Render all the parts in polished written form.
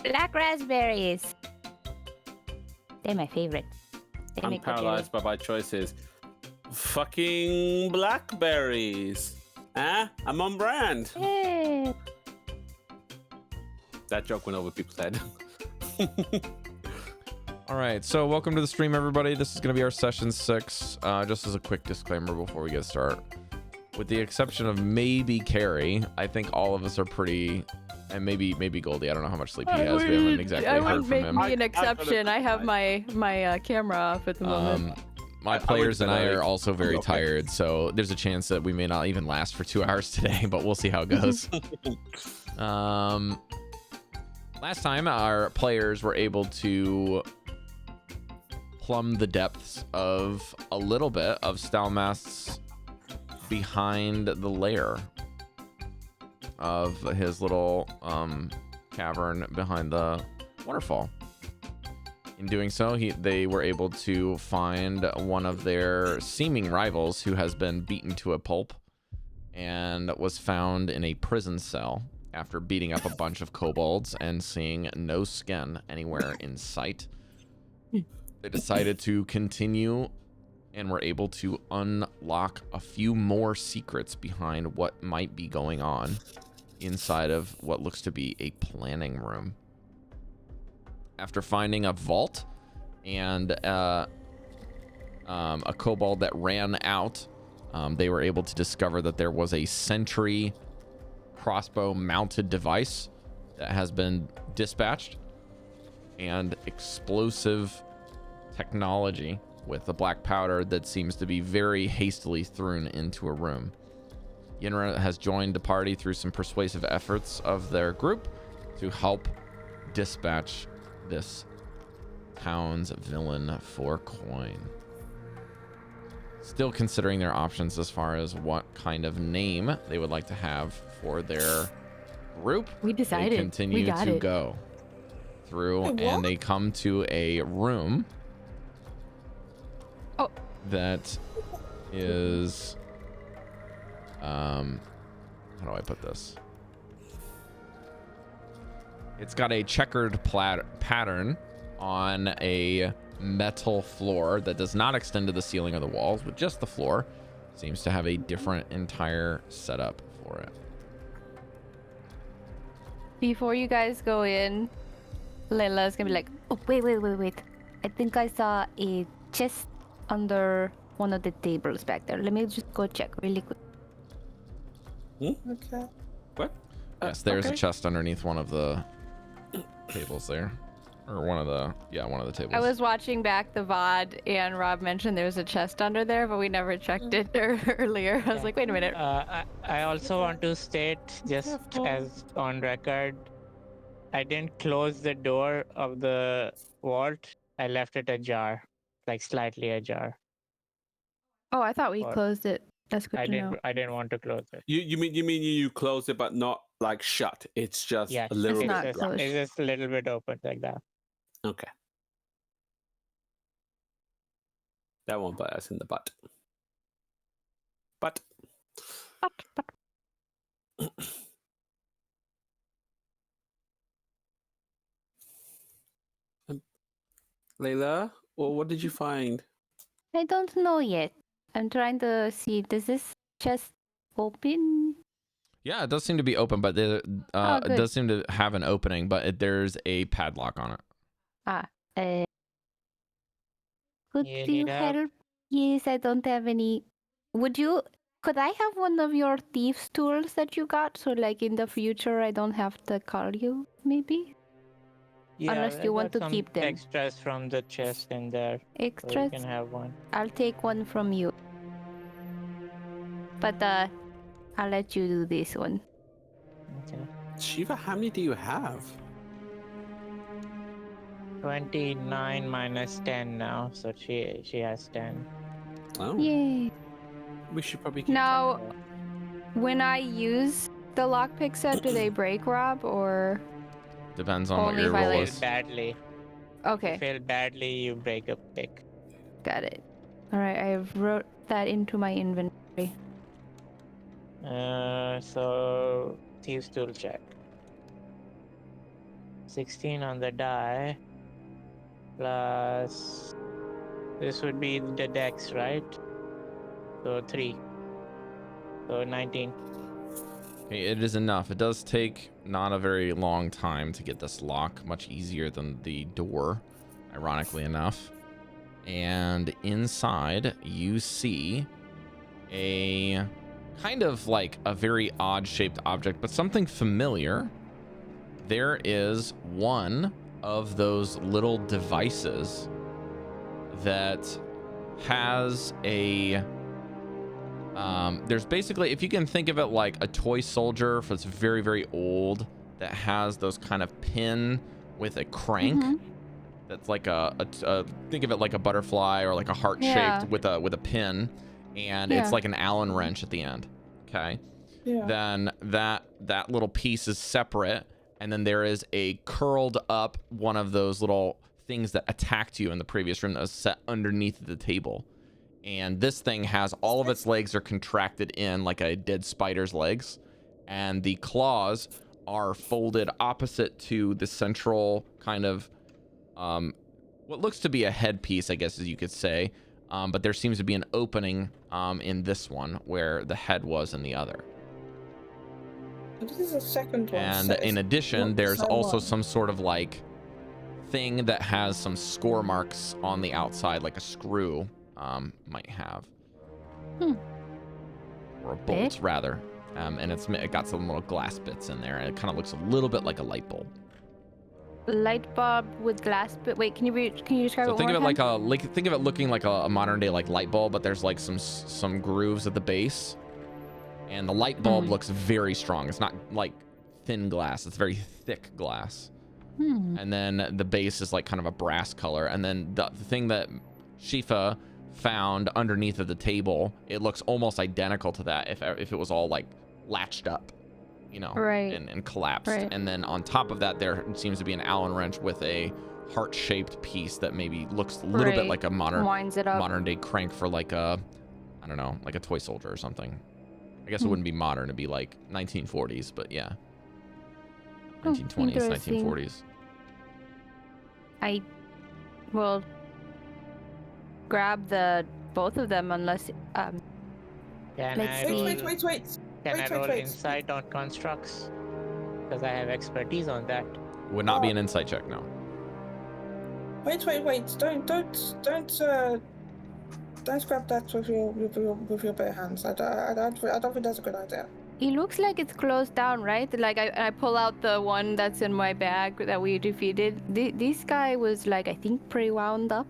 Black raspberries. They're my favorite. They I'm make good paralyzed by my choices. Fucking blackberries. I'm on brand. jelly. Yeah. That joke went over people's head. All right, so welcome to the stream, everybody. This is going to be our session 6. Just as a quick disclaimer before we get started, with the exception of maybe Cari, I think all of us are pretty, and maybe Goldy. I don't know how much sleep he has. We haven't exactly I heard wouldn't from make him. me an exception. I have my camera off at the moment. My players and I are also very tired, so there's a chance that we may not even last for 2 hours today, but we'll see how it goes. Last time, our players were able to plumb the depths of a little bit of Stalmast's behind the lair of his little cavern behind the waterfall. In doing so, they were able to find one of their seeming rivals who has been beaten to a pulp and was found in a prison cell after beating up a bunch of kobolds and seeing no skin anywhere in sight. They decided to continue and were able to unlock a few more secrets behind what might be going on inside of what looks to be a planning room. After finding a vault and a kobold that ran out, they were able to discover that there was a sentry crossbow mounted device that has been dispatched and explosive technology with a black powder that seems to be very hastily thrown into a room. Yinra has joined the party through some persuasive efforts of their group to help dispatch this town's villain for coin. Still considering their options as far as what kind of name they would like to have for their group. We decided. They continue to go through and they come to a room that is how do I put this? It's got a checkered pattern on a metal floor that does not extend to the ceiling or the walls, but just the floor. Seems to have a different entire setup for it. Before you guys go in, Layla's gonna be like, Oh, wait. I think I saw a chest under one of the tables back there. Let me just go check really quick. Okay. What? Yes, there's a chest underneath one of the tables there. Or one of the tables. I was watching back the VOD and Rob mentioned there was a chest under there, but we never checked it earlier. I was like, wait a minute. I also want to state, just as on record, I didn't close the door of the vault. I left it ajar, like slightly ajar. Oh, I thought we closed it. That's good to know. I didn't want to close it. You mean you closed it but not like shut? It's just a little it's not bit. closed. It's just a little bit open like that. Okay. That won't bite us in the butt. But. Layla, well, what did you find? I don't know yet. I'm trying to see. Does this chest open? Yeah, it does seem to be open, but it does seem to have an opening, but there's a padlock on it. Could you help? Yes, I don't have any. Could I have one of your thieves' tools that you got? So, like, in the future, I don't have to call you, maybe? Yeah, Unless you want to keep them. Extras from the chest in there. Extras? So you can have one. I'll take one from you. But, I'll let you do this one. Okay. Shiva, how many do you have? 29 minus 10 now, so she has 10. Oh. Yay. We should probably Now, when I use the lockpick set, do they break, Rob, or? Depends on what Only your if I, roll like- is. Badly. Okay, If you fail badly, you break a pick. got it. Alright, I wrote that into my inventory. So thieves tool check. 16 on the die. Plus... This would be the dex, right? So 3. So 19. Okay, it is enough. It does take not a very long time to get this lock, much easier than the door, ironically enough. And inside, you see a kind of like a very odd-shaped object, but something familiar. There is one of those little devices that has a there's basically, if you can think of it like a toy soldier that's very, very old, that has those kind of pin with a crank. That's like a think of it like a butterfly or like a heart shaped with a pin, and it's like an Allen wrench at the end. Okay. Yeah. Then that little piece is separate, and then there is a curled up one of those little things that attacked you in the previous room that was set underneath the table. And this thing has all of its legs are contracted in like a dead spider's legs, and the claws are folded opposite to the central kind of what looks to be a headpiece, I guess, as you could say, but there seems to be an opening in this one where the head was in the other. This is the second one. And so in it's addition, not the there's same also one. some sort of like thing that has some score marks on the outside, like a screw might have. Or a bolt, rather. And it got some little glass bits in there, and it kind of looks a little bit like a light bulb. Light bulb with glass bit. Wait, can you describe So it think of one it more like think of it looking like a modern day like light bulb, but there's like some grooves at the base, and the light bulb looks very strong. It's not like thin glass; it's very thick glass. And then the base is like kind of a brass color, and then the thing that S.H.P.H.A found underneath of the table, it looks almost identical to that if it was all like latched up, you know, and collapsed. And then on top of that, there seems to be an Allen wrench with a heart-shaped piece that maybe looks a little bit like a modern day crank for like a, I don't know, like a toy soldier or something. I guess it wouldn't be modern, it'd be like 1940s, but yeah. 1920s, 1940s. I will grab both of them unless Can let's I see. roll, Wait. Can I roll wait. insight on constructs? Because I have expertise on that. Would not be an insight check, no. Wait. Don't grab that with your bare hands. I don't think that's a good idea. it looks like it's closed down, right? Like I pull out the one that's in my bag that we defeated. This guy was like, I think, pretty wound up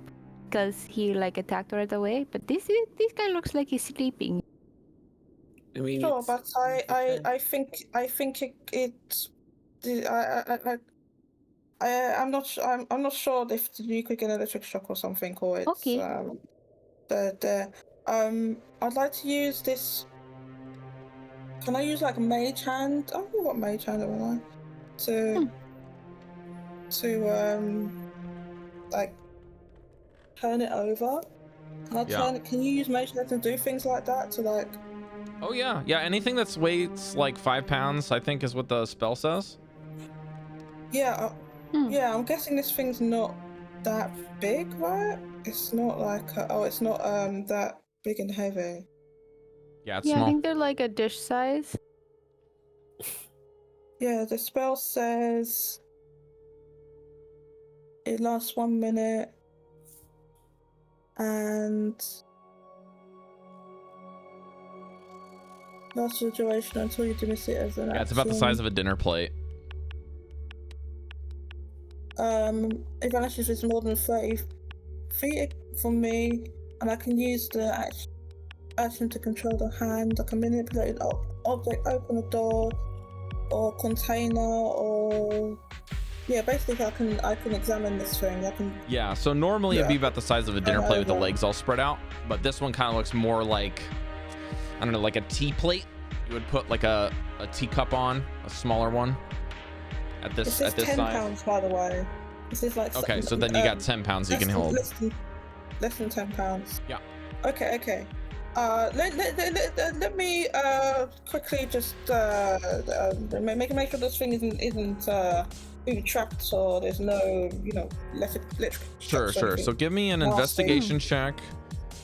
because he like attacked right away. But this guy looks like he's sleeping. I mean, Sure, but I think I'm not sure if you could get an electric shock or something, or it's Okay. I'd like to use this. Can I use like a mage hand? I haven't got mage hand, haven't I? To like turn it over. Can I turn it? Can you use mage hand to do things like that? To like. Oh yeah, anything that's weights like 5 pounds, I think, is what the spell says. Yeah, yeah. I'm guessing this thing's not that big, right? It's not like it's not that big and heavy. Yeah, it's Yeah, small. I think they're like a dish size. Yeah, the spell says it lasts 1 minute and lasts the duration until you dismiss it as an action. Yeah, it's about the size of a dinner plate. If unless it's more than 30 feet from me, and I can use the action to control the hand. I can manipulate an object, open a door or container, or basically I can examine this thing. Yeah, so normally it'd be about the size of a dinner plate with the legs all spread out, but this one kind of looks more like, I don't know, like a tea plate. You would put like a teacup on, a smaller one. At this size. 10 pounds, by the way. This is like okay, so then you got 10 pounds you can hold. Less than 10 pounds. Yeah. Okay. Let me quickly just make sure this thing isn't being trapped or there's no, Sure. So give me an investigation check,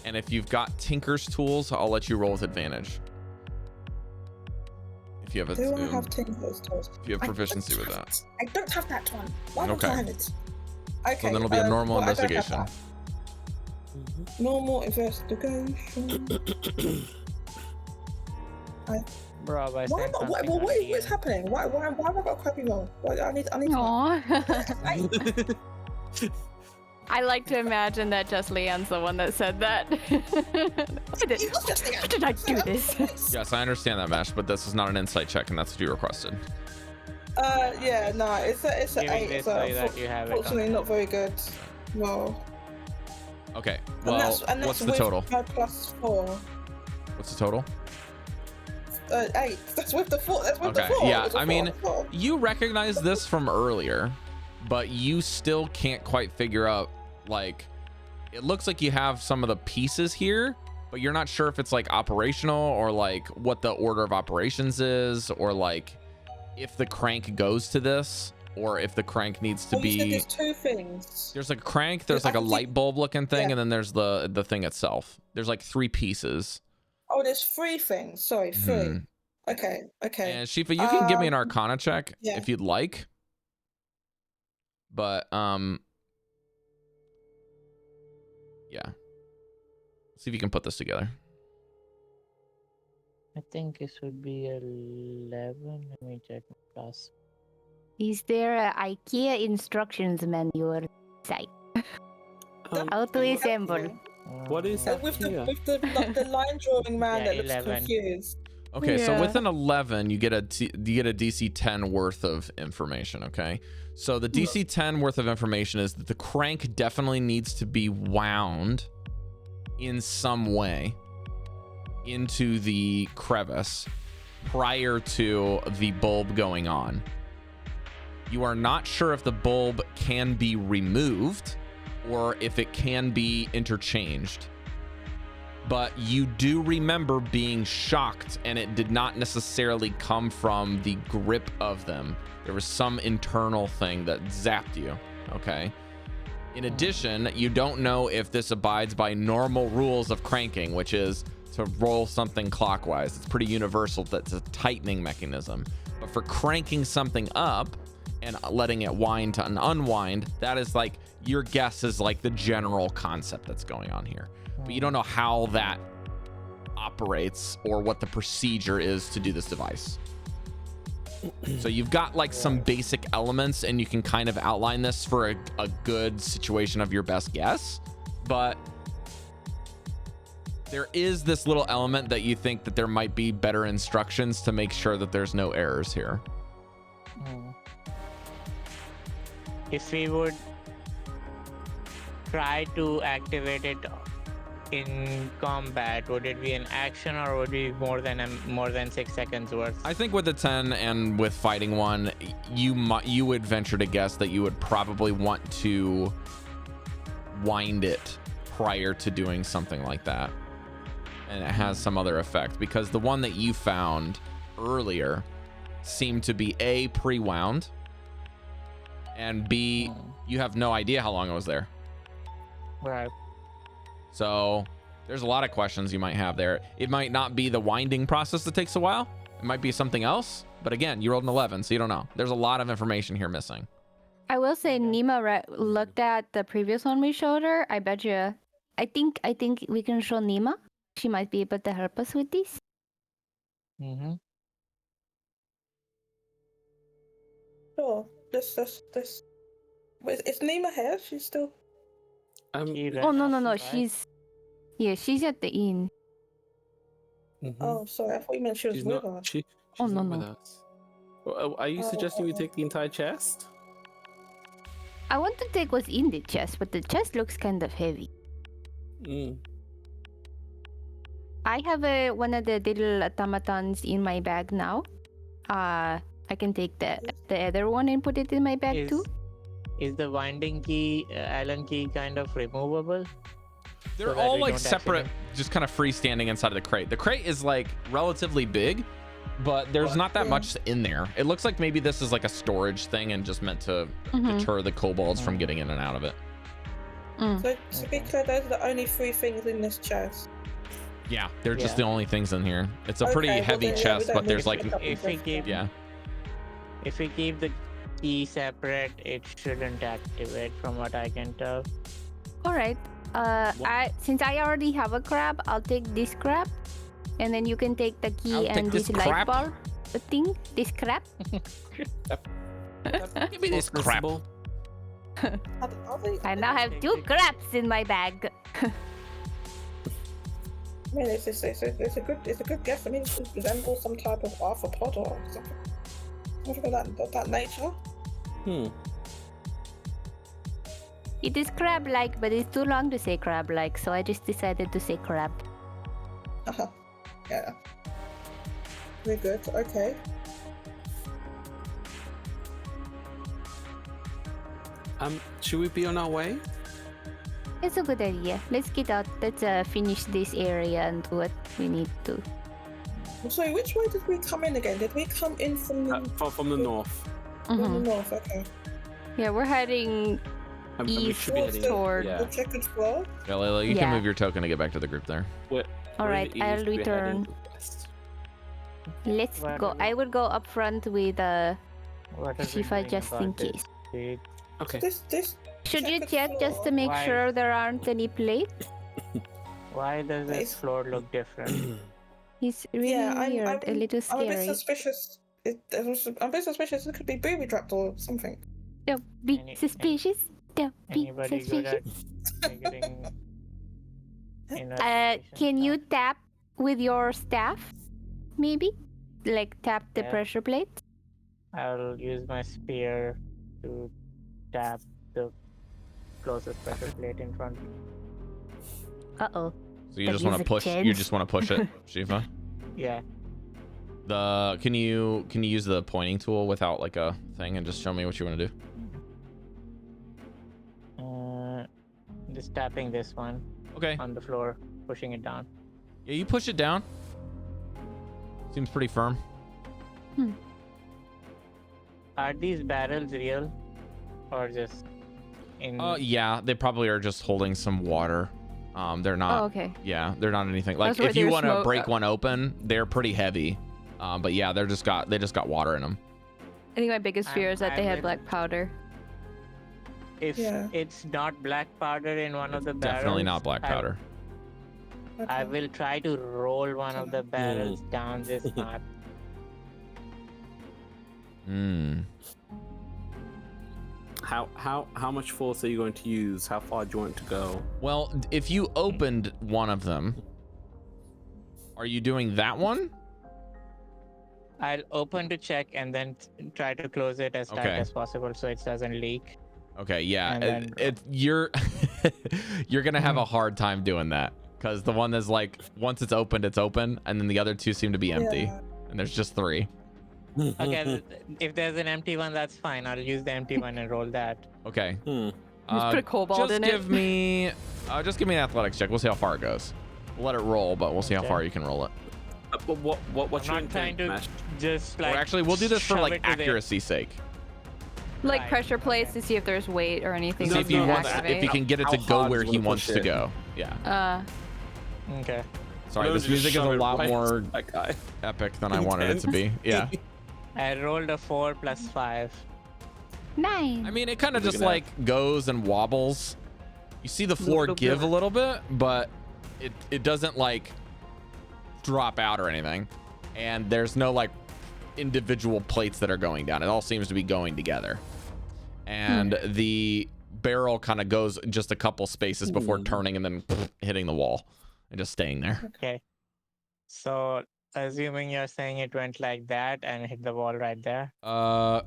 and if you've got Tinker's tools, I'll let you roll with advantage. If you have Do I have Tinker's tools? if you have proficiency with that. I don't have that one. Why don't I have it? Okay. So then it'll be a normal I don't have investigation. that. Normal investigation. Bro, I Why said not? something What on is DM. happening? Why have I got a crappy roll? I need Aww. I like to imagine that Jesliann's the one that said that. How did I do this? Yes, I understand that, Mesh, but this is not an insight check, and that's what you requested. Yeah, no, it's a Giving 8. this So so that you have it on unfortunately, not very good. Well, Okay, well, and what's that's the with total? my +4. What's the total? 8. That's with the 4. That's with Okay, the 4. yeah, That's a I mean, 4. you recognize this from earlier, but you still can't quite figure out, like, it looks like you have some of the pieces here, but you're not sure if it's like operational or like what the order of operations is, or like if the crank goes to this, or if the crank needs to You said be. there's 2 things. There's like a crank, there's like a light bulb looking thing, and then there's the thing itself. There's like 3 pieces. Oh, there's 3 things. Sorry, 3. Mhm. Okay. And Shifa, you can give me an Arcana check yeah. if you'd like. But yeah. See if you can put this together. I think this would be 11. Let me check my class. Is there a IKEA instructions manual site? How to assemble? What is that? With the line drawing man Yeah, that looks 11. confused. Okay, so Yeah. with an 11, you get a DC 10 worth of information, okay? So the DC 10 worth of information is that the crank definitely needs to be wound in some way into the crevice prior to the bulb going on. You are not sure if the bulb can be removed or if it can be interchanged. But you do remember being shocked, and it did not necessarily come from the grip of them. There was some internal thing that zapped you, okay? In addition, you don't know if this abides by normal rules of cranking, which is to roll something clockwise. It's pretty universal. That's a tightening mechanism. But for cranking something up and letting it wind to an unwind, that is like, your guess is like the general concept that's going on here. But you don't know how that operates or what the procedure is to do this device. So you've got like some basic elements, and you can kind of outline this for a good situation of your best guess. But there is this little element that you think that there might be better instructions to make sure that there's no errors here. If we would try to activate it in combat, would it be an action, or would it be more than 6 seconds worth? I think with the 10 and with fighting one, you would venture to guess that you would probably want to wind it prior to doing something like that, and it has some other effect, because the one that you found earlier seemed to be A, pre-wound, and B, you have no idea how long it was there. Right. So there's a lot of questions you might have there. It might not be the winding process that takes a while. It might be something else. But again, you rolled an 11, so you don't know. There's a lot of information here missing. I will say Nima looked at the previous one we showed her. I bet you. I think we can show Nima. She might be able to help us with this. Mm-hmm. Sure. This. Wait, is Nima here? She's still. Oh no. She's at the inn. Oh, sorry. I thought you meant she was She's with not. us. She's Oh, not no. with us. Well, are you suggesting we take the entire chest? I want to take what's in the chest, but the chest looks kind of heavy. I have one of the little automatons in my bag now. I can take the other one and put it in my bag too. Is the winding key, Allen key, kind of removable? They're So that all we like don't separate, accident- just kind of freestanding inside of the crate. The crate is like relatively big, but there's not that Yeah. much in there. It looks like maybe this is like a storage thing and just meant to deter the kobolds from getting in and out of it. So to be clear, those are the only 3 things in this chest. Yeah, they're just the Yeah. only things in here. It's a pretty Okay, well heavy then, yeah, we chest, don't but need there's to like, pick up the If we chest keep- then. yeah. If we keep the key separate, it shouldn't activate from what I can tell. All right. Since I already have a crab, I'll take this crab, and then you can take the key I'll and take this this light crab. bar thing. This crab. Give me this crap. Possible. Are they, I now have 2 crabs in my bag. I mean, it's a good guess. I mean, it resembles some type of arthropod or something. Something of that nature. It is crab-like, but it's too long to say crab-like, so I just decided to say crab. Yeah. Very good. Okay. Should we be on our way? It's a good idea. Let's get out. Let's finish this area and do what we need to. Well, sorry, which way did we come in again? Did we come in from the, From the north. from Mhm. the north? Okay. Yeah, we're heading And we east should be heading- toward. Yeah. The checkered floor. Yeah, Layla, you can Yeah. move your token to get back to the group there. All right, I'll return. Let's Where go. do we- I will go up front with What is Shifa just in case. Okay. This. Should you Checkered check just to floor. make Why? sure there aren't any plates? Why does this It's- floor look different? It's really Yeah, weird, a little I'm a bit scary. suspicious. I'm a bit suspicious. It could be booby trapped or something. Don't be Any- suspicious. Don't be Anybody good at suspicious. figuring? Can you tap with your staff? Maybe? Like tap the Yeah. pressure plate? I'll use my spear to tap the closest pressure plate in front. Uh-oh. So you That just want is to a push. You chance. just want to push it, Shifa. Yeah. Can you use the pointing tool without like a thing and just show me what you want to do? Just tapping this one Okay. on the floor, pushing it down. Yeah, you push it down. Seems pretty firm. Are these barrels real, or just in? Yeah, they probably are just holding some water. They're not. Oh, okay. Yeah, they're not anything. Like That's where if you there's want to smoke. break one open, they're pretty heavy. But yeah, they just got water in them. I think my biggest fear is that I they had will- black powder. If Yeah. it's not black powder in one of the barrels, Definitely not black powder. I will try to roll one of the barrels down this path. Hmm. How much force are you going to use? How far do you want it to go? Well, if you opened one of them, are you doing that one? I'll open to check and then try to close it as tight Okay. as possible so it doesn't leak. Okay, yeah. And then- You're you're gonna have a hard time doing that because the one that's like once it's opened, it's open, and then the other two seem to be empty, Yeah. and there's just 3. Okay, if there's an empty one, that's fine. I'll use the empty one and roll that. Okay. Just put a kobold just in it. give me just give me an athletics check. We'll see how far it goes. We'll let it roll, but we'll see how Okay. far you can roll it. But what's your I'm not trying intent, to Mash? just Or like. actually, we'll do this for shove like it to the- accuracy's sake. Like Right, pressure plates okay. to see if there's weight or anything. See No, if to he no, wants, that- if he can get it How to go hard where do you he wanna wants push to it? go. Yeah. Okay. Sorry, Or this just music is a shove it lot right more into that guy. epic than I wanted it to be. Yeah. I rolled a 4 plus 5. 9. I mean, it kind of Look just at that. like goes and wobbles. You see the floor Little give bit. a little bit, but it doesn't like drop out or anything. And there's no like individual plates that are going down. It all seems to be going together. And the barrel kind of goes just a couple spaces before turning and then hitting the wall and just staying there. Okay. So, assuming you're saying it went like that and hit the wall right there.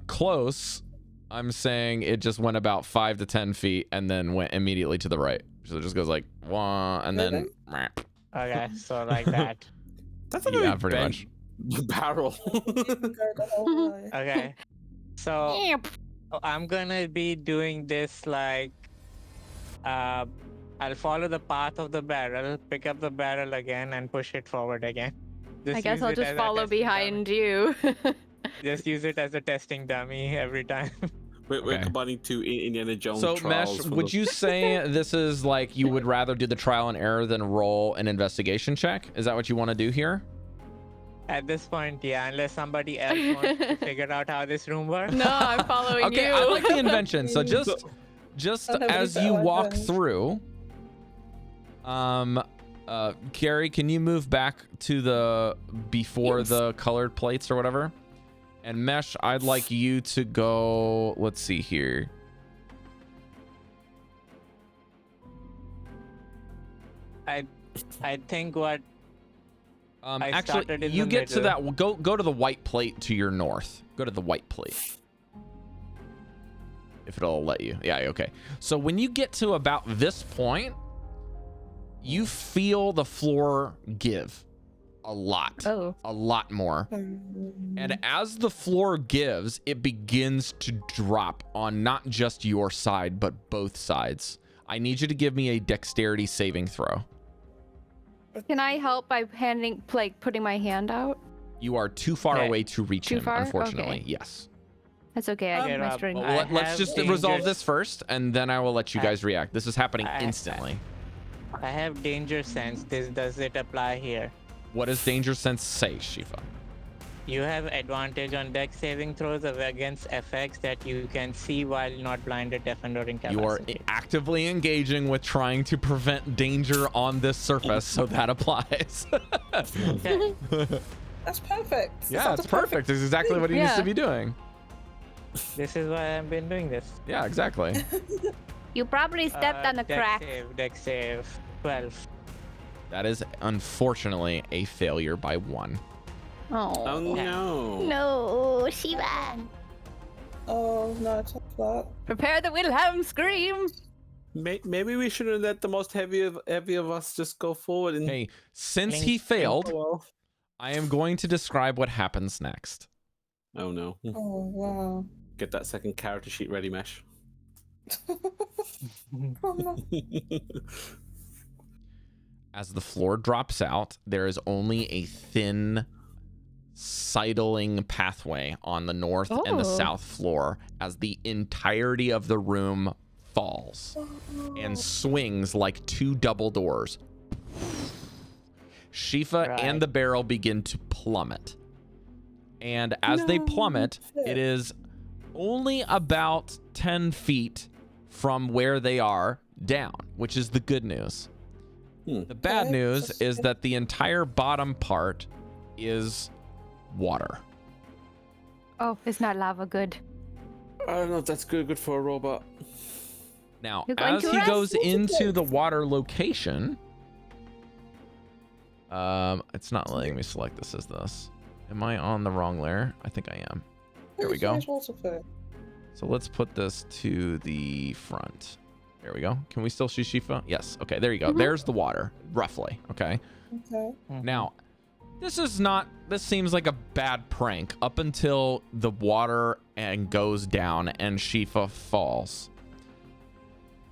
Close. I'm saying it just went about 5 to 10 feet and then went immediately to the right. So it just goes like wah, and then Okay, so like that. That's a yeah, very pretty bent much. barrel. Go the whole way. Okay. So I'm gonna be doing this like I'll follow the path of the barrel, pick up the barrel again and push it forward again. Just I guess use I'll it just as a follow testing behind you. dummy. Just use it as a testing dummy every time. We're Okay. combining to Indiana Jones So, trials. Mesh, for would the- you say this is like you would rather do the trial and error than roll an investigation check? Is that what you want to do here? At this point, yeah, unless somebody else wants to figure out how this room works. No, I'm following Okay, you. I like the invention. So just I know as what you that walk happens. through, Cari, can you move back to the before Yes. the colored plates or whatever? And Mesh, I'd like you to go. Let's see here. I think what I Actually, started in you the get to middle. that. Go to the white plate to your north. Go to the white plate. If it'll let you. Yeah, okay. So when you get to about this point, you feel the floor give a lot. Oh. A lot more. Mm. And as the floor gives, it begins to drop on not just your side, but both sides. I need you to give me a dexterity saving throw. Can I help by putting my hand out? You are too far Okay. away to reach Too him, far? unfortunately. Okay. Yes. That's okay. I Okay, get my Rob, strength. well, back. Let's have just danger- resolve this first, and then I will let you I- guys react. This is happening I- instantly. I have danger sense. Does it apply here? What does danger sense say, Shifa? You have advantage on dex saving throws against effects that you can see while not blinded, deafened, or You are incapacitated. actively engaging with trying to prevent danger on this surface, so that applies. Okay. That's perfect. Yeah, That's it's perfect. It's exactly what he needs to Yeah. be doing. This is why I've been doing this. Yeah, exactly. You probably stepped on a crack. Dex save, 12. That is unfortunately a failure by 1. Oh Oh. no. No, Shiva. Oh no, it's not that. Prepare the Wilhelm scream. Maybe we shouldn't let the most heavy of us just go forward and. Okay, since Blink, he failed, Oh, well. I am going to describe what happens next. Oh no. Oh wow. Get that second character sheet ready, Mesh. Oh, no. As the floor drops out, there is only a thin sidling pathway on the north and the Oh. south floor as the entirety of the room falls and swings like 2 double doors. Shifa Right. and the barrel begin to plummet. And as they No. plummet, it is only about 10 feet from where they are down, which is the good news. The bad Okay, news that's is good. that the entire bottom part is water. Oh, it's not lava. Good. I don't know if that's good for a robot. Now, You're going as to he rest? goes into the water location, it's not letting me select this as this. Am I on the wrong layer? I think I am. There we go. Where's water put? So let's put this to the front. There we go. Can we still see Shifa? Yes. Okay, there you go. Mhm. There's the water, roughly. Okay. Okay. Now, this seems like a bad prank up until the water and goes down and Shifa falls.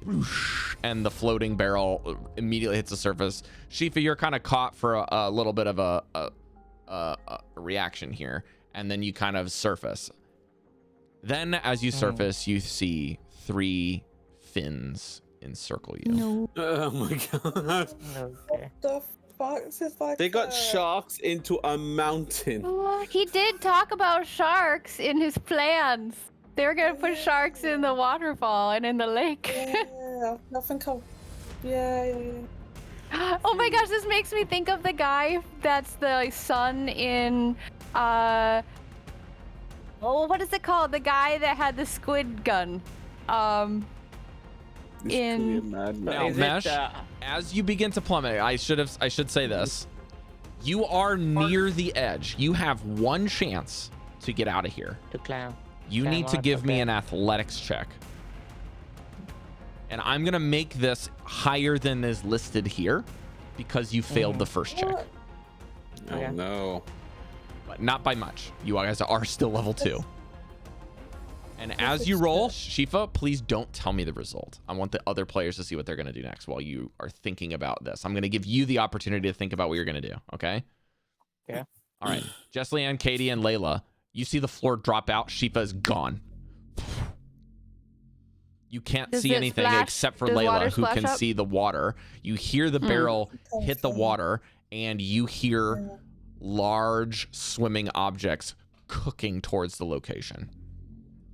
Whoosh, and the floating barrel immediately hits the surface. Shifa, you're kind of caught for a little bit of a reaction here, and then you kind of surface. Then, as you surface, you see 3 fins encircle you. No. Oh my god. Okay. The fuck? This is like. They got sharks into a mountain. Oh, he did talk about sharks in his plans. They were gonna put sharks in the waterfall and in the lake. Yeah, I think I'll. Yeah. Oh my gosh, this makes me think of the guy that's the son in oh, what is it called? The guy that had the squid gun. This In- could be a madman. Now, Is it, Mesh, as you begin to plummet, I should say this. You are near the edge. You have 1 chance to get out of here. To climb. You Climb need to out, give me okay. an athletics check. And I'm going to make this higher than is listed here because you failed the first check. What? Oh Okay. no. But not by much. You guys are still level 2. And as you roll, Shifa, please don't tell me the result. I want the other players to see what they're going to do next while you are thinking about this. I'm going to give you the opportunity to think about what you're going to do, okay? Okay. All right, Jesliann, Caidi, and Layla. You see the floor drop out. Shifa is gone. You can't Does see it anything splash? except for Does water Layla, who splash can up? see the water. You hear the barrel hit the water, and you hear large swimming objects cooking towards the location.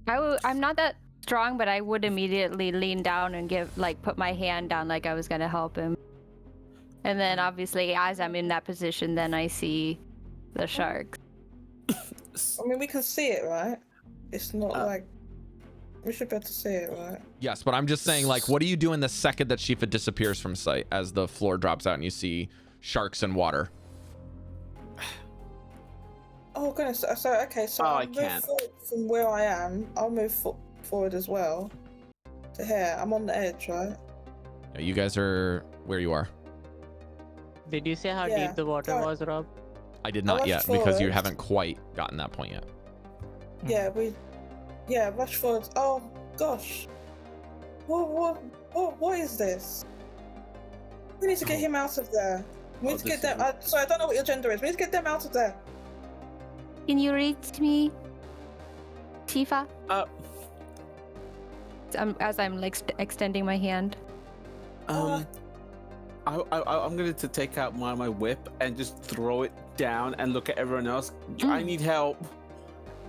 I'm not that strong, but I would immediately lean down and put my hand down like I was gonna help him. And then obviously, as I'm in that position, then I see the shark. I mean, we can see it, right? It's not like we should be able to see it, right? Yes, but I'm just saying, like, what are you doing the second that Shifa disappears from sight as the floor drops out and you see sharks and water? Oh goodness! So okay, so I'll I move can't. forward from where I am. I'll move forward as well. To here, I'm on the edge, right? Yeah, you guys are where you are. Did you say how Yeah. deep the water Alright. was, Rob? I did I'll not rush yet because you forward. haven't quite gotten that point yet. Yeah, rush forward. Oh gosh, what is this? We need to get him out of there. We need to get them. Sorry, I don't know what your gender is. We need to get them out of there. Can you reach me, Shifa? As I'm like extending my hand. I'm going to take out my whip and just throw it down and look at everyone else. I need help.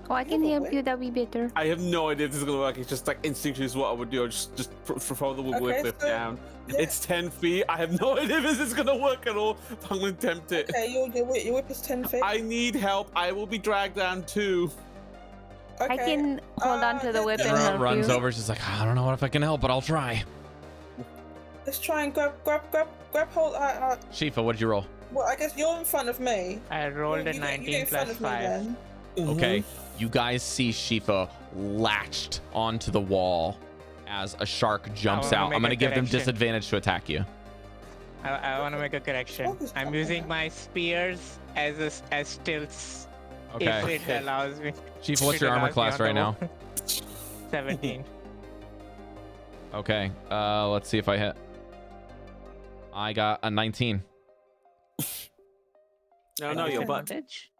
Oh, I can help you. That'll be better. I have no idea if this is going to work. It's just like instinctually is what I would do. I just throw the whip so- down. Yeah. It's 10 feet. I have no idea if this is going to work at all. I'm going to attempt it. Okay, your whip is 10 feet. I need help. I will be dragged down too. Okay. I can hold on to the whip and Everyone help runs you. over. She's like, I don't know if I can help, but I'll try. Let's try and grab hold. Shifa, what did you roll? Well, I guess you're in front of me. I rolled You a get 19 in front plus of me 5. then. Okay, you guys see Shifa latched onto the wall as a shark jumps wanna out. I'm make going to a give them correction. disadvantage to attack you. I want to make a correction. What is I'm happening? using my spears as stilts. Okay. If it allows me. Shifa, what's if your it armor allows me class on the right now? wall. 17. Okay, let's see if I hit. I got a 19. No, your butt. Advantage?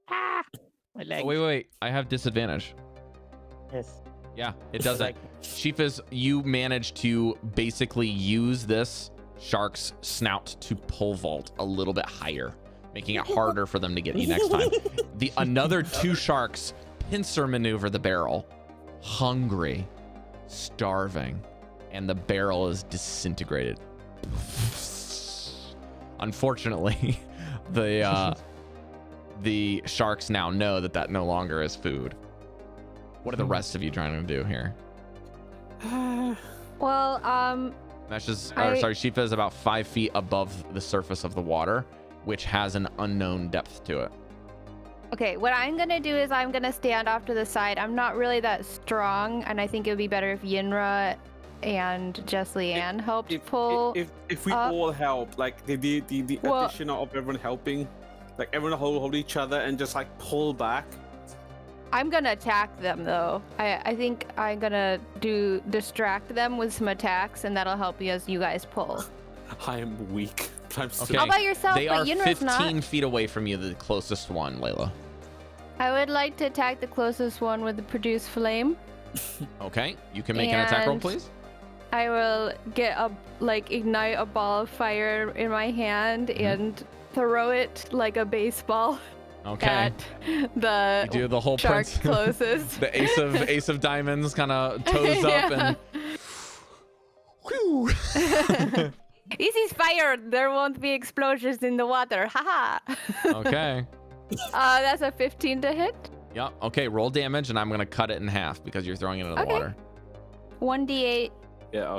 Ah! My leg. Oh, wait. I have disadvantage. Yes. Yeah, it doesn't. Like- Shifa's, you managed to basically use this shark's snout to pole vault a little bit higher, making it harder for them to get you next time. The another two sharks pincer maneuver the barrel, hungry, starving, and the barrel is disintegrated. Unfortunately, the sharks now know that no longer is food. What are the rest of you trying to do here? Well, Shifa is about 5 feet above the surface of the water, which has an unknown depth to it. okay, what I'm gonna do is I'm gonna stand off to the side. I'm not really that strong, and I think it would be better if Yinra and Jesliann helped pull. If we up. all help, like the Well- addition of everyone helping, like everyone hold each other and just like pull back. I'm gonna attack them though. I think I'm gonna distract them with some attacks, and that'll help you as you guys pull. I am weak. I'm still Okay. How about yourself? They But are Yinra's 15 not. feet away from you, the closest one, Layla. I would like to attack the closest one with the produce flame. Okay, you can make an attack roll, And- please. I will ignite a ball of fire in my hand and throw it like a baseball Okay. at the You do the whole shark prince. closest. The ace of diamonds kind of toes up and. Whew. This is fire. There won't be explosions in the water. Haha. Okay. That's a 15 to hit. Yeah. Okay. Roll damage, and I'm gonna cut it in half because you're throwing it into the Okay. water. 1d8. yeah.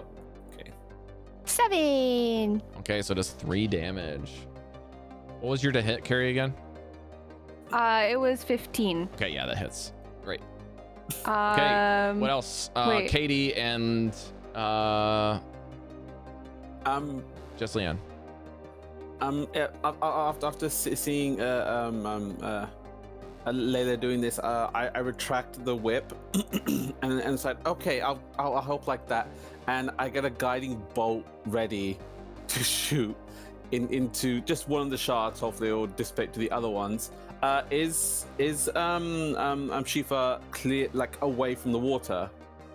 7. Okay, so does 3 damage. What was your to hit, Cari, again? It was 15. Okay, yeah, that hits. Great. Okay. What else? wait. Caidi and Jesliann. After seeing Layla doing this, I retract the whip and it's like, okay, I'll help like that, and I get a guiding bolt ready to shoot into just one of the shards. Hopefully, it will dissipate to the other ones. Is Shifa clear, like away from the water?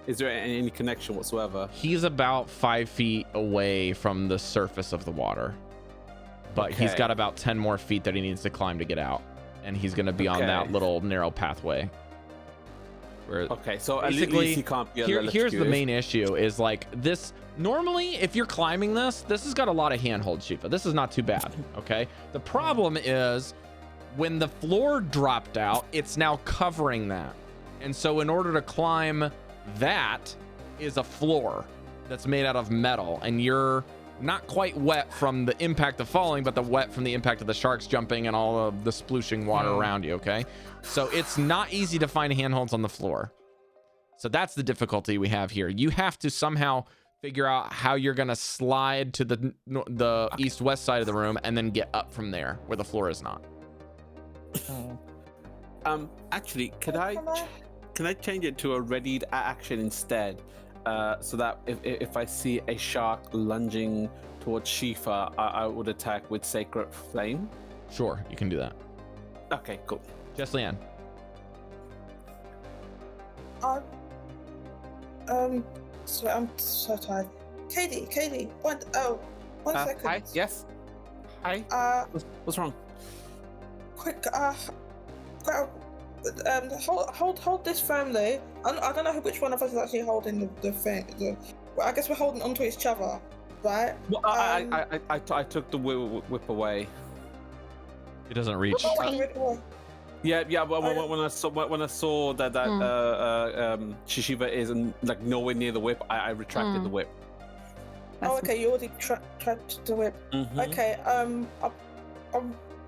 Is there any connection whatsoever? He's about 5 feet away from the surface of the water, but he's got about 10 more feet that he needs to climb to get out, and he's going to be on that little narrow pathway. So basically, at least he can't be here's the main issue is like this. Normally, if you're climbing this has got a lot of handhold, Shifa. This is not too bad, okay? The problem is when the floor dropped out, it's now covering that. And so in order to climb that is a floor that's made out of metal, and you're not quite wet from the impact of falling, but the wet from the impact of the sharks jumping and all of the splooshing water around you, okay? So it's not easy to find handholds on the floor. So that's the difficulty we have here. You have to somehow figure out how you're going to slide to the east-west side of the room and then get up from there where the floor is not. Actually, can I change it to a readied action instead? So that if I see a shark lunging towards Shifa, I would attack with Sacred Flame? Sure, you can do that. Okay, cool. Jesliann. So I'm so tired. Caidi, one second. Hi, yes? Hi? What's wrong? Quick, hold this firmly. I don't know which one of us is actually holding the thing. Well, I guess we're holding onto each other, right? Well, I took the whip away. It doesn't reach. Yeah. But when I saw that Shiva is like nowhere near the whip, I retracted the whip. Okay. You already tracked the whip. Mm-hmm. Okay.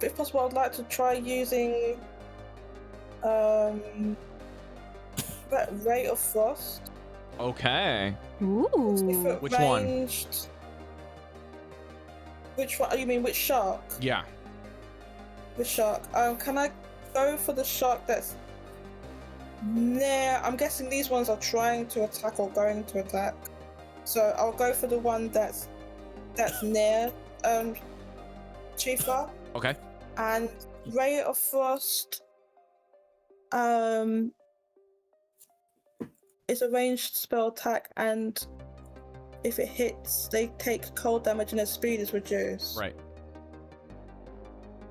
If possible, I'd like to try using that Ray of Frost. Okay. Ooh. Which one? Which one? You mean which shark? Yeah. The shark. Can I go for the shark that's near? I'm guessing these ones are trying to attack or going to attack. So I'll go for the one that's near Shifa. Okay. And Ray of Frost is a ranged spell attack, and if it hits, they take cold damage and their speed is reduced. Right.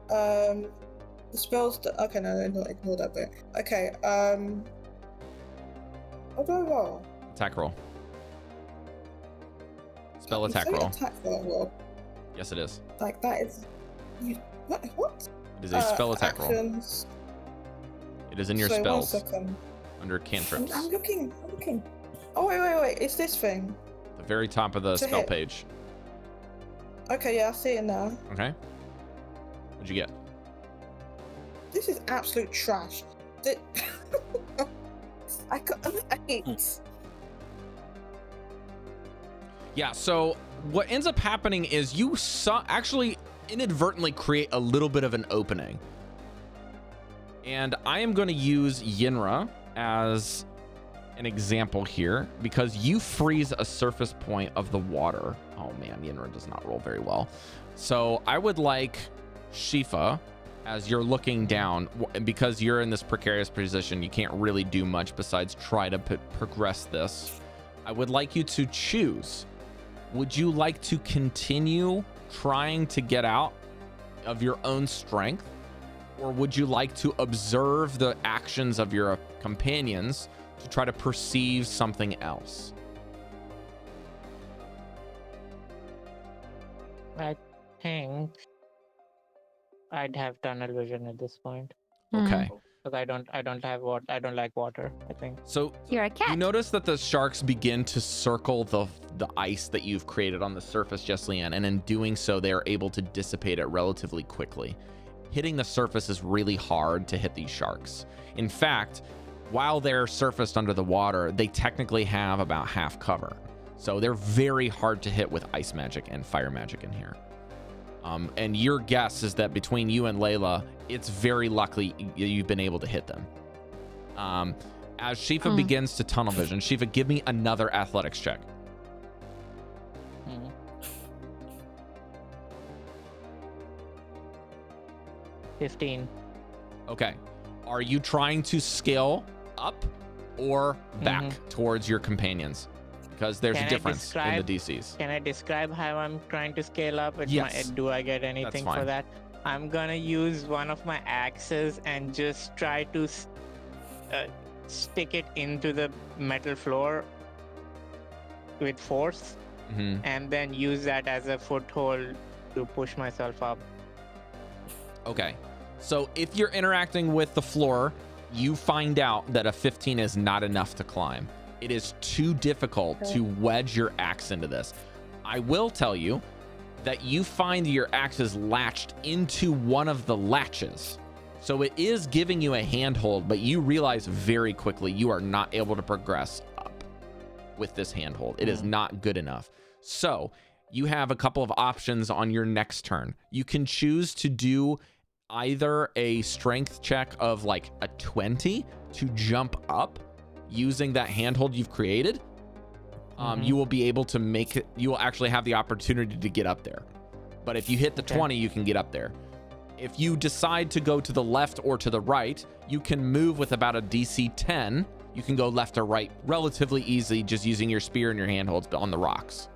The spells okay, no, not ignore that bit. Okay, what do I roll? Attack roll. Spell attack roll. Attack roll. Yes, it is. Like that is what? It is a spell attack actions. roll. It is in your Sorry, spells. 1 second. Under cantrips. I'm looking. Oh wait, it's this thing. The very top of the To spell hit. page. Okay, yeah, I see it now. Okay. What'd you get? This is absolute trash. I got an 8. Yeah, so what ends up happening is you actually inadvertently create a little bit of an opening. And I am going to use Yinra as an example here because you freeze a surface point of the water. Oh man, Yinra does not roll very well. So I would like Shifa, as you're looking down, because you're in this precarious position, you can't really do much besides try to progress this. I would like you to choose. Would you like to continue trying to get out of your own strength? Or would you like to observe the actions of your companions to try to perceive something else? I think I'd have tunnel vision at this point. Okay. Because I don't like water, I think. So You're a cat. you notice that the sharks begin to circle the ice that you've created on the surface, Jesliann, and in doing so, they are able to dissipate it relatively quickly. Hitting the surface is really hard to hit these sharks. In fact, while they're surfaced under the water, they technically have about half cover. So they're very hard to hit with ice magic and fire magic in here. And your guess is that between you and Layla, it's very likely you've been able to hit them. As Shifa begins to tunnel vision, Shifa, give me another athletics check. 15. Okay. Are you trying to scale up or back towards your companions? Because there's a difference in the DCs. Can I describe how I'm trying to scale up? Yes. Do I get anything for that? I'm gonna use one of my axes and just try to stick it into the metal floor with force, and then use that as a foothold to push myself up. Okay. So if you're interacting with the floor, you find out that a 15 is not enough to climb. It is too difficult to wedge your axe into this. I will tell you that you find your axe is latched into one of the latches. So it is giving you a handhold, but you realize very quickly you are not able to progress up with this handhold. It is not good enough. So you have a couple of options on your next turn. You can choose to do either a strength check of like a 20 to jump up using that handhold you've created. You will be able to make it, you will actually have the opportunity to get up there. But if you hit the 20, you can get up there. If you decide to go to the left or to the right, you can move with about a DC 10. You can go left or right relatively easy, just using your spear and your handholds on the rocks.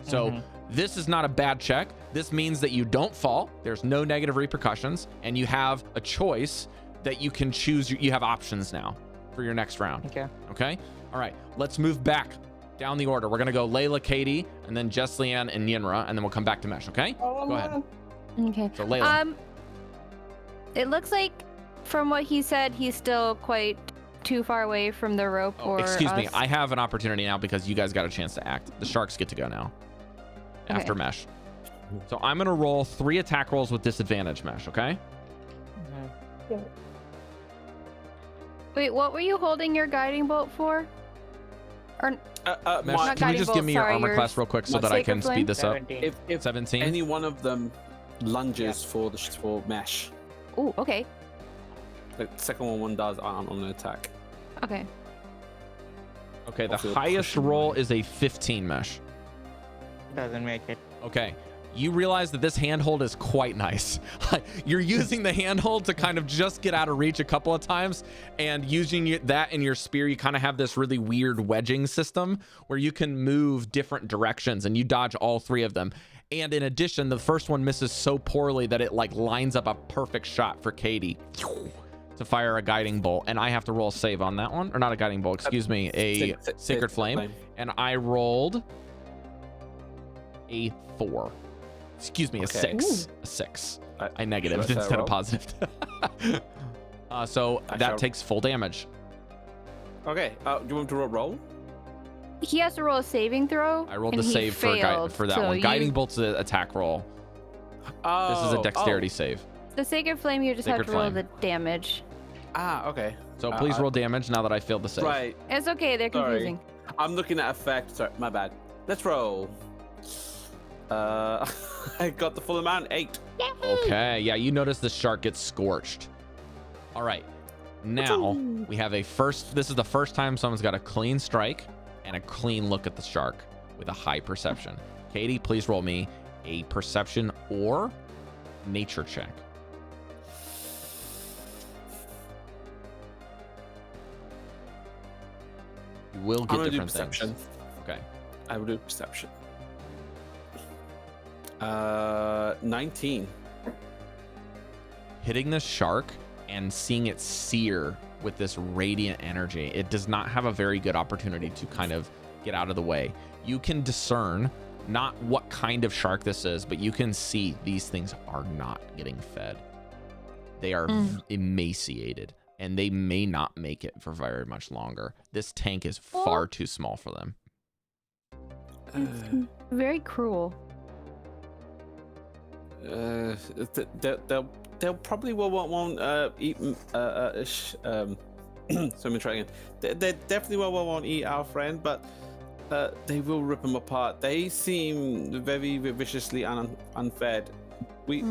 So this is not a bad check. This means that you don't fall. There's no negative repercussions, and you have a choice that you can choose. You have options now for your next round. Okay. All right. Let's move back down the order. We're gonna go Layla, Caidi, and then Jesliann and Yinra, and then we'll come back to Mesh. Okay. Go ahead. Okay. So Layla. It looks like from what he said, he's still quite too far away from the rope. Excuse me. I have an opportunity now because you guys got a chance to act. The sharks get to go now. After Mesh. So I'm gonna roll 3 attack rolls with disadvantage, Mesh, okay? Wait, what were you holding your guiding bolt for? Or Mesh, can you just give me your armor class real quick so that I can speed this up? 17. If 17. any one of them lunges for Mesh, oh, okay. the second one does on an attack. Okay. Okay, the Hopefully highest pushing roll away. is a 15, Mesh. Doesn't make it. Okay. You realize that this handhold is quite nice. You're using the handhold to kind of just get out of reach a couple of times, and using that in your spear, you kind of have this really weird wedging system where you can move different directions and you dodge all 3 of them. And in addition, the first one misses so poorly that it like lines up a perfect shot for Caidi to fire a guiding bolt. And I have to roll a save on that one, or not a guiding bolt, excuse me, a Sacred Flame. And I rolled a 4. Excuse me, a 6. A 6. I negative instead of positive. So that takes full damage. Okay. Do you want to roll? He has to roll a saving throw. I rolled and the he save failed, for that so one. Guiding bolt's an attack roll. This is a dexterity save. The Sacred Flame, you just have to roll the damage. Okay. So please roll damage now that I failed the save. Right. It's okay, they're confusing. I'm looking at effect. Sorry, my bad. Let's roll. I got the full amount, 8. Okay, yeah, you notice the shark gets scorched. All right, now we have this is the first time someone's got a clean strike and a clean look at the shark with a high perception. Caidi, please roll me a perception or nature check. You will get different things. Okay. I will do perception. 19. Hitting the shark and seeing it sear with this radiant energy, it does not have a very good opportunity to kind of get out of the way. You can discern not what kind of shark this is, but you can see these things are not getting fed. They are emaciated, and they may not make it for very much longer. This tank is far too small for them. It's very cruel. They'll probably won't eat. So let me try again. They definitely won't eat our friend, but they will rip them apart. They seem very viciously unfed. We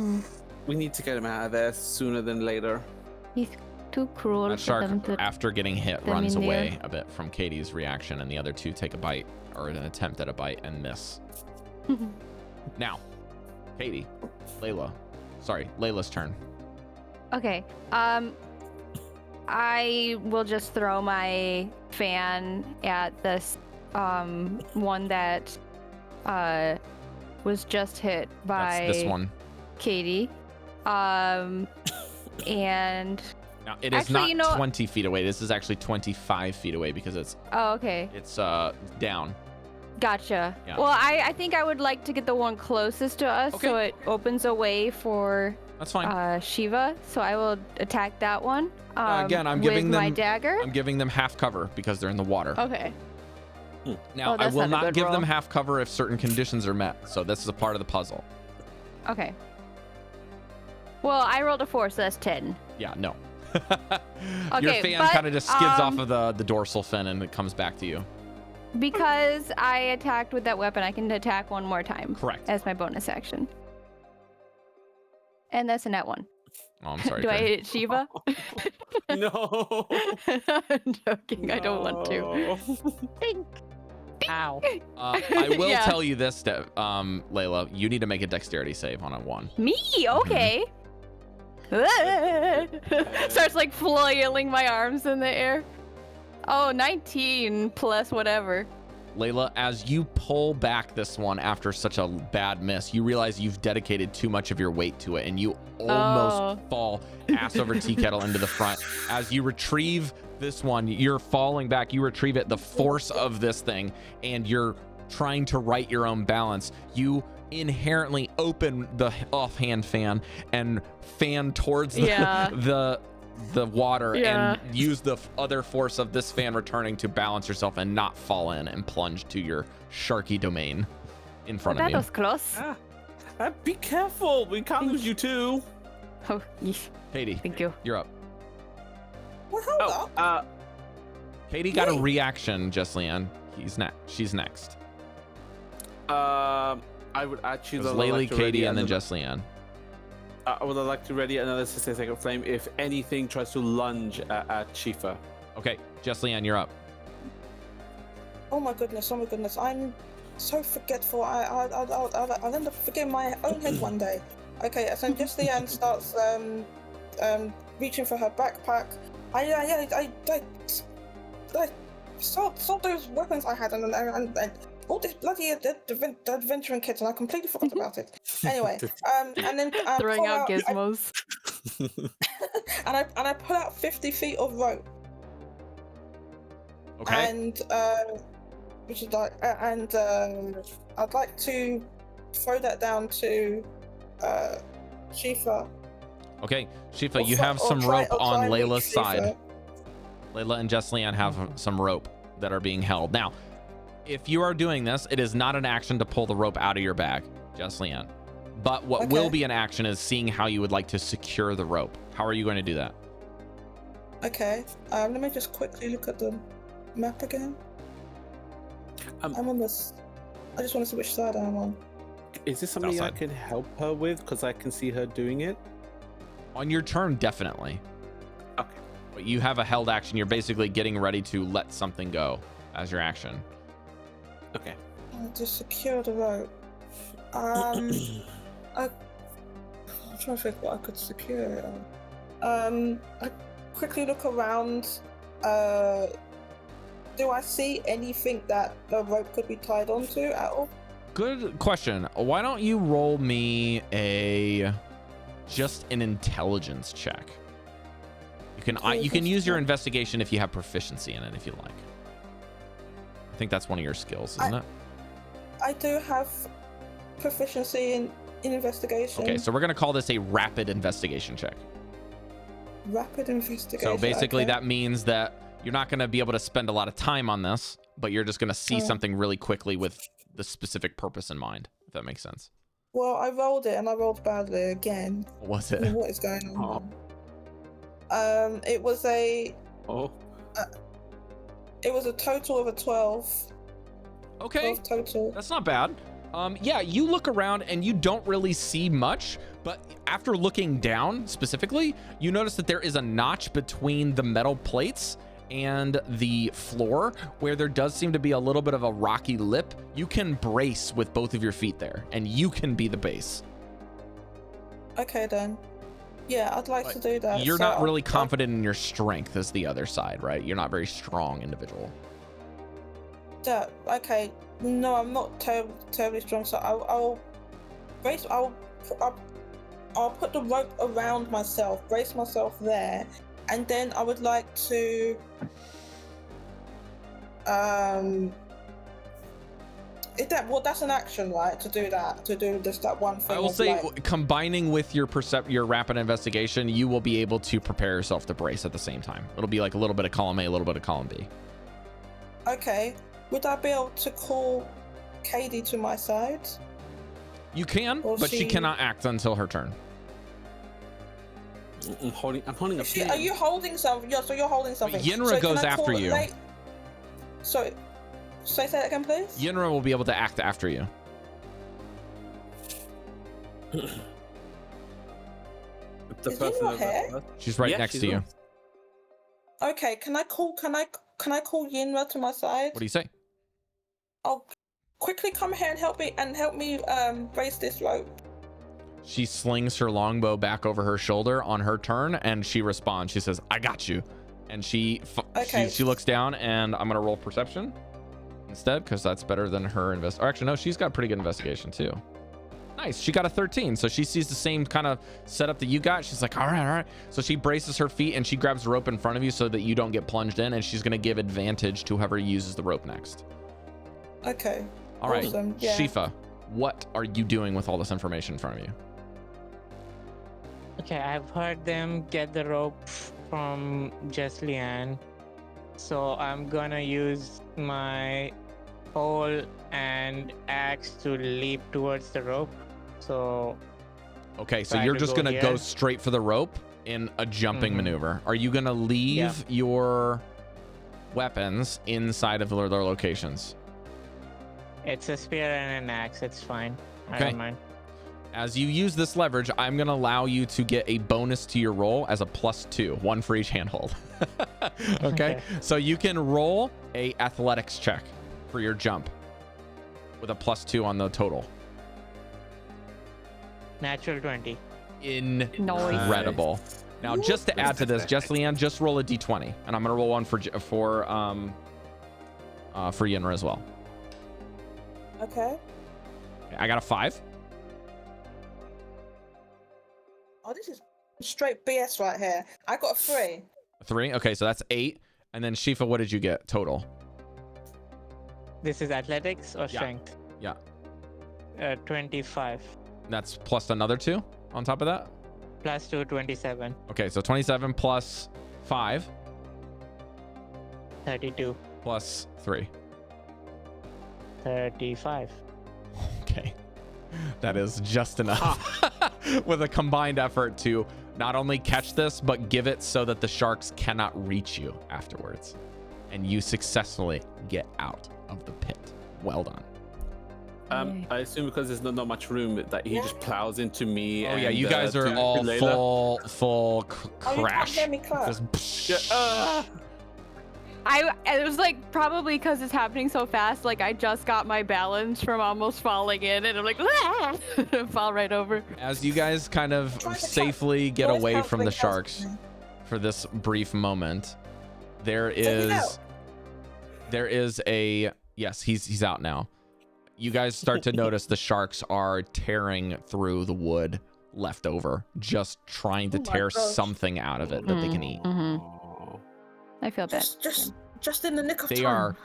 need to get them out of there sooner than later. He's too cruel. That shark, for them to after getting hit, runs away a bit from Caidi's reaction, and the other 2 take a bite or an attempt at a bite and miss. Now, Caidi, Layla's turn. Okay. I will just throw my fan at this one that was just hit by That's this one. Caidi. And Now, it is actually, not 20 feet away. This is actually 25 feet away because it's okay. It's down. Gotcha. Yeah. Well, I think I would like to get the one closest to us so it opens a way for That's fine. Shiva. So I will attack that one. Again, I'm with giving them my dagger. I'm giving them half cover because they're in the water. Okay. Now, I that's will not a not good give roll. them half cover if certain conditions are met. So this is a part of the puzzle. Okay. Well, I rolled a 4, so that's 10. Yeah, no. Your Okay, fan but, kind of just skids off of the dorsal fin and it comes back to you. Because I attacked with that weapon, I can attack one more time. Correct. As my bonus action. And that's a net 1. Oh, I'm sorry. Do I Cari. hit Shiva? No. I'm joking. I don't want to. Ow. I will Yeah. tell you this, Layla. You need to make a dexterity save on a 1. Me? Okay. Starts like flailing my arms in the air. Oh, 19 plus whatever. Layla, as you pull back this one after such a bad miss, you realize you've dedicated too much of your weight to it and you almost fall ass over tea kettle into the front. As you retrieve this one, you're falling back, you retrieve it, the force of this thing, and you're trying to right your own balance. You inherently open the offhand fan and fan towards the water and use the other force of this fan returning to balance yourself and not fall in and plunge to your sharky domain in front of That you. was close. Be careful. We can't lose you too. Oh, yeesh. Caidi, Thank you. you're up. Well, hold up. Caidi got a reaction, Jesliann. She's next. I would actually. It was like Layla, to ready Caidi, and then another- Jesliann. I would like to ready another 60-second flame if anything tries to lunge at Shifa. Okay, Jesliann, you're up. Oh my goodness. I'm so forgetful. I'll end up forgetting my own head one day. Okay, so Jesliann starts reaching for her backpack. I saw those weapons I had and all this bloody adventuring kit, and I completely forgot about it. Anyway, and then Throwing out pull gizmos. and I pull out 50 feet of rope. Okay. And which is like, and I'd like to throw that down to Shifa. Okay, Shifa, Or you try- have or some try- rope or on try and reach Layla's side. Shifa. Layla and Jesliann have some rope that are being held. Now, if you are doing this, it is not an action to pull the rope out of your bag, Jesliann. But what will Okay. be an action is seeing how you would like to secure the rope. How are you going to do that? Okay, let me just quickly look at the map again. I'm on this. I just want to see which side I'm on. Is this something I Outside. can help her with? Because I can see her doing it. On your turn, definitely. Okay. But you have a held action. You're basically getting ready to let something go as your action. Okay. To secure the rope. I'm trying to think what I could secure it on. I quickly look around. Do I see anything that the rope could be tied onto at all? Good question. Why don't you roll me just an intelligence check? You can use your investigation if you have proficiency in it, if you like. I think that's one of your skills, isn't it? I do have proficiency in investigation. Okay, so we're gonna call this a rapid investigation check. Rapid investigation. So basically, okay. that means that you're not gonna be able to spend a lot of time on this, but you're just gonna see something really quickly with the specific purpose in mind. If that makes sense. Well, I rolled it and I rolled badly again. What was I it? don't know what is going on? It was a total of a 12. Okay. 12 total. That's not bad. Yeah, you look around and you don't really see much, but after looking down specifically, you notice that there is a notch between the metal plates and the floor where there does seem to be a little bit of a rocky lip. You can brace with both of your feet there, and you can be the base. Okay then. Yeah, I'd like to do that. You're So not really confident in your strength as the other side, right? You're not very strong individual. Okay. No, I'm not terribly strong. So I'll put the rope around myself, brace myself there, and then I would like to that's an action, right? To do just that one thing. I will say, combining with your rapid investigation, you will be able to prepare yourself to brace at the same time. It'll be like a little bit of column A, a little bit of column B. Okay. Would I be able to call Caidi to my side? You can, but she cannot act until her turn. I'm holding a Are you holding something? Yeah, so you're holding something. Yinra goes after you. So say that again, please. Yinra will be able to act after you. The person she's right next to you. Okay, can I call Yinra to my side? What do you say? I'll quickly come here and help me brace this rope. She slings her longbow back over her shoulder on her turn, and she responds. She says, "I got you." And she looks down, and I'm gonna roll perception instead, because that's better than her or actually no, she's got pretty good investigation too. Nice, she got a 13, so she sees the same kind of setup that you got. She's like, all right. So she braces her feet and she grabs the rope in front of you so that you don't get plunged in, and she's gonna give advantage to whoever uses the rope next. Okay. All right, awesome. Yeah. Shifa, what are you doing with all this information in front of you? Okay, I've heard them get the rope from Jesliann, so I'm gonna use my pole and axe to leap towards the rope. So okay, so you're just gonna go straight for the rope in a jumping maneuver. Are you gonna leave your weapons inside of their locations? It's a spear and an axe, it's fine. Okay. I don't mind. As you use this leverage, I'm going to allow you to get a bonus to your roll as a +2, one for each handhold. Okay? So you can roll a athletics check for your jump with a +2 on the total. Natural 20. Incredible. Now, just to add to this, Jesliann, just roll a d20, and I'm going to roll one for Yinra as well. Okay. I got a 5. Oh, this is straight BS right here. I got a 3. 3? Okay, so that's 8. And then Shifa, what did you get total? This is athletics or strength? Yeah. 25. That's plus another 2 on top of that? +2, 27. Okay, so 27 plus 5. 32. Plus 3. 35. Okay. That is just enough with a combined effort to not only catch this, but give it so that the sharks cannot reach you afterwards. And you successfully get out of the pit. Well done. I assume because there's not much room that he just plows into me. Oh yeah, you guys are all full crash. You can't hear me It was like probably because it's happening so fast. Like I just got my balance from almost falling in, and I'm like, fall right over. As you guys kind of safely get away from the sharks for this brief moment, there is a yes, he's out now. You guys start to notice the sharks are tearing through the wood left over, just trying to tear something out of it that they can eat. I feel bad. Just in the nick of time. They are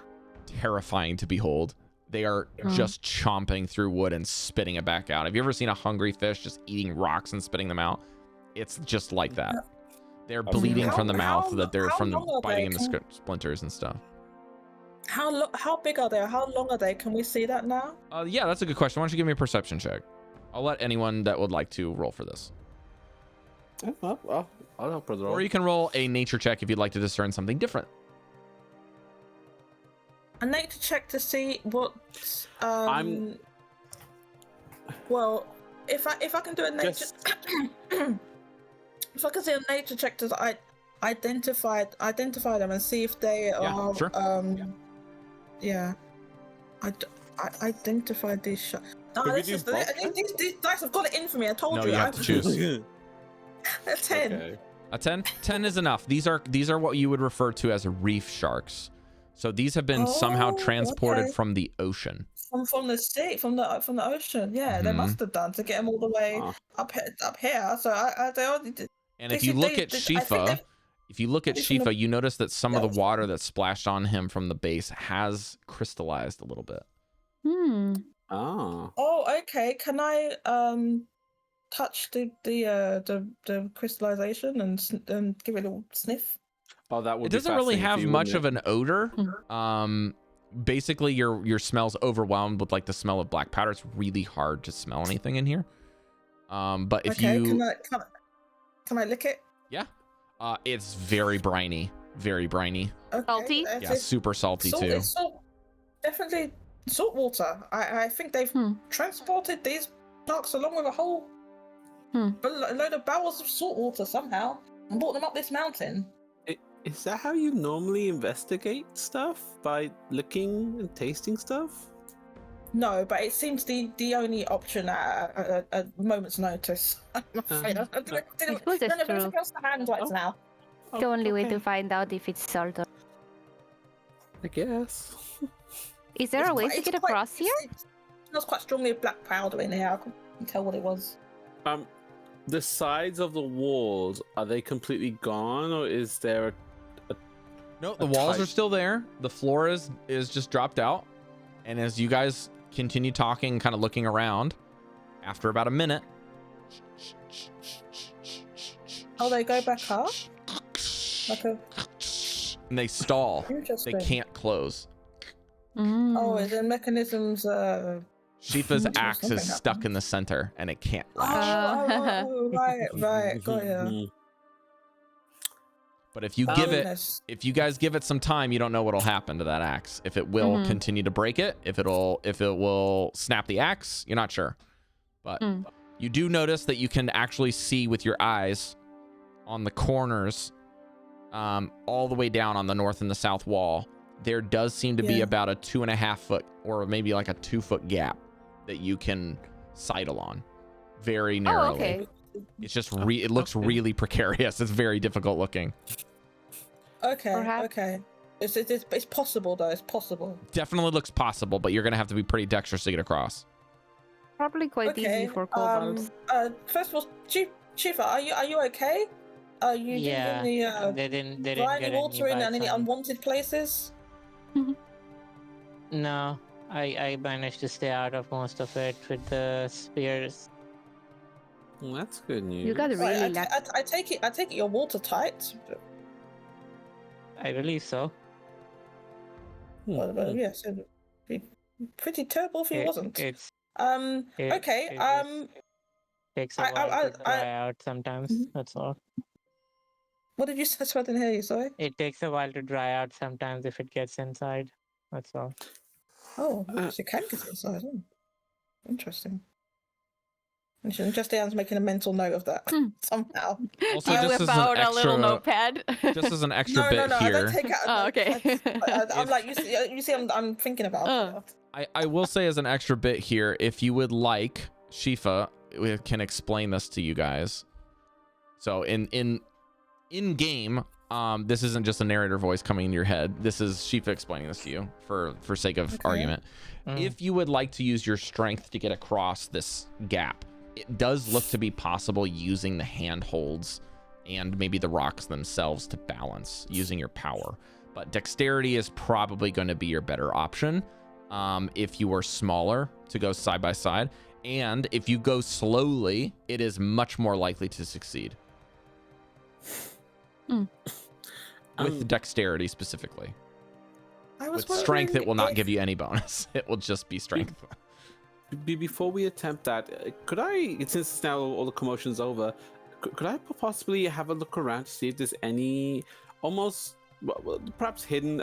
terrifying to behold. They are just chomping through wood and spitting it back out. Have you ever seen a hungry fish just eating rocks and spitting them out? It's just like that. They're bleeding from the mouth that they're from biting into splinters and stuff. How big are they? How long are they? Can we see that now? Yeah, that's a good question. Why don't you give me a perception check? I'll let anyone that would like to roll for this. I'll help her roll. Or you can roll a nature check if you'd like to discern something different. A nature check to see what. Well, if I can do a nature, if I can see a nature check to identify them and see if they are. Sure. Yeah. I identified these shots. No, these dice have got it in for me. I told you. No, you have to choose. A 10. Okay. A 10? 10 is enough. These are what you would refer to as reef sharks. So these have been somehow transported from the ocean. From the sea, from the ocean. Yeah, they must have done to get them all the way up here. So they already did. And if you look at S.H.P.H.A, you notice that some of the water that splashed on him from the base has crystallized a little bit. Oh. Oh, okay. Can I touch the crystallization and give it a little sniff? Oh, that would. It doesn't really have much of an odor. Basically, your smell's overwhelmed with like the smell of black powder. It's really hard to smell anything in here. But if you can I lick it? Yeah. It's very briny. Very briny. Okay. Salty? Yeah, super salty too. Definitely salt water. I think they've transported these sharks along with a whole load of barrels of salt water somehow and brought them up this mountain. Is that how you normally investigate stuff? By looking and tasting stuff? No, but it seems the only option at a moment's notice. I'm afraid I don't have anything else to hand right now. The only way to find out if it's salt or... I guess. Is there a way to get across here? It smells quite strongly of black powder in here. I couldn't tell what it was. The sides of the walls, are they completely gone, or is there No, the walls are still there. The floor is just dropped out. And as you guys continue talking, kind of looking around, after about a minute, Oh, they go back up? and they stall. They Interesting. can't close. Oh, is there mechanisms? Shifa's axe is stuck in the center, and it can't latch. Oh, right, got ya. But if you guys give it some time, you don't know what'll happen to that axe. If it will continue to break it, if it will snap the axe, you're not sure. But you do notice that you can actually see with your eyes on the corners, all the way down on the north and the south wall. There does seem to be about a 2.5 foot or maybe like a 2 foot gap that you can sidle on very narrowly. Oh, okay. It's just it looks really precarious. It's very difficult looking. Okay. It's possible though. It's possible. Definitely looks possible, but you're gonna have to be pretty dexterous to get across. Probably quite easy for kobolds. First of all, Shifa, are you okay? You didn't they didn't get water in any some... unwanted places? No, I managed to stay out of most of it with the spears. Well, that's good news. You got really lucky. I take it you're watertight. I believe so. Well, yes, it'd be pretty terrible if he wasn't. It takes a while to dry out sometimes. That's all. What did you say? I didn't hear you. Sorry. It takes a while to dry out sometimes if it gets inside. That's all. Oh, so it can get inside. Interesting. Jesliann's making a mental note of that somehow. Also, I just whip as an out extra, a little notepad. just as an extra bit no, here. I don't take out. Oh, okay. I'm like, you see, I'm thinking about it. I will say as an extra bit here, if you would like, Shifa, we can explain this to you guys. So in game, this isn't just a narrator voice coming into your head. This is Shifa explaining this to you for sake of argument. If you would like to use your strength to get across this gap, it does look to be possible using the handholds and maybe the rocks themselves to balance using your power. But dexterity is probably going to be your better option if you are smaller to go side by side. And if you go slowly, it is much more likely to succeed. With dexterity specifically. With strength, it will not give you any bonus. It will just be strength. Before we attempt that, could I, since now all the commotion's over, could I possibly have a look around to see if there's any almost, perhaps hidden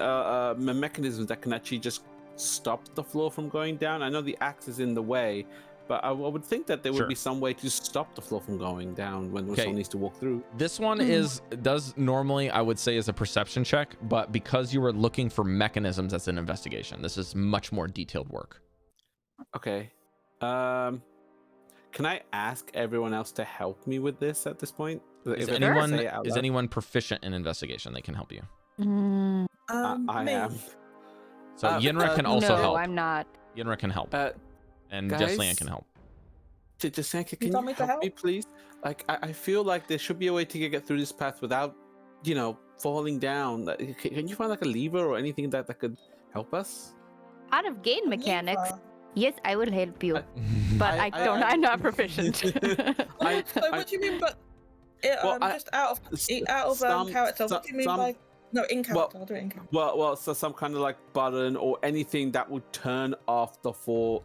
mechanisms that can actually just stop the flow from going down? I know the axe is in the way, but I would think that there would be some way to stop the flow from going down when someone needs to walk through. This one does normally, I would say, is a perception check, but because you were looking for mechanisms, that's an investigation. This is much more detailed work. Okay. Can I ask everyone else to help me with this at this point? Is If anyone say anyone it out is loud. anyone proficient in investigation? They can help you. I Me. am. So Yinra can also no, help. I'm not. Yinra can help, and guys? Jesliann can help. Jasanka, You can want you me to help me, help? please? Like, I feel like there should be a way to get through this path without, falling down. Can you find like a lever or anything that could help us? Out of game mechanics, Lever. yes, I will help you. I- But I don't. I'm not proficient. So what do you mean? But just out of character. What do you mean by no in character? I'll do it in character. Well, so some kind of like button or anything that would turn off the floor.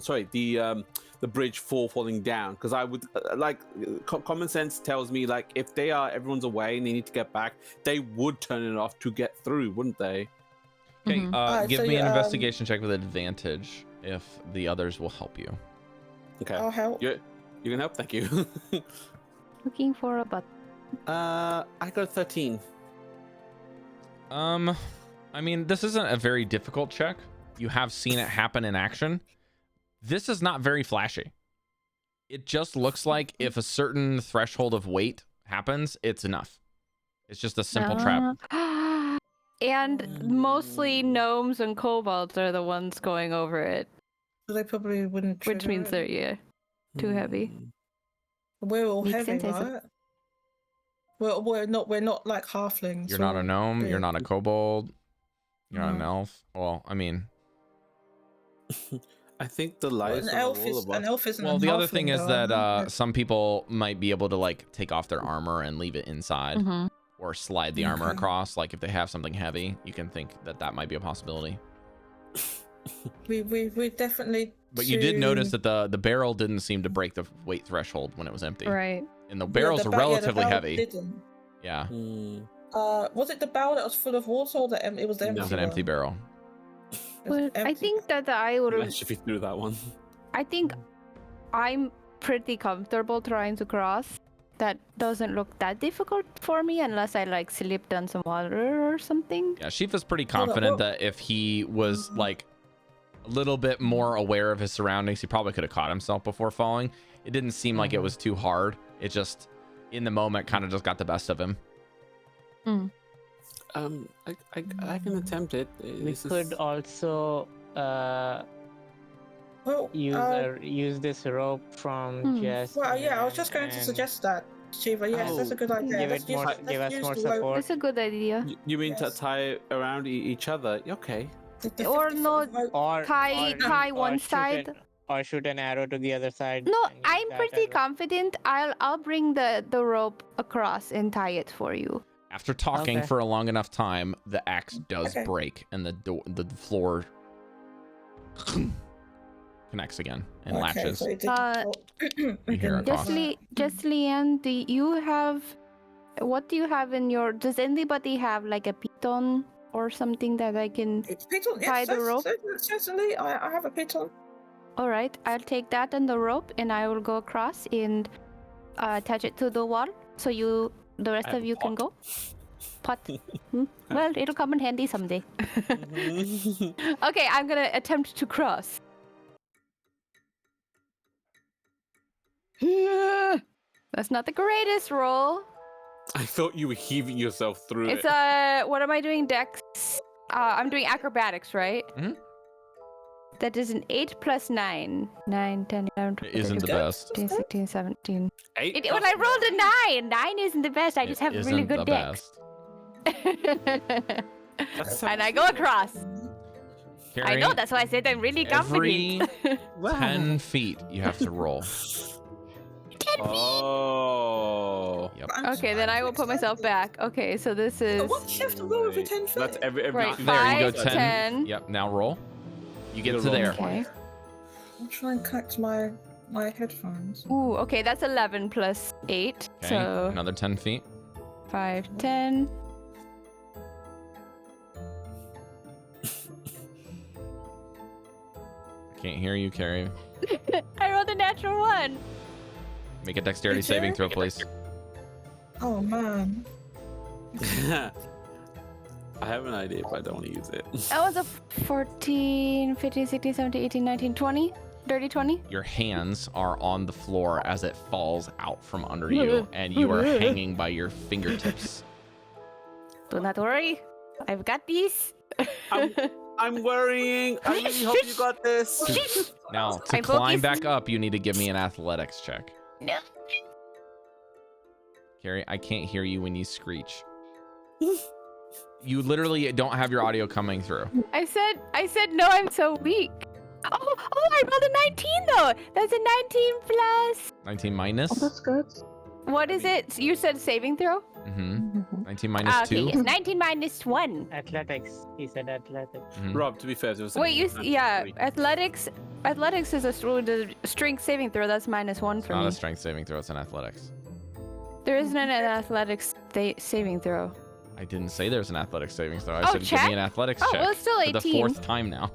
Sorry, the bridge falling down. Because I would common sense tells me like if everyone's away and they need to get back, they would turn it off to get through, wouldn't they? Okay, Alright, give so me an you, investigation check with advantage if the others will help you. Okay. I'll help. You can help. Thank you. Looking for a button. I got 13. I mean, this isn't a very difficult check. You have seen it happen in action. This is not very flashy. It just looks like if a certain threshold of weight happens, it's enough. It's just a simple trap. And mostly gnomes and kobolds are the ones going over it, So they probably wouldn't. which trigger means it. they're too heavy. We're all Makes heavy, sense, I right? We're not like halflings. You're not a or gnome. You're big. not a kobold. You're not an No. elf. Well, I mean, I think the lives An of elf all is of us. an elf isn't. well, a the other thing halfling, is though, that some people might be able to like take off their armor and leave it inside, Mm-hmm. or slide the armor Okay. across. Like if they have something heavy, you can think that might be a possibility. we definitely. But you did notice that the barrel didn't seem to break the weight threshold when it was empty. Right. And the barrels are relatively heavy. Didn't. Yeah. Was it the barrel that was full of water, or it was the empty? It was an empty barrel. Well, I think that I would. Unless if you threw that one. I think I'm pretty comfortable trying to cross. That doesn't look that difficult for me unless I like slipped on some water or something. Yeah, Shifa's pretty Hold on, confident what- that if he was like a little bit more aware of his surroundings, he probably could have caught himself before falling. It didn't seem like it was too hard. It just, in the moment, kind of just got the best of him. I can attempt it. We could also use this rope from Jess. Well, yeah, I was just going to suggest that, Shiva. Yes, that's a good idea. Give Let's it more, use give us use more the rope. support. It's a good idea. You mean to Yes. tie it around each other? Okay. The Or 50-foot not- rope. Or Tie one shoot side. or shoot an arrow to the other side. No, and use I'm that pretty as a- confident. I'll bring the rope across and tie it for you. After talking Okay. for a long enough time, the axe does Okay. break and the floor connects again and Okay, latches. so it did- Uh, We hear it cost. Jesliann, do you have? What do you have in your? Does anybody have like a piton or something that I can? It's piton. Tie Yes, the rope? certainly. I have a piton. All right, I'll take that and the rope, and I will go across and attach it to the wall, so the rest I have of a you can pot. go. Pot. Well, it'll come in handy someday. Okay, I'm gonna attempt to cross. That's not the greatest roll. I thought you were heaving yourself through It's it. what am I doing? Dex. I'm doing acrobatics, right? Mhm. That is an 8 plus 9. 9, 10, 11, 12, It isn't the 13, best. 14, 16, 17. Eight When plus I rolled a 9, 9 isn't the best. I just have It really isn't good the dex. That's And I go across. I Carrie, know, that's why I said I'm really every confident. 10 feet you have to roll. Oh. Yep. Okay, then I will put myself back. Okay, so this is What shift to roll every 10 feet? That's every right. feet. There you go, 5, 10. 10. Yep, now roll. You get You to roll there. Okay. I'll try and connect my headphones. Ooh, okay, that's 11 plus 8. Okay, So another 10 feet. 5, 10. Can't hear you, Carrie. I rolled a natural 1. Make a dexterity Did you? saving throw, please. Oh man. I have an idea, but I don't want to use it. That was a 14, 15, 16, 17, 18, 19, 20. Dirty 20? Your hands are on the floor as it falls out from under you, and you are hanging by your fingertips. Do not worry. I've got these. I'm worrying. I really hope you got this. Now, to climb back up, you need to give me an athletics check. No. Cari, I can't hear you when you screech. You literally don't have your audio coming through. I said no, I'm so weak. Oh, I rolled a 19 though. That's a 19 plus. 19 minus? Oh, that's good. What is it? You said saving throw? Mm-hmm. 19 minus 2? Yes, 19 minus 1. Athletics. He said athletics. Mhm. Rob, to be fair, it was Wait, athletics is a strength saving throw. That's minus 1 It's for not me. a strength saving throw, it's an athletics. There isn't an athletics saving throw. I didn't say there's an athletics saving throw. I Oh, said give check? me an athletics Oh, check. well, it's still for the 18. 4th time now.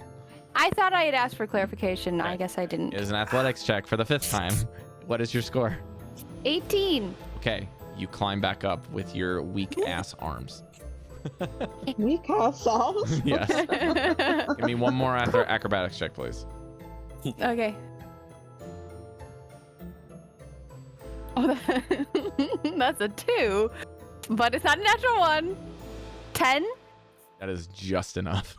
I thought I had asked for clarification. I Okay. guess I didn't. It is an athletics check for the 5th time. What is your score? 18. Okay, you climb back up with your weak ass arms. Weak ass arms. Yes. Give me one more acrobatics check, please. Okay. Oh, that's a 2, but it's not a natural 1. 10. That is just enough.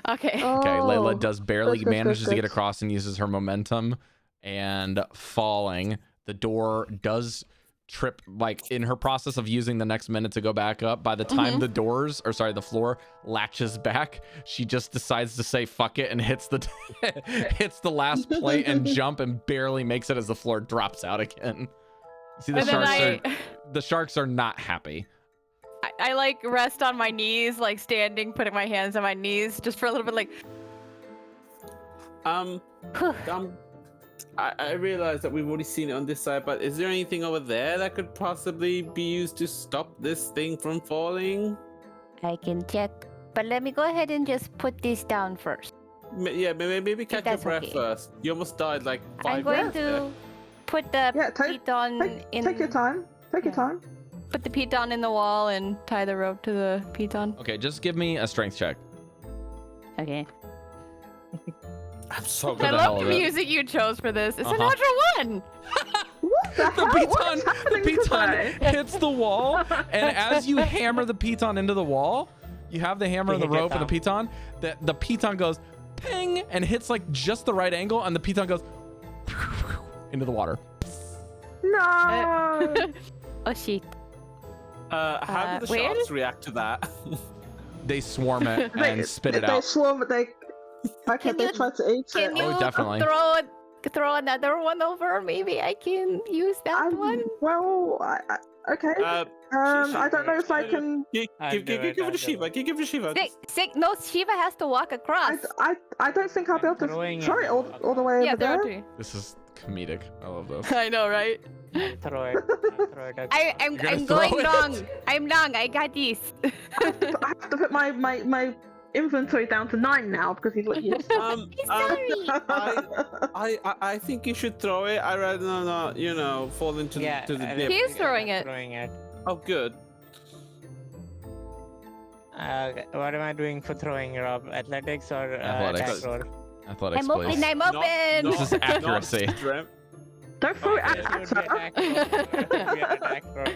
Okay. Okay, Layla does barely good, manages to get good. across and uses her momentum, and falling, the door does trip, like in her process of using the next minute to go back up. By the time the floor latches back, she just decides to say fuck it and hits the hits the last plate and jump and barely makes it as the floor drops out again. See, the sharks are not happy. I like rest on my knees, like standing, putting my hands on my knees just for a little bit, like. I realize that we've already seen it on this side, but is there anything over there that could possibly be used to stop this thing from falling? I can check. But let me go ahead and just put this down first. Yeah, maybe catch your that's breath okay. first. You almost died like 5 I'm going minutes there. to put the Yeah, take piton in. your time. Take your Yeah. time. Put the piton in the wall and tie the rope to the piton. Okay, just give me a strength check. Okay. I'm so For I the love hell the of it. music you chose for this. It's a Uh-huh. natural 1. What the hell? What is happening today? hits the wall, and as you hammer the piton into the wall, you have the hammer and the Hit it rope and the piton. The piton goes ping and hits like just the right angle, and the piton goes into the water. No. Oh shit. How do the where? sharks react to that? They swarm it and spit it They out. swarm. They Can they you- try to eat Can it. you Oh, definitely. throw another one over? Maybe I can use that one. Well, okay. I don't know if I can. Give I'll it do it, to I'll do Shiva. it. Give it to Shiva. No, Shiva has to walk across. I don't think I'll be able to Throwing throw it. it all the way Yeah, over throw it there. to me. This is comedic. I love this. I know, right? Throw it. Throw it. I'm gonna going throw it? long. I'm long. I got this. I have to put my inventory down to 9 now because he's what you. Sorry. I think you should throw it. I rather not, fall into Yeah, to the I dip. He is throwing it. Throwing it. Oh, good. What am I doing for throwing, Rob? Athletics or Athletics. attack roll? Athletics, I'm open. please. I'm Not- open. not- This is accuracy. not strength. Don't throw it Yes, at it would be her. attack roll. It would be an attack roll.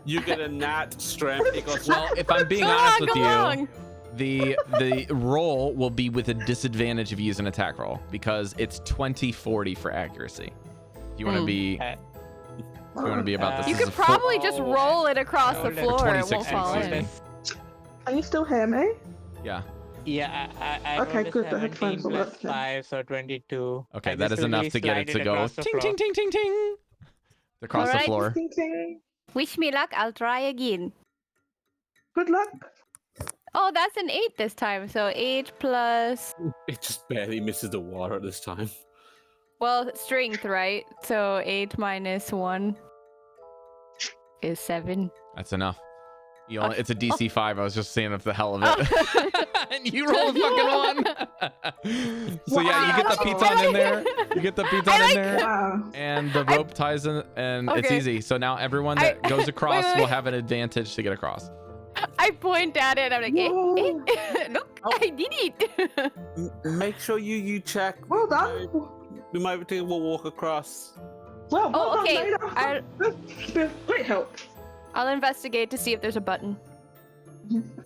You get a nat strength equals. Well, if I'm being Go honest on, with go you, on. the roll will be with a disadvantage if you use an attack roll because it's 20/40 for accuracy. You want to be you want to be about this. You This could is a probably just roll it across the Roll it. floor. It 26, won't fall excuse in. me. Can you still hear me? Yeah. Yeah, I Okay, rolled a good, the 17 headphones will plus work then. 5, so 22. Okay, I that just is enough really to get it slide to go across the ting floor. ting ting ting ting across the Alright. floor. Ting, ting. Wish me luck. I'll try again. Good luck. Oh, that's an 8 this time. So 8 plus, It just barely misses the water this time. well, strength, right? So 8 minus 1 is 7. That's enough. You only, it's a DC 5. I was just seeing if the hell of it. And you roll a fucking 1. So yeah, you get the piton in there. You get the piton in there. Wow. And the rope ties in, and it's Okay. easy. So now everyone that goes across wait, will wait. have an advantage to get across. I I point at it. I'm like, look, I did it. Make sure you check. Well done. We might take a walk across. Well Oh, done, okay. Layla. That's been great help. I'll investigate to see if there's a button.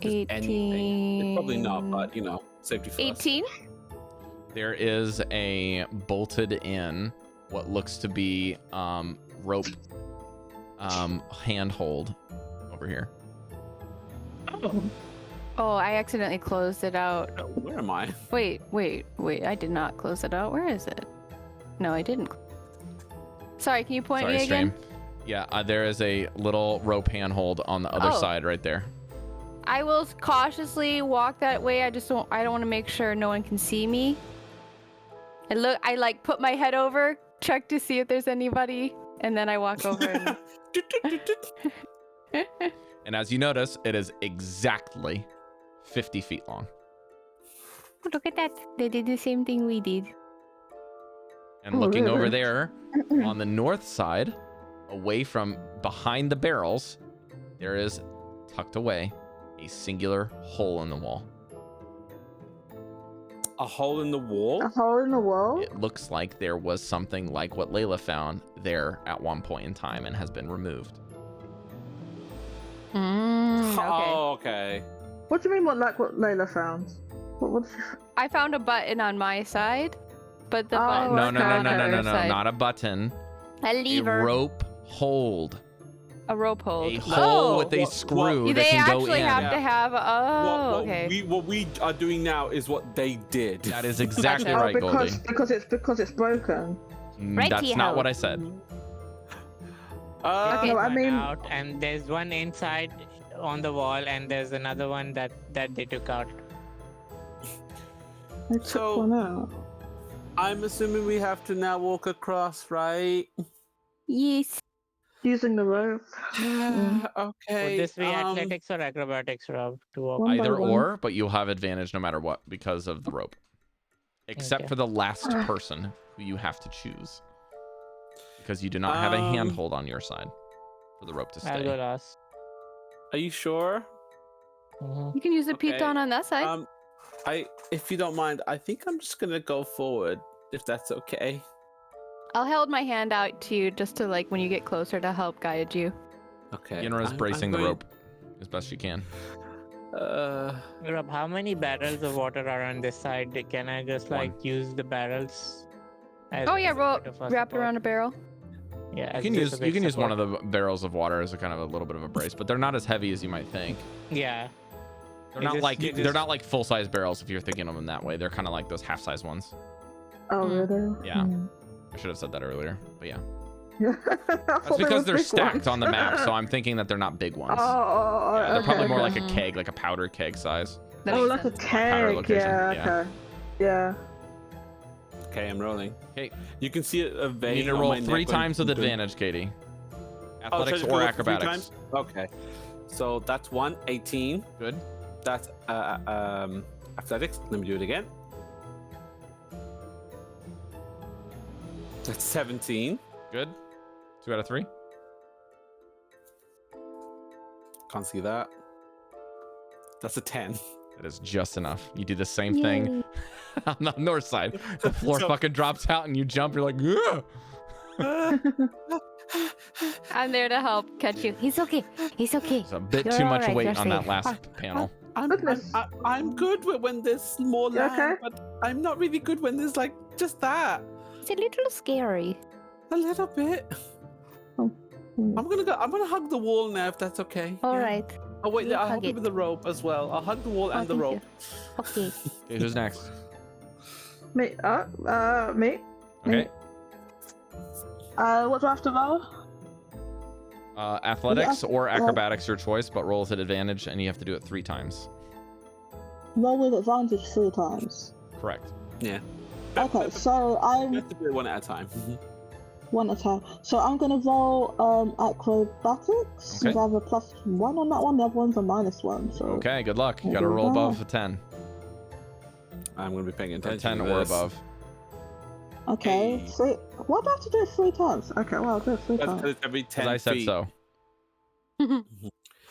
Anything. 18. It's probably not, but you know, safety first. 18. There is a bolted in what looks to be rope handhold over here. Oh, I accidentally closed it out. Where am I? Wait. I did not close it out. Where is it? No, I didn't. Sorry, can you point Sorry, me again? stream. Yeah, there is a little rope handhold on the other side right there. I will cautiously walk that way. I don't want to make sure no one can see me. I like put my head over, check to see if there's anybody, and then I walk over and And as you notice, it is exactly 50 feet long. Look at that. They did the same thing we did. And looking over there on the north side, away from behind the barrels, there is tucked away a singular hole in the wall. A hole in the wall? A hole in the wall? It looks like there was something like what Layla found there at one point in time and has been removed. Okay. Oh, okay. What do you mean like what Layla found? What I found a button on my side, but the Oh, button No, on no, the no, no, no, other no, no, side. not a button. A A lever. rope hold. A rope hold. A hole with a What- screw what- that They can go actually in. have to have. Okay. What we are doing now is what they did. That is exactly Oh, right, Goldy. because it's broken. That's not what I said. Okay. No, I One mean, out, and there's one inside on the wall, and there's another one that they took out. I took So- one out. I'm assuming we have to now walk across, right? Yes. Using the rope. Okay. Would this be athletics or acrobatics, Rob? To walk? One by Either one. or, but you'll have advantage no matter what because of the rope. Except Okay. for the last person who you have to choose. Because you do not have a handhold on your side for the rope to I'll go stay. last. Are you sure? Mhm. You can use a Okay. piton on that side. If you don't mind, I think I'm just gonna go forward, if that's okay. I'll hold my hand out to you just to like when you get closer to help guide you. Okay. Yenra is I'm bracing the going- rope as best she can. Rob, how many barrels of water are on this side? Can I just like One. use the barrels? as- Oh yeah, as a rope bit of a wrapped support? around a barrel. Yeah, You can use one of the barrels of water as a kind of a little bit of a brace, but they're not as heavy as you might think. Yeah. They're You not just- like you they're just- not like full size barrels if you're thinking of them that way. They're kind of like those half size ones. Oh, really? Yeah. Hmm. I should have said that earlier, but yeah. I That's thought they because were they're big stacked ones. on the map, so I'm thinking that they're not big ones. Oh, Yeah, they're probably okay, more okay. like a keg, like a powder keg size. That Oh, makes like a sense. powder keg. location, Yeah, yeah. okay. Yeah. Okay, I'm rolling. Okay. You can see a vein. You need to on roll my neck 3 when times with you do- advantage, Caidi. Oh, Athletics should I or go for 3 acrobatics. times? Okay. So that's 1, 18. Good. That's athletics. Let me do it again. That's 17. Good. 2 out of 3. Can't see that. That's a 10. That is just enough. You do the same thing on the north side. The floor So- fucking drops out and you jump. You're like, "Ugh." I'm there to help catch you. He's okay. He's okay. It's a bit You're too all much right, weight you're on that safe. last panel. Goodness. I'm good when there's more You land, okay? but I'm not really good when there's like just that. It's a little scary. A little bit. Oh. I'm gonna hug the wall now if that's okay. All Yeah. right. Oh wait, You I'll hug help you it. with the rope as well. I'll hug the wall Oh, and the thank rope. you. Okay. Okay, who's next? Me. Me. Okay. What do I have to roll? Athletics or acrobatics, your choice, but roll with an advantage, and you have to do it 3 times. Roll with advantage 3 times. Correct. Yeah. Okay, so You I'm have to do it one at a time. one at a time. So I'm gonna roll acrobatics. Okay. I have a +1 on that one. The other one's a -1. So Okay, good luck. You gotta roll above a 10. I'm gonna be paying Or attention. 10 to or this. above. Okay. Hey. So what do I have to do it 3 times? Okay, well I'll do it 3 That's times. because it's every 10 As I said feet. so.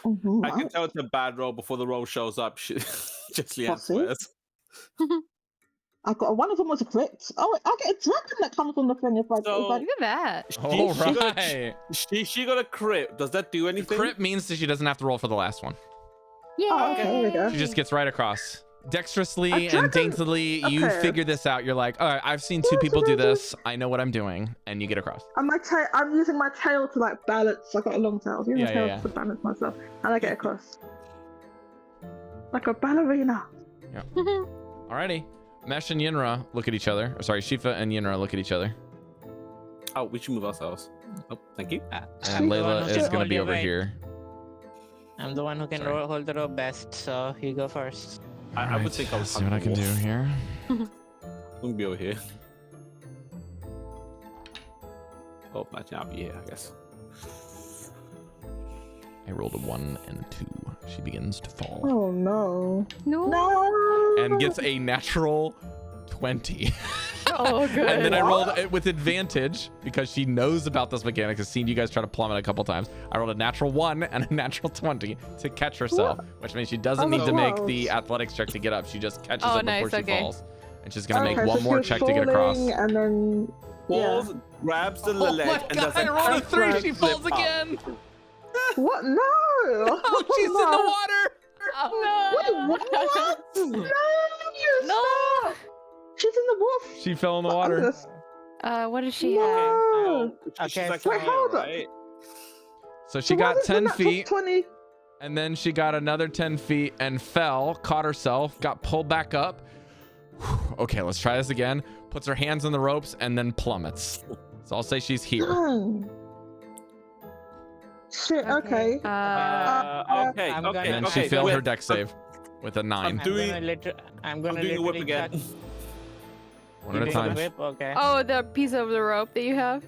I can tell it's a bad roll before the roll shows up. Jesliann Possibly. swears. I got one of them was a crit. Oh, I get a dragon that comes on the thing if I. So- Look at that. All She got right. she got a crit. Does that do anything? Crit means that she doesn't have to roll for the last one. Yay! Oh, okay, there we go. She just gets right across. Dexterously A dragon- and daintily, you okay. figure this out. You're like, all right, I've seen two Yeah, people do so this. I know what I'm doing. And you get across. And I'm using my tail to like balance. I got a long tail. I'm using my Yeah, tail to balance myself, and I get across like a ballerina. Alrighty. Mesh and Yinra look at each other. Or sorry, Shifa and Yinra look at each other. Oh, we should move ourselves. Oh, thank you. And Shifa Layla and is Shifa going to be hold over your here. I'm the one who can Sorry. hold the rope best, so you go first. I would think I Let's was see what I can do here. We'll be over here. Oh, actually, I'll be here, I guess. I rolled a 1 and a 2. She begins to fall. Oh no! No. No! And gets a natural 20. Oh, good. And then I rolled it with advantage because she knows about this mechanic, has seen you guys try to plummet a couple times. I rolled a natural 1 and a natural 20 to catch herself, which means she doesn't need to make the athletics check to get up. She just catches Oh, it before nice, she okay. falls. And she's going to Okay, make one so more she check was to get across. falling, and then Falls, grabs the Oh ledge, my and god, does I rolled a 3. flip She falls up. again. what? No! Oh, she's in the water. Wait, what? No! No. She's in the water. She fell in the I'm water. gonna- What does she have? No! She's Okay, like, so- Wait, hold up. right? So she So why got does the 10 natural feet. 20. And then she got another 10 feet and fell, caught herself, got pulled back up. Okay, let's try this again. Puts her hands on the ropes and then plummets. So I'll say she's here. Oh. Shit, okay. Okay, I'm okay, gonna- And then okay. she failed wait, her deck save with a 9. I'm doing- I'm gonna doing a whip literally again. touch- One You're at a doing time. Whip? Okay. Oh, the piece of the rope that you have?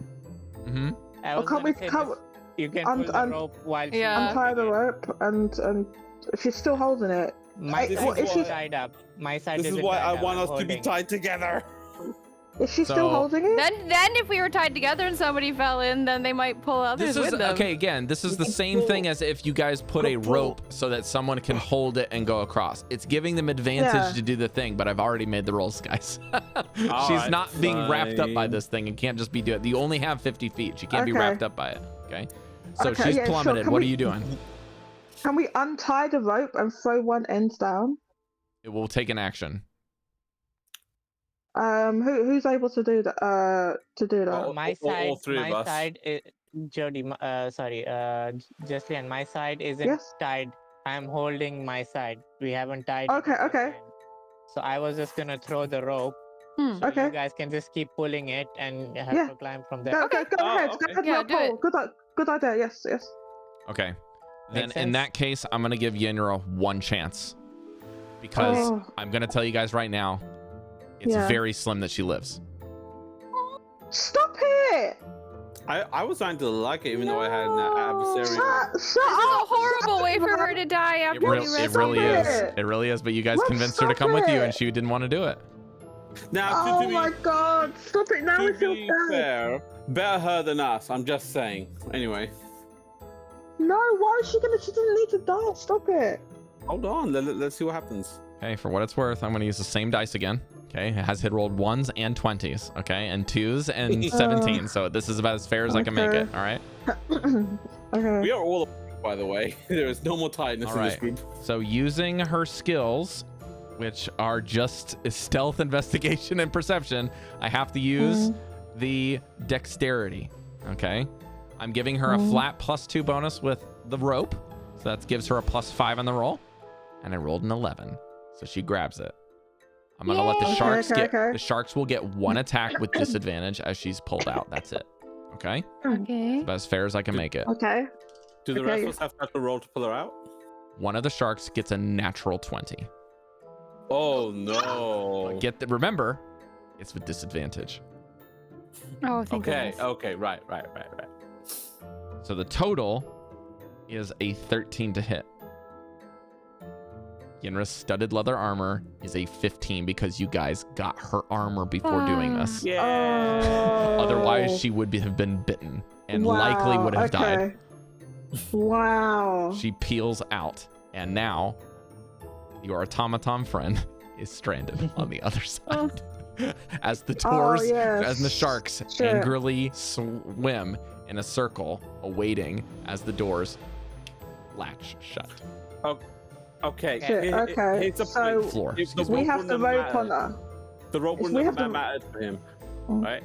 Mm-hmm. I Oh, was can't we gonna say can't, this, you can I'm- pull the I'm- rope while she's Yeah. untie the rope and she's still holding it. My This side is is why- tied up. My side This is isn't why tied I up, want I'm us to be holding. tied together. Is she So- still holding it? Then if we were tied together and somebody fell in, then they might pull others This is with them. okay. Again, this is the same thing as if you guys put a rope so that someone can hold it and go across. It's giving them advantage Yeah. to do the thing, but I've already made the rolls, guys. She's Alright, not being wrapped up by fine. this thing and can't just be doing it. You only have 50 feet. She can't be Okay. wrapped up by it. Okay. So Okay, she's yeah, sure. plummeted. Can What we- are you doing? Can we untie the rope and throw one end down? It will take an action. Who's able to do that? Oh, My all side, three of my us. side, Jodie, sorry, Jesliann, my side isn't Yes. tied. I'm holding my side. We haven't tied. Okay, it to the okay. end. So I was just gonna throw the rope. Hmm. So Okay. you guys can just keep pulling it and have Yeah. to climb from there. Go, Okay. go, go Oh, ahead. okay. Go ahead, Yeah, yeah, do it. Good idea. Yes, yes. Okay. Then Makes in sense? that case, I'm gonna give Yenra one chance because Oh. I'm gonna tell you guys right now, it's Yeah. very slim that she lives. Stop it! I was starting to like it, even though I had an adversary. Shut This is a up! horrible way for her to die It, after real- you it rescue really her. is. it. It really is. But you guys Let's convinced her to stop come with you, it. and she didn't want to do it. Now, Oh to be, my god! Stop it now! I to feel be bad. fair, better her than us. I'm just saying. Anyway, No, why is she gonna? She doesn't need to die. Stop it. hold on. Let's see what happens. Okay, for what it's worth, I'm going to use the same dice again. Okay, it has hit rolled 1s and 20s. Okay, and 2s and 17. So this is about as fair as I can make Okay. it. All right. Okay. We are all, by the way. There is no more tiredness All in this right. group. So using her skills, which are just stealth, investigation, and perception, I have to use the dexterity. Okay. I'm giving her a flat +2 bonus with the rope. So that gives her a +5 on the roll. And I rolled an 11. So she grabs it. I'm gonna let the Yay. sharks Okay, get okay. the sharks will get one attack with disadvantage as she's pulled out. That's it. Okay? Okay. About as fair as I can make it. Okay. Do the Okay. rest of us have to roll to pull her out? One of the sharks gets a natural 20. Oh no. Remember, it's with disadvantage. Oh, thank Okay. goodness. Okay. Right. So the total is a 13 to hit. Yenra's studded leather armor is a 15 because you guys got her armor before doing this. Yeah. Oh. Otherwise, she would have been bitten and likely would have died. Wow. She peels out, and now your automaton friend is stranded on the other side. As the doors, as the sharks angrily swim in a circle, awaiting as the doors latch shut. Oh, okay. Okay. Here's the So floor. we have the rope on her. The rope wouldn't have mattered for him, right?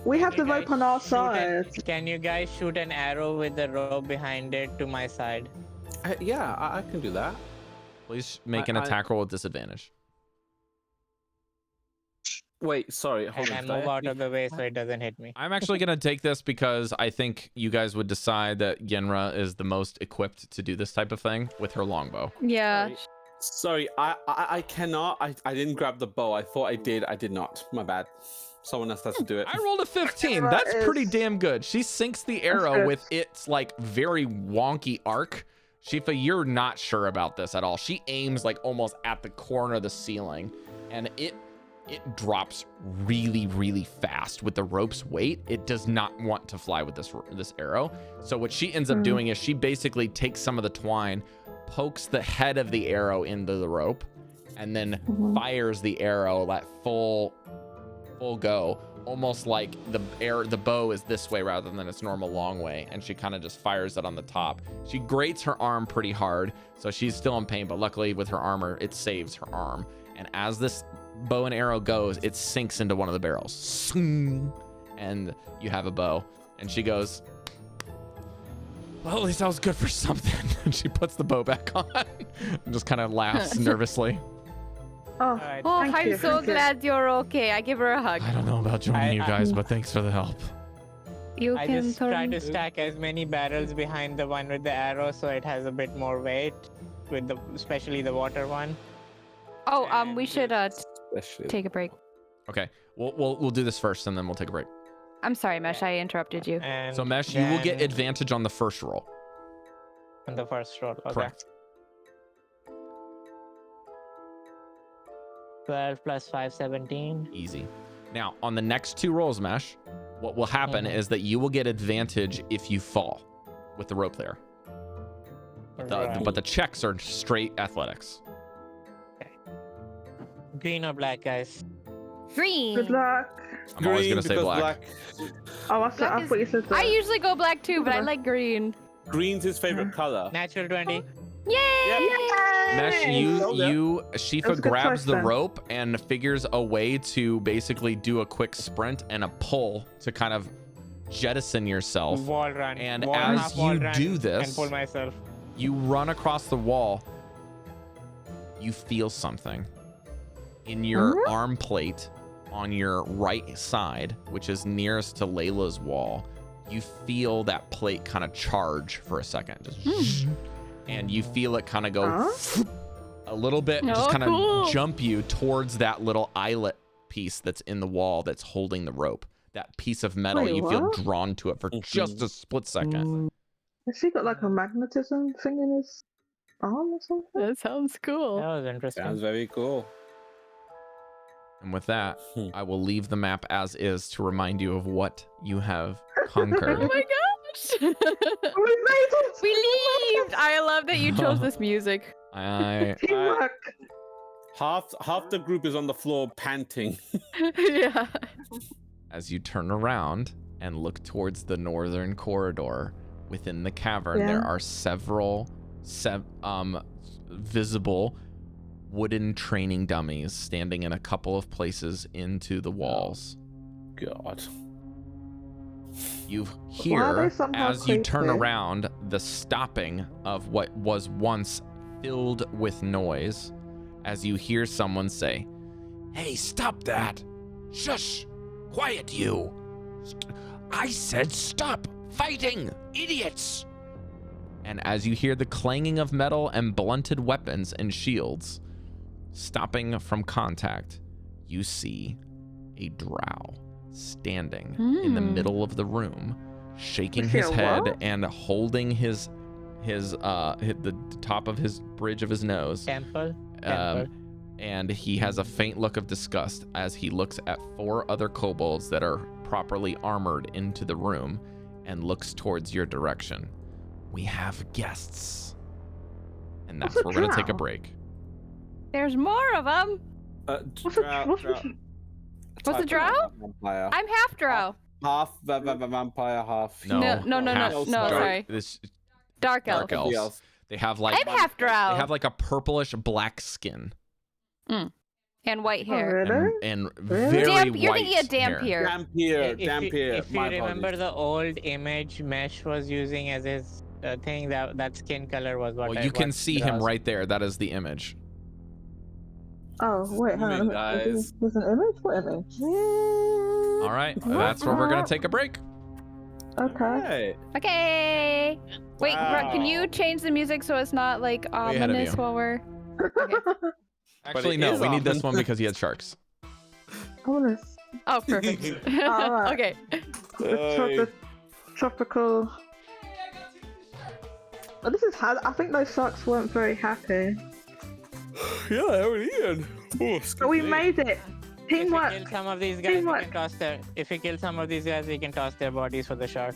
We have the rope on our side. Can you guys shoot an arrow with the rope behind it to my side? Yeah, I can do that. Please make an attack roll with disadvantage. Wait, sorry. Hold And on. move out of the way so it doesn't hit me. I'm actually going to take this because I think you guys would decide that Yenra is the most equipped to do this type of thing with her longbow. Yeah. Sorry, I cannot. I didn't grab the bow. I thought I did. I did not. My bad. Someone else has to do it. I rolled a 15. That's pretty damn good. She sinks the arrow with its like very wonky arc. Shifa, you're not sure about this at all. She aims like almost at the corner of the ceiling, and it drops really, really fast with the rope's weight. It does not want to fly with this arrow. So what she ends up doing is she basically takes some of the twine, pokes the head of the arrow into the rope, and then fires the arrow at full go, almost like the bow is this way rather than its normal long way, and she kind of just fires it on the top. She grates her arm pretty hard, so she's still in pain, but luckily with her armor, it saves her arm. And as this bow and arrow goes, it sinks into one of the barrels. And you have a bow. And she goes, well, at least that was good for something. And she puts the bow back on and just kind of laughs nervously. Oh, I'm so glad you're okay. I give her a hug. I don't know about joining you guys, but thanks for the help. I just try to stack as many barrels behind the one with the arrow so it has a bit more weight, with especially the water one. Oh, we should take a break. Okay, we'll do this first, and then we'll take a break. I'm sorry, Mesh. I interrupted you. And so, Mesh, you will get advantage on the first roll. On the first roll, okay. Correct. 12 plus 5, 17. Easy. Now, on the next two rolls, Mesh, what will happen is that you will get advantage if you fall with the rope there. But the checks are straight athletics. Green or black, guys? Green. Good luck. I'm always going to say black. Oh, I thought you said that. I usually go black too, but I like green. Green's his favorite color. Natural 20. Yay! Mesh, Shifa grabs the rope and figures a way to basically do a quick sprint and a pull to kind of jettison yourself. Wall run. And as you do this, and pull myself. You run across the wall. You feel something in your arm plate on your right side, which is nearest to Layla's wall. You feel that plate kind of charge for a second. Just and you feel it kind of go a little bit, just kind of jump you towards that little eyelet piece that's in the wall that's holding the rope. That piece of metal, you feel drawn to it for just a split second. Has he got like a magnetism thing in his arm or something? That sounds cool. That was interesting. Sounds very cool. And with that, I will leave the map as is to remind you of what you have conquered. Oh my gosh! We leave! I love that you chose this music. Teamwork. Half the group is on the floor panting. Yeah. As you turn around and look towards the northern corridor within the cavern, there are several visible wooden training dummies standing in a couple of places into the walls. God. You hear, as you turn around, the stopping of what was once filled with noise, as you hear someone say, "Hey, stop that! Shush! Quiet, you! I said stop fighting, idiots!" And as you hear the clanging of metal and blunted weapons and shields stopping from contact, you see a drow standing in the middle of the room, shaking his head and holding the top of his bridge of his nose. Temple. And he has a faint look of disgust as he looks at 4 other kobolds that are properly armored into the room. and looks towards your direction. We have guests. And that's where we're going to take a break. There's more of them. Drow. What's a drow? Vampire. I'm half drow. Half vampire, half. No, No, sorry. This Dark elf. dark elves. They have like I'm half drow. they have like a purplish black skin. And white hair. Really? And very white You're thinking of Dampier. Dampier. If you remember the old image Mesh was using as his thing, that skin color was what. Well, you can see him right there. That is the image. Oh, wait, hang on. Guys. There's an image? What image? All right, that's where we're going to take a break. Okay. Okay. Wait, Wow. can you change the music so it's not like Way ahead of ominous you. while we're... Actually, it no, is we need this ominous. one because he had sharks. Ominous. Oh, perfect. Alright. Okay. The tropical. Oh, this is hard. I think those sharks weren't very happy. Yeah, they were eaten. But we made it. Teamwork. If you kill some of these guys, you Teamwork. can toss their. If you kill some of these guys, you can toss their bodies for the shark.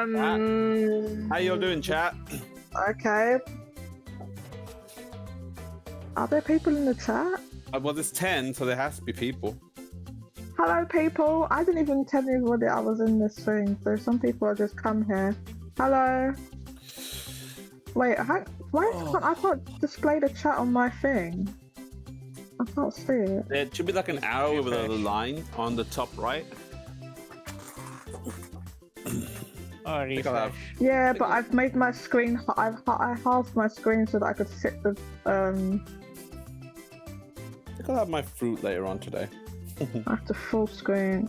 How y'all doing, chat? Okay. Are there people in the chat? Well, there's 10, so there has to be people. Hello, people. I didn't even tell anybody I was in this thing, so some people have just come here. Hello. Wait, I can't display the chat on my thing. I can't see it. There should be like an arrow with a line on the top right. Or think I'll have- refresh. Yeah, but I've made my screen. I halved my screen so that I could fit the. I think I'll have my fruit later on today. I have to full screen.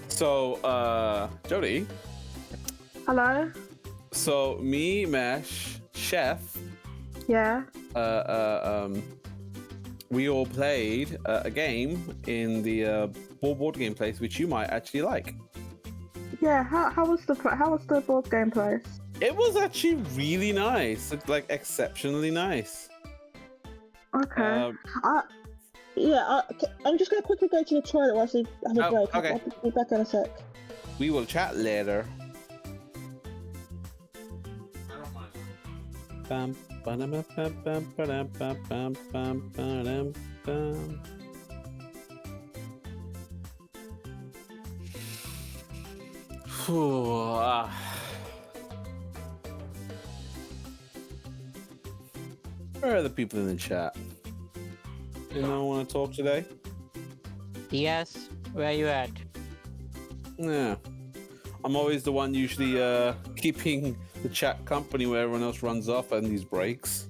So, Jodie. Hello. So me, Mesh, Chef, Yeah. we all played a game in the board game place, which you might actually like. Yeah. How was the board game place? It was actually really nice, like exceptionally nice. Okay. I'm just gonna quickly go to the toilet whilst I have a Oh, break. okay. I'll be back in a sec. We will chat later. Bam, ba-dum, bam, bam, ba-dum, bam, bam, bam, ba-dum, bam. Phew, Where are the people in the chat? Anyone want to talk today? Yes. Where you at? Yeah. I'm always the one usually keeping the chat company where everyone else runs off on these breaks.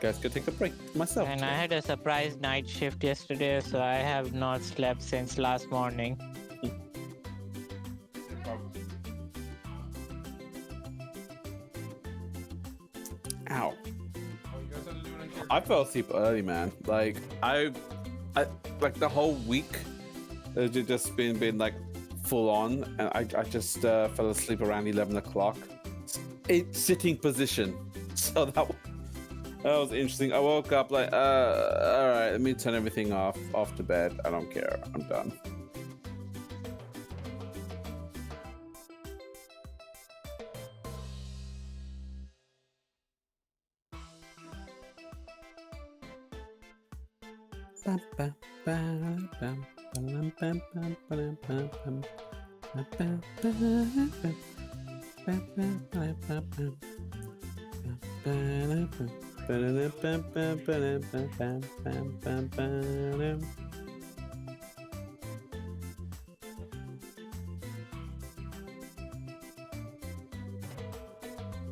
Guys, go take a break myself. And I had a surprise night shift yesterday, so I have not slept since last morning. Ow. I fell asleep early, man. Like I like the whole week has just been like full on, and I just fell asleep around 11 o'clock. It's sitting position, so that was interesting. I woke up like, all right, let me turn everything off to bed. I don't care. I'm done.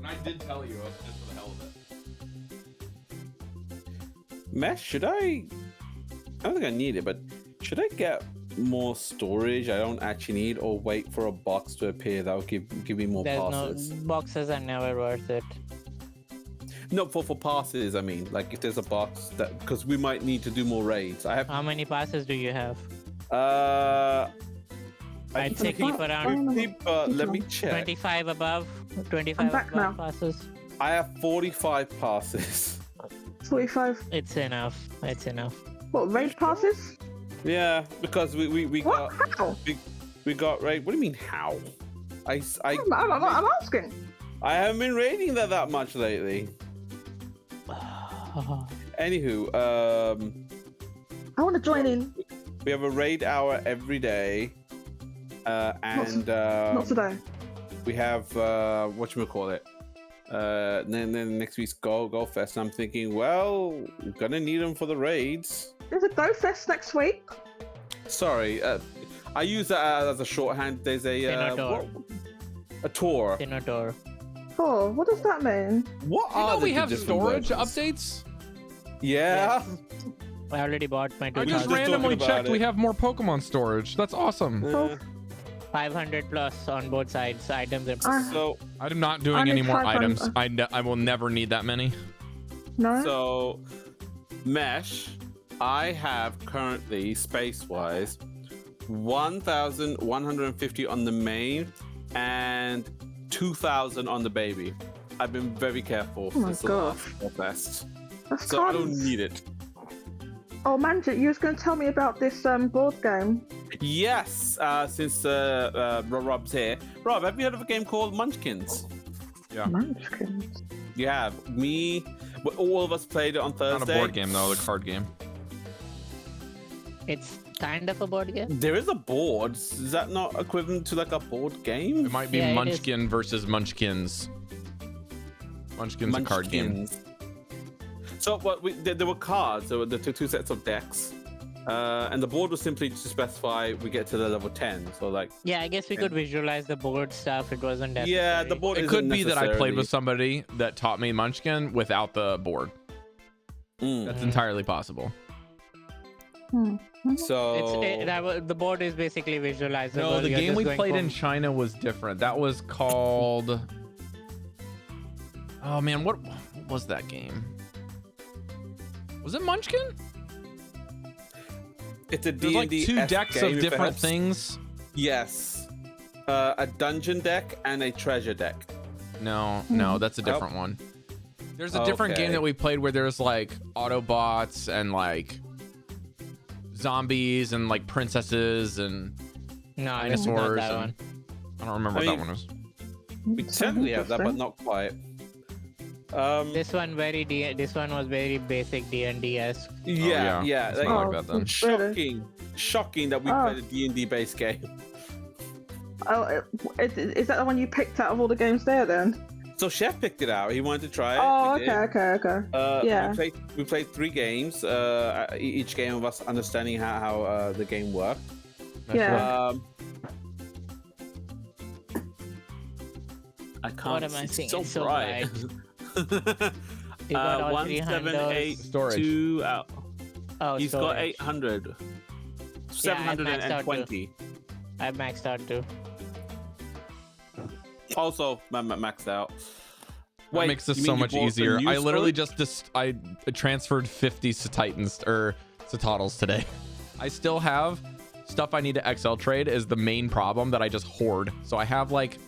I did tell you, just for the hell of it. Mesh, should I don't think I need it, but should I get more storage I don't actually need, or wait for a box to appear that will give me more There's passes? no boxes are never worth it. No, for passes, I mean, like if there's a box that, because we might need to do more raids. I have How many passes do you have? I'd say keep around 50, but let me check. 25 above. 25 I'm back above now. passes. I have 45 passes. 45. It's enough. It's enough. What, raid passes? Yeah, because we What? got How? we got raid. What do you mean how? I'm asking. I haven't been raiding that much lately. Anywho, I want to join in. we have a raid hour every day, and Not today. we have whatchamacallit. Then next week's Go Fest. I'm thinking, well, we're gonna need them for the raids. There's a Go Fest next week. Sorry, I use that as a shorthand. There's a tour. Senator. Oh, what does that mean? What You are know the we have different storage words? updates. Yeah. I already bought my I 2000. just talking randomly about checked. it. We have more Pokemon storage. That's awesome. 500 plus on both sides, items and So I'm not I doing need any more 500. items. I will never need that many. No. So, Mesh, I have currently, space-wise, 1,150 on the main and 2,000 on the baby. I've been very careful Oh my since the gosh. last fest, That's so I don't tons. need it. Oh, Manjit, you was going to tell me about this board game. Yes, since Rob's here. Rob, have you heard of a game called Munchkins? Yeah. Munchkins. You have. All of us played it on Thursday. Not a board game though, the card game. it's kind of a board game. There is a board. Is that not equivalent to like a board game? It might be Yeah, it is. Munchkin versus Munchkins. Munchkin's a card game. Munchkins. So there were cards. There were the two sets of decks, and the board was simply to specify we get to the level 10. So like, Yeah, I guess we could visualize the board stuff. It wasn't necessary. yeah, the board. It isn't could be that I played necessarily- with somebody that taught me Munchkin without the board. Mm. That's entirely possible. So The board is basically visualizable. No, the You're game just we going played for- in China was different. That was called. Oh man, what was that game? Was it Munchkin? it's a There's like D&D two decks game, of different perhaps. things. Yes, a dungeon deck and a treasure deck. No, that's a different one. There's a different game Okay. that we played where there's like Autobots and like zombies and like princesses and No, I guess not dinosaurs. that And one. I don't remember I what mean- that one is. We technically have that, but not quite. This one this one was very basic D&D-esque. Yeah. It's Like, not like that then. shocking that we played a D&D based game. Oh, is that the one you picked out of all the games there then? So Chef picked it out. He wanted to try it. Oh, We did. okay. Yeah. We played 3 games. Each game of us understanding how the game worked. Yeah. I can't. What am I it's seeing? So It's so bright. You got all 1, 3 7, handles. 8, Storage. 2 out. Oh, He's got storage. 800. Yeah, I maxed out 720. I maxed out too. Also, maxed out. That makes this you so mean you much bought the easier. new I literally storage? I transferred 50 Titans or Citadels today. I still have stuff I need to XL trade is the main problem that I just hoard. So I have like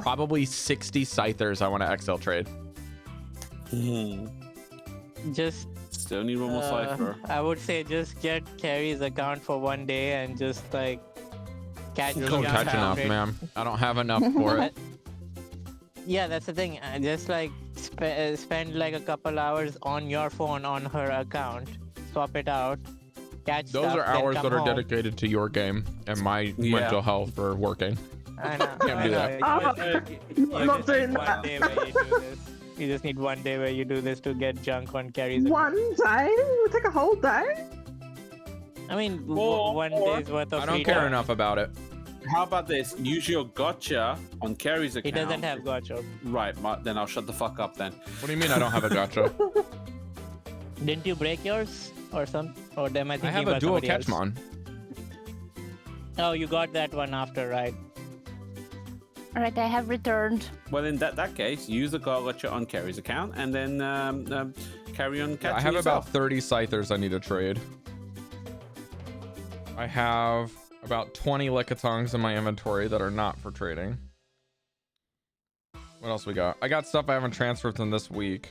probably 60 Scythers I want to XL trade. Just Still need one more cipher. I would say just get Cari's account for one day and just like catch Don't junk catch enough, rate. man. I don't have enough for it. Yeah, that's the thing. Just like spend like a couple hours on your phone on her account, swap it out, catch Those stuff, are then hours come that are home. dedicated to your game and my mental health for working. I know. Can't I do know. that. You Not just doing need one that. day where you do this. You just need one day where you do this to get junk on Cari's account. One day? It would take a whole day? I mean, Or- one or- day's worth of I don't free care time. enough about it. How about this? Use your gotcha on Cari's He account. doesn't have gotcha. Right, then I'll shut the fuck up then. What do you mean I don't have a gotcha? Didn't you break yours or some? Or am I I thinking have a about dual somebody else? Catchmon. Oh, you got that one after, right? Alright, I have returned. Well, in that case, use the gotcha on Cari's account and then carry on catching I have yourself. about 30 Scythers I need to trade. I have about 20 Lickitongs in my inventory that are not for trading. What else we got? I got stuff I haven't transferred from this week.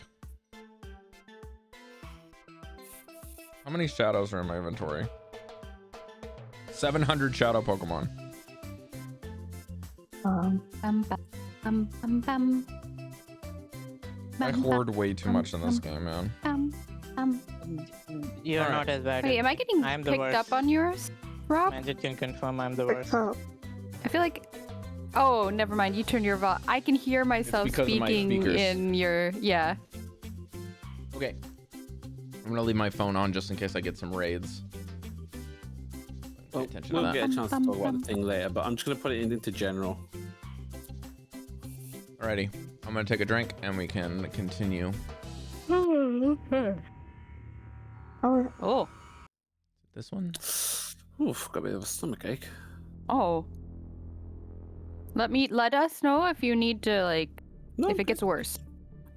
How many shadows are in my inventory? 700 shadow Pokemon. Bum, bum, bum, bum, bum. I Bum, hoard bum, way too bum, much in this bum, game, man. bum. You're Alright. not as bad. Wait, am I getting I'm the picked worst. up on yours, Rob? Magic can confirm I'm the Picked worst. up. I feel like. Oh, never mind. You turn your I can hear myself because of my speaking speakers. in your. Yeah. Okay. I'm gonna leave my phone on just in case I get some raids. Pay Well, attention to we'll that. get a chance to talk about the thing later, but I'm just gonna put it into general. Alrighty. I'm gonna take a drink and we can continue. Oh, Oh. This one? Oof, got a bit of a stomachache. Oh. Let us know if you need to No, if it gets worse.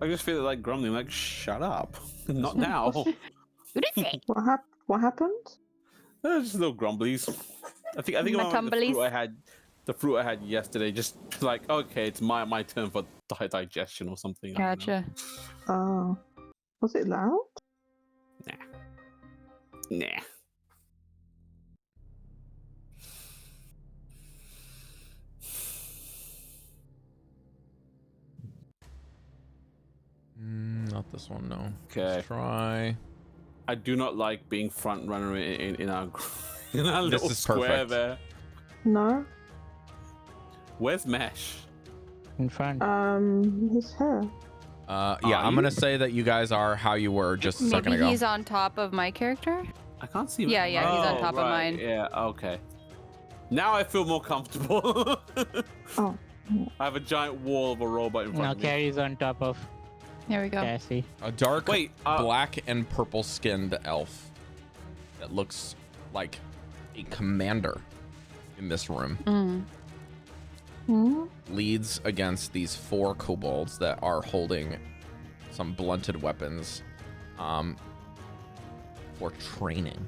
I just feel like grumbling, like, shut up. Not now. What is it? what happened? Just little grumblies. I think My about the fruit tumblies. the fruit I had yesterday, just like, okay, it's my turn for digestion or something. I don't know. Gotcha. Oh, was it loud? Nah. Not this one, no. Okay. Let's try. I do not like being front runner in our in our This little is square perfect. there. No. Where's Mesh? In front. His hair. Yeah, Are I'm you? gonna say that you guys are how you were just a second Maybe ago. he's on top of my character. I can't see. Yeah, yeah, he's on top of right. mine. Yeah, okay. Now I feel more comfortable. Oh. I have a giant wall of a robot in front Now of me. Cari's on top of There we go. Cassie. A dark Wait, black and purple skinned elf that looks like a commander in this room Mm. Hmm? leads against these 4 kobolds that are holding some blunted weapons for training.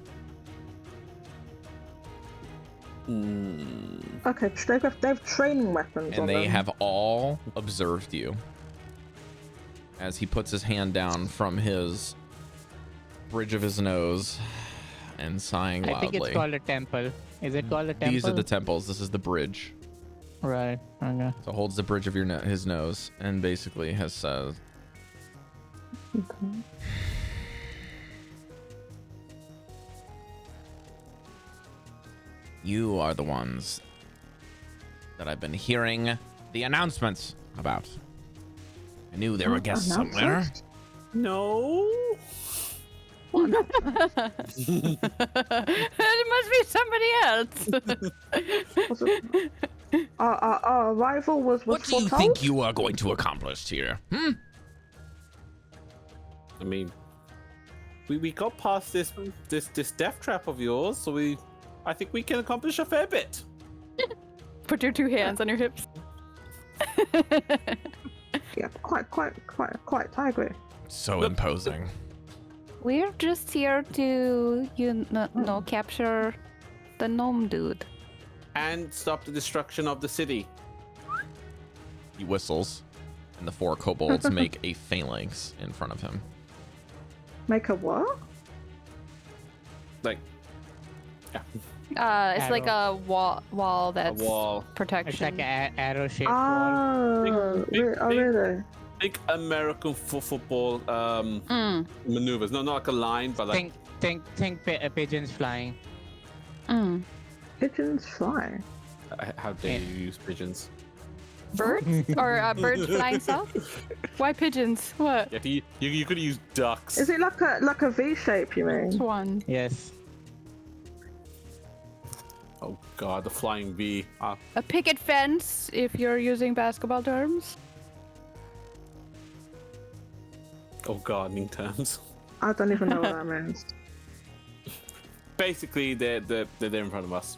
Okay, so they have training weapons on And they them. have all observed you as he puts his hand down from his bridge of his nose and sighing I loudly. think it's called a temple. Is it called a temple? These are the temples. This is the bridge. Right. Okay. So holds the bridge of your his nose and basically has said, Okay. "You are the ones that I've been hearing the announcements about. I knew there were guests somewhere." Announcements? No. It must be somebody else. Was it? Our arrival was What do you foretold? think you are going to accomplish here? I mean, we got past this death trap of yours, so I think we can accomplish a fair bit. Put your 2 hands on your hips. Yeah, quite. I agree. So imposing. We're just here to, capture the gnome dude. And stop the destruction of the city. He whistles, and the 4 kobolds make a phalanx in front of him. Make a what? Like, It's like a wall that's a wall. protection. It's like an arrow-shaped wall. Oh, really? Big American football maneuvers. No, not like a line, but like Think pigeons flying. Pigeons fly. how dare you use pigeons? Birds? Or birds flying south? Why pigeons? What? Yeah, you could use ducks. Is it like a V shape? You mean? One. Yes. Oh god, the flying bee. A picket fence, if you're using basketball terms. Oh gardening terms. I don't even know what that means. Basically, they're there in front of us.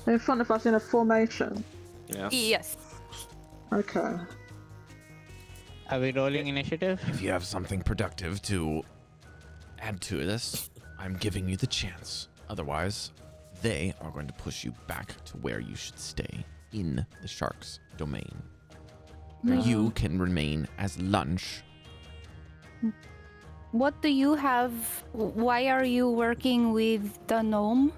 They're in front of us in a formation. Yes. Yes. Okay. Are we rolling initiative? If you have something productive to add to this, I'm giving you the chance. Otherwise, they are going to push you back to where you should stay, in the shark's domain. Where you can remain as lunch. What do you have? Why are you working with the gnome?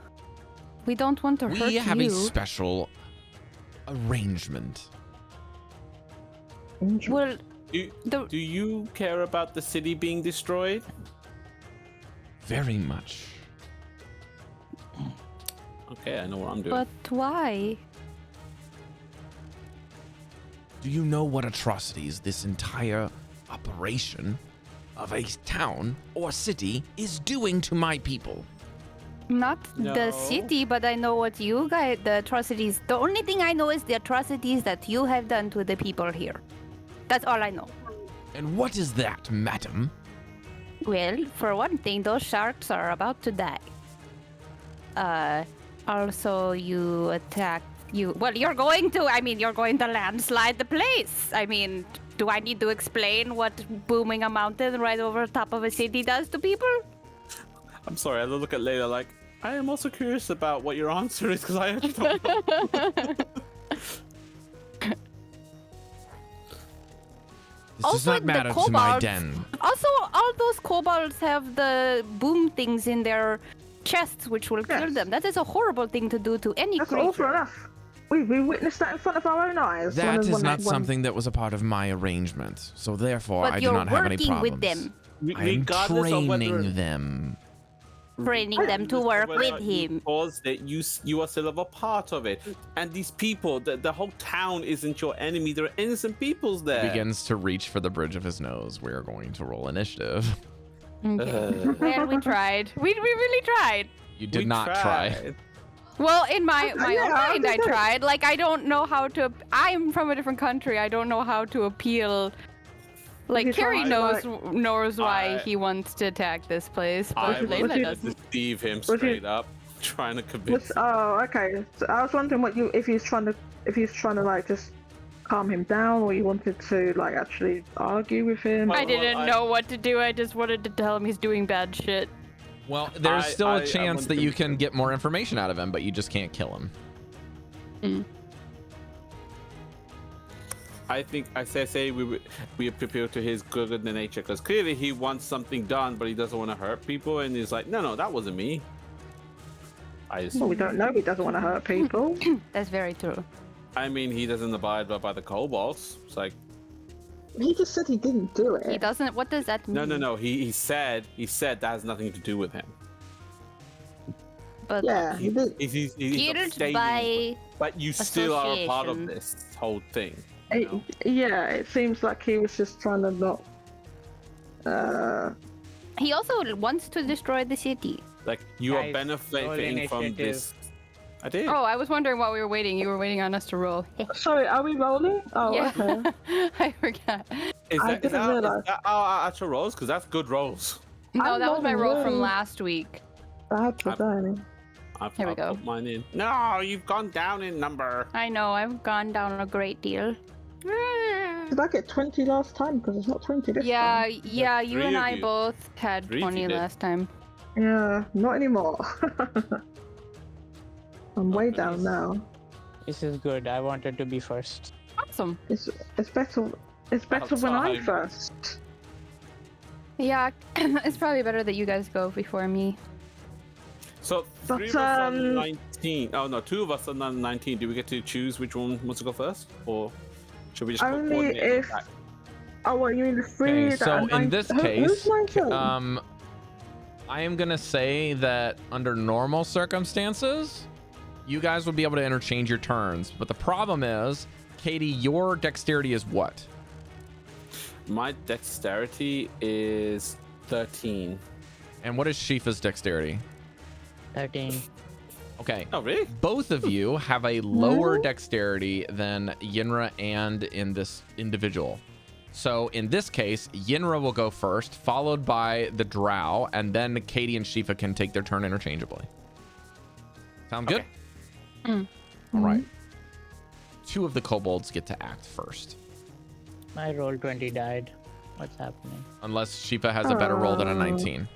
We don't want to hurt you. We have a special arrangement. Well, Do you care about the city being destroyed? Very much. Okay, I know what I'm doing. but why? Do you know what atrocities this entire operation of a town or city is doing to my people? Not No. the city, but I know what you guys, the atrocities. The only thing I know is the atrocities that you have done to the people here. That's all I know. And what is that, madam? Well, for one thing, those sharks are about to die. Also, you attack. You're going to landslide the place. I mean, do I need to explain what booming a mountain right over top of a city does to people? I'm sorry, I look at Layla like, I am also curious about what your answer is because I actually don't know. This does not the matter to my kobolds- den. Also, all those kobolds have the boom things in their chests, which will kill Yes. them. That is a horrible thing to do to any That's creature. awful enough. We witnessed that in front of our own eyes. That is not when- something that was a part of my arrangement. So therefore, But I do you're not have any working problems. with them, I am Regardless of whether- training them. training them to work with him. Because that you are still of a part of it, and these people, the whole town isn't your enemy. There are innocent peoples there. Begins to reach for the bridge of his nose. We are going to roll initiative. Well, we tried. We really tried. You did We not try. tried. Well, in my Yeah, own I mind, I did. tried. Like, I don't know how to. I'm from a different country. I don't know how to appeal. Like, You Cari tried, knows why I- he wants to attack this place, but I Layla was doesn't. deceive him you- straight up, trying to convince. Okay. So I was wondering if he's trying to like just calm him down, or you wanted to like actually argue with him. Well, I didn't I- know what to do. I just wanted to tell him he's doing bad shit. Well, there's still I a chance want that to you be can get more information out of him, but you just can't kill him. I think I say we appeal to his good in the nature because clearly he wants something done, but he doesn't want to hurt people, and he's like, no, that wasn't me. Well, we don't know. He doesn't want to hurt people. That's very true. I mean, he doesn't abide by the kobolds. It's like, He just said he didn't do He it. doesn't. What does that mean? no. He said that has nothing to do with him. But Yeah, he did. He's guilt abstaining, by. but you still are a part of association. this whole thing. You know? Yeah, it seems like he was just trying to not. He also wants to destroy the city. Like you are Guys, benefiting from initiative. this. I did. Oh, I was wondering why we were waiting. You were waiting on us to roll. Sorry, are we rolling? Oh, Yeah. okay. I forgot. Is I that, is didn't that, realize. is that our actual rolls? Because that's good rolls. No, I'm that was my rolling roll from really- last week. Bad for Danny. I've Here we go. put mine in. No, you've gone down in number. I know, I've gone down a great deal. Did I get 20 last time? Because it's not 20 this Yeah, time. yeah, you Three and of I you. both had Three of 20 you did. last time. Yeah, not anymore. I'm way Okay. down now. This is good. I wanted to be first. Awesome. It's better. It's better when I'm time. first. Yeah, it's probably better that you guys go before me. So But, three of us on 19. Oh no, two of us are on 19. Do we get to choose which one wants to go first, or should we just Only coordinate if- that? Oh, well, you mean the three Okay, that so are in nine- this who's case, 19? I am gonna say that under normal circumstances, you guys would be able to interchange your turns. But the problem is, Caidi, your dexterity is what? My dexterity is 13. And what is Shifa's dexterity? 13. Okay. Oh really? Both of you have a lower dexterity than Yinra and in this individual. So in this case, Yinra will go first, followed by the Drow, and then Caidi and Shifa can take their turn interchangeably. Sound good? Okay. All right. Two of the kobolds get to act first, My roll 20 died. What's happening? unless Shifa has a better roll than a 19.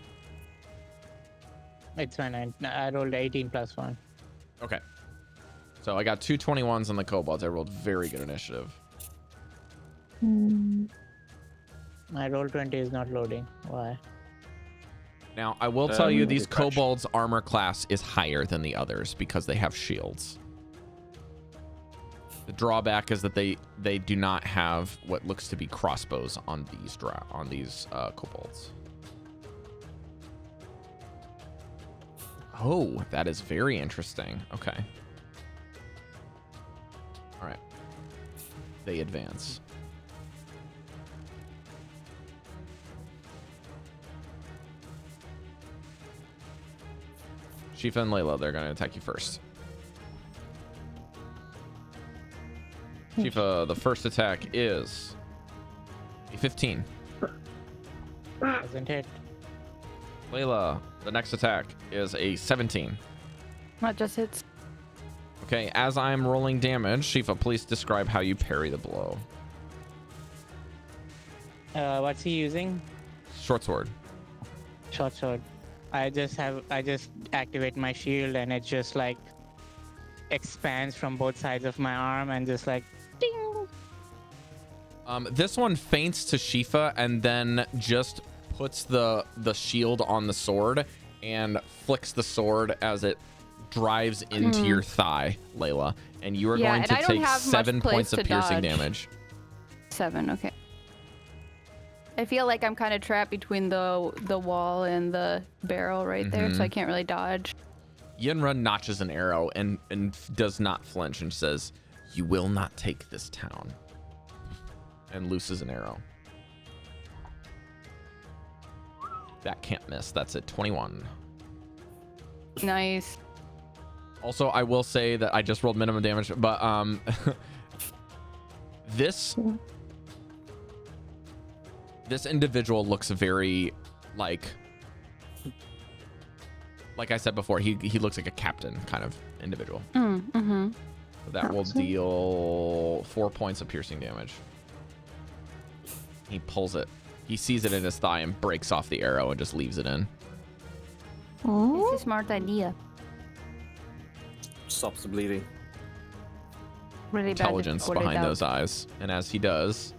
It's my 9. I rolled 18 plus 1. Okay. So I got two 21s on the kobolds. I rolled very good initiative. My roll 20 is not loading. Why? Now, I will tell you, these refresh. kobolds' armor class is higher than the others because they have shields. The drawback is that they do not have what looks to be crossbows on these kobolds. Oh, that is very interesting. Okay. All right. They advance. Shifa and Layla, they're going to attack you first. Shifa, the first attack is a 15. Doesn't hit. Layla, the next attack is a 17. Not just hits. Okay, as I'm rolling damage, Shifa, please describe how you parry the blow. What's he using? Short sword. Short sword. I just activate my shield and it just like expands from both sides of my arm and just like ding. This one feints to Shifa and then just puts the shield on the sword and flicks the sword as it drives into your thigh, Layla. And you are going to take 7 points of piercing damage. 7, okay. I feel like I'm kind of trapped between the wall and the barrel right there, so I can't really dodge. Yinra notches an arrow and does not flinch and says, "You will not take this town." And looses an arrow. That can't miss. That's a 21. Nice. Also, I will say that I just rolled minimum damage, but this individual looks very like I said before, he looks like a captain kind of individual. Mm-hmm. So that will deal 4 points of piercing damage. He pulls it. He sees it in his thigh and breaks off the arrow and just leaves it in. It's a smart idea. Stops the bleeding. Really bad Intelligence to pull it behind out. those eyes. And as he does,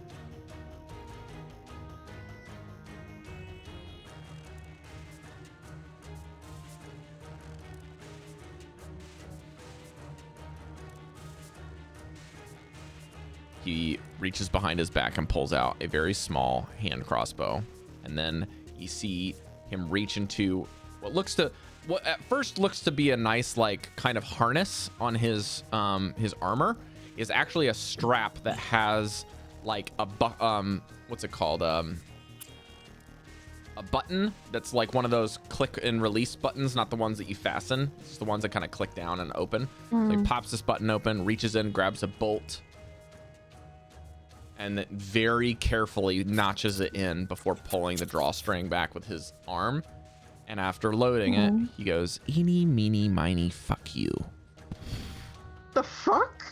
he reaches behind his back and pulls out a very small hand crossbow. And then you see him reach into what at first looks to be a nice like kind of harness on his armor is actually a strap that has like a what's it called? A button that's like one of those click and release buttons, not the ones that you fasten. It's the ones that kind of click down and open. So he pops this button open, reaches in, grabs a bolt, and then very carefully notches it in before pulling the drawstring back with his arm. And after loading it, he goes, "Eeny, meeny, miny, fuck you." The fuck?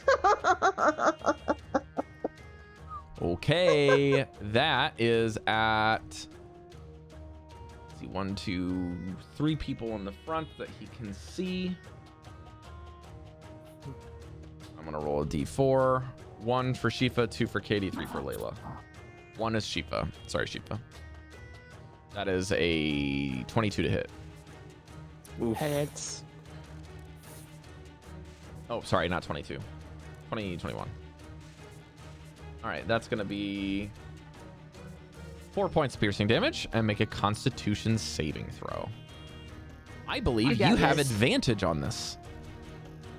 Okay, that is at, let's see, 1, 2, 3 people in the front that he can see. I'm gonna roll a d4. 1 for Shifa, 2 for Caidi, 3 for Layla. 1 is Shifa. Sorry, Shifa. That is a 22 to hit. Hits. Oh, sorry, not 22. 21. All right, that's going to be 4 points of piercing damage and make a Constitution saving throw. I believe you have advantage on this.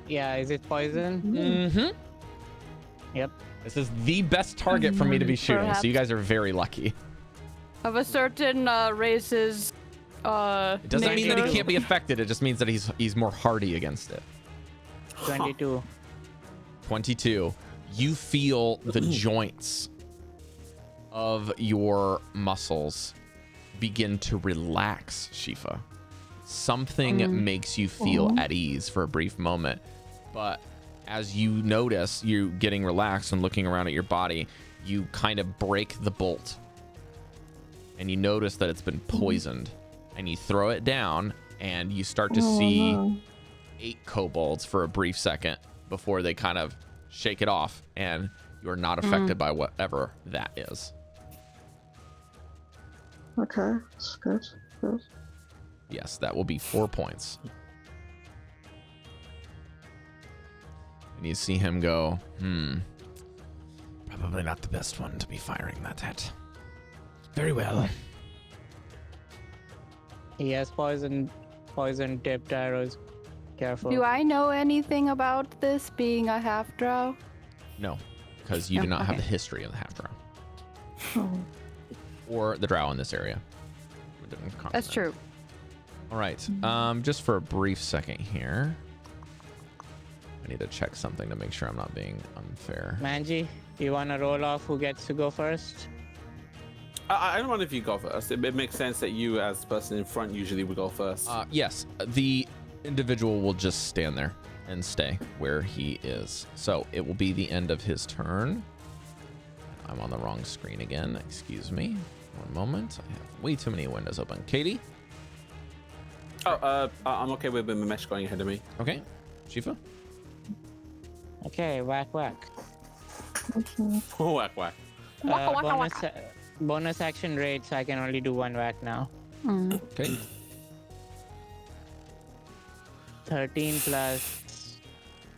Yeah, is it poison? Mm-hmm. Yep. This is the best target for me to be shooting, Perhaps. so you guys are very lucky. Of a certain race's It doesn't mean that he nature. can't be affected. It just means that he's more hardy against it. 22. 22. You feel the joints of your muscles begin to relax, Shifa. Something makes you feel at ease for a brief moment. But as you notice you getting relaxed and looking around at your body, you kind of break the bolt. And you notice that it's been poisoned. And you throw it down, and you start to see 8 kobolds for a brief second before they kind of shake it off, and you're not affected by whatever that is. Okay, that's good. Good. Yes, that will be 4 points. And you see him go, probably not the best one to be firing that at. Very well. He has poison tipped arrows. Careful. Do I know anything about this being a half drow? No, because you do not have the history of the half drow. Or the drow in this area. That's true. All right. Just for a brief second here. I need to check something to make sure I'm not being unfair. Manji, you want to roll off who gets to go first? I don't mind if you go first. It makes sense that you, as the person in front, usually would go first. Yes, the individual will just stand there and stay where he is. So it will be the end of his turn. I'm on the wrong screen again. Excuse me. One moment. I have way too many windows open. Caidi? I'm okay with Mesh going ahead of me. Okay. Shifa? Okay, whack whack. Whack whack. Bonus action rate, so I can only do one whack now. Okay. 13 plus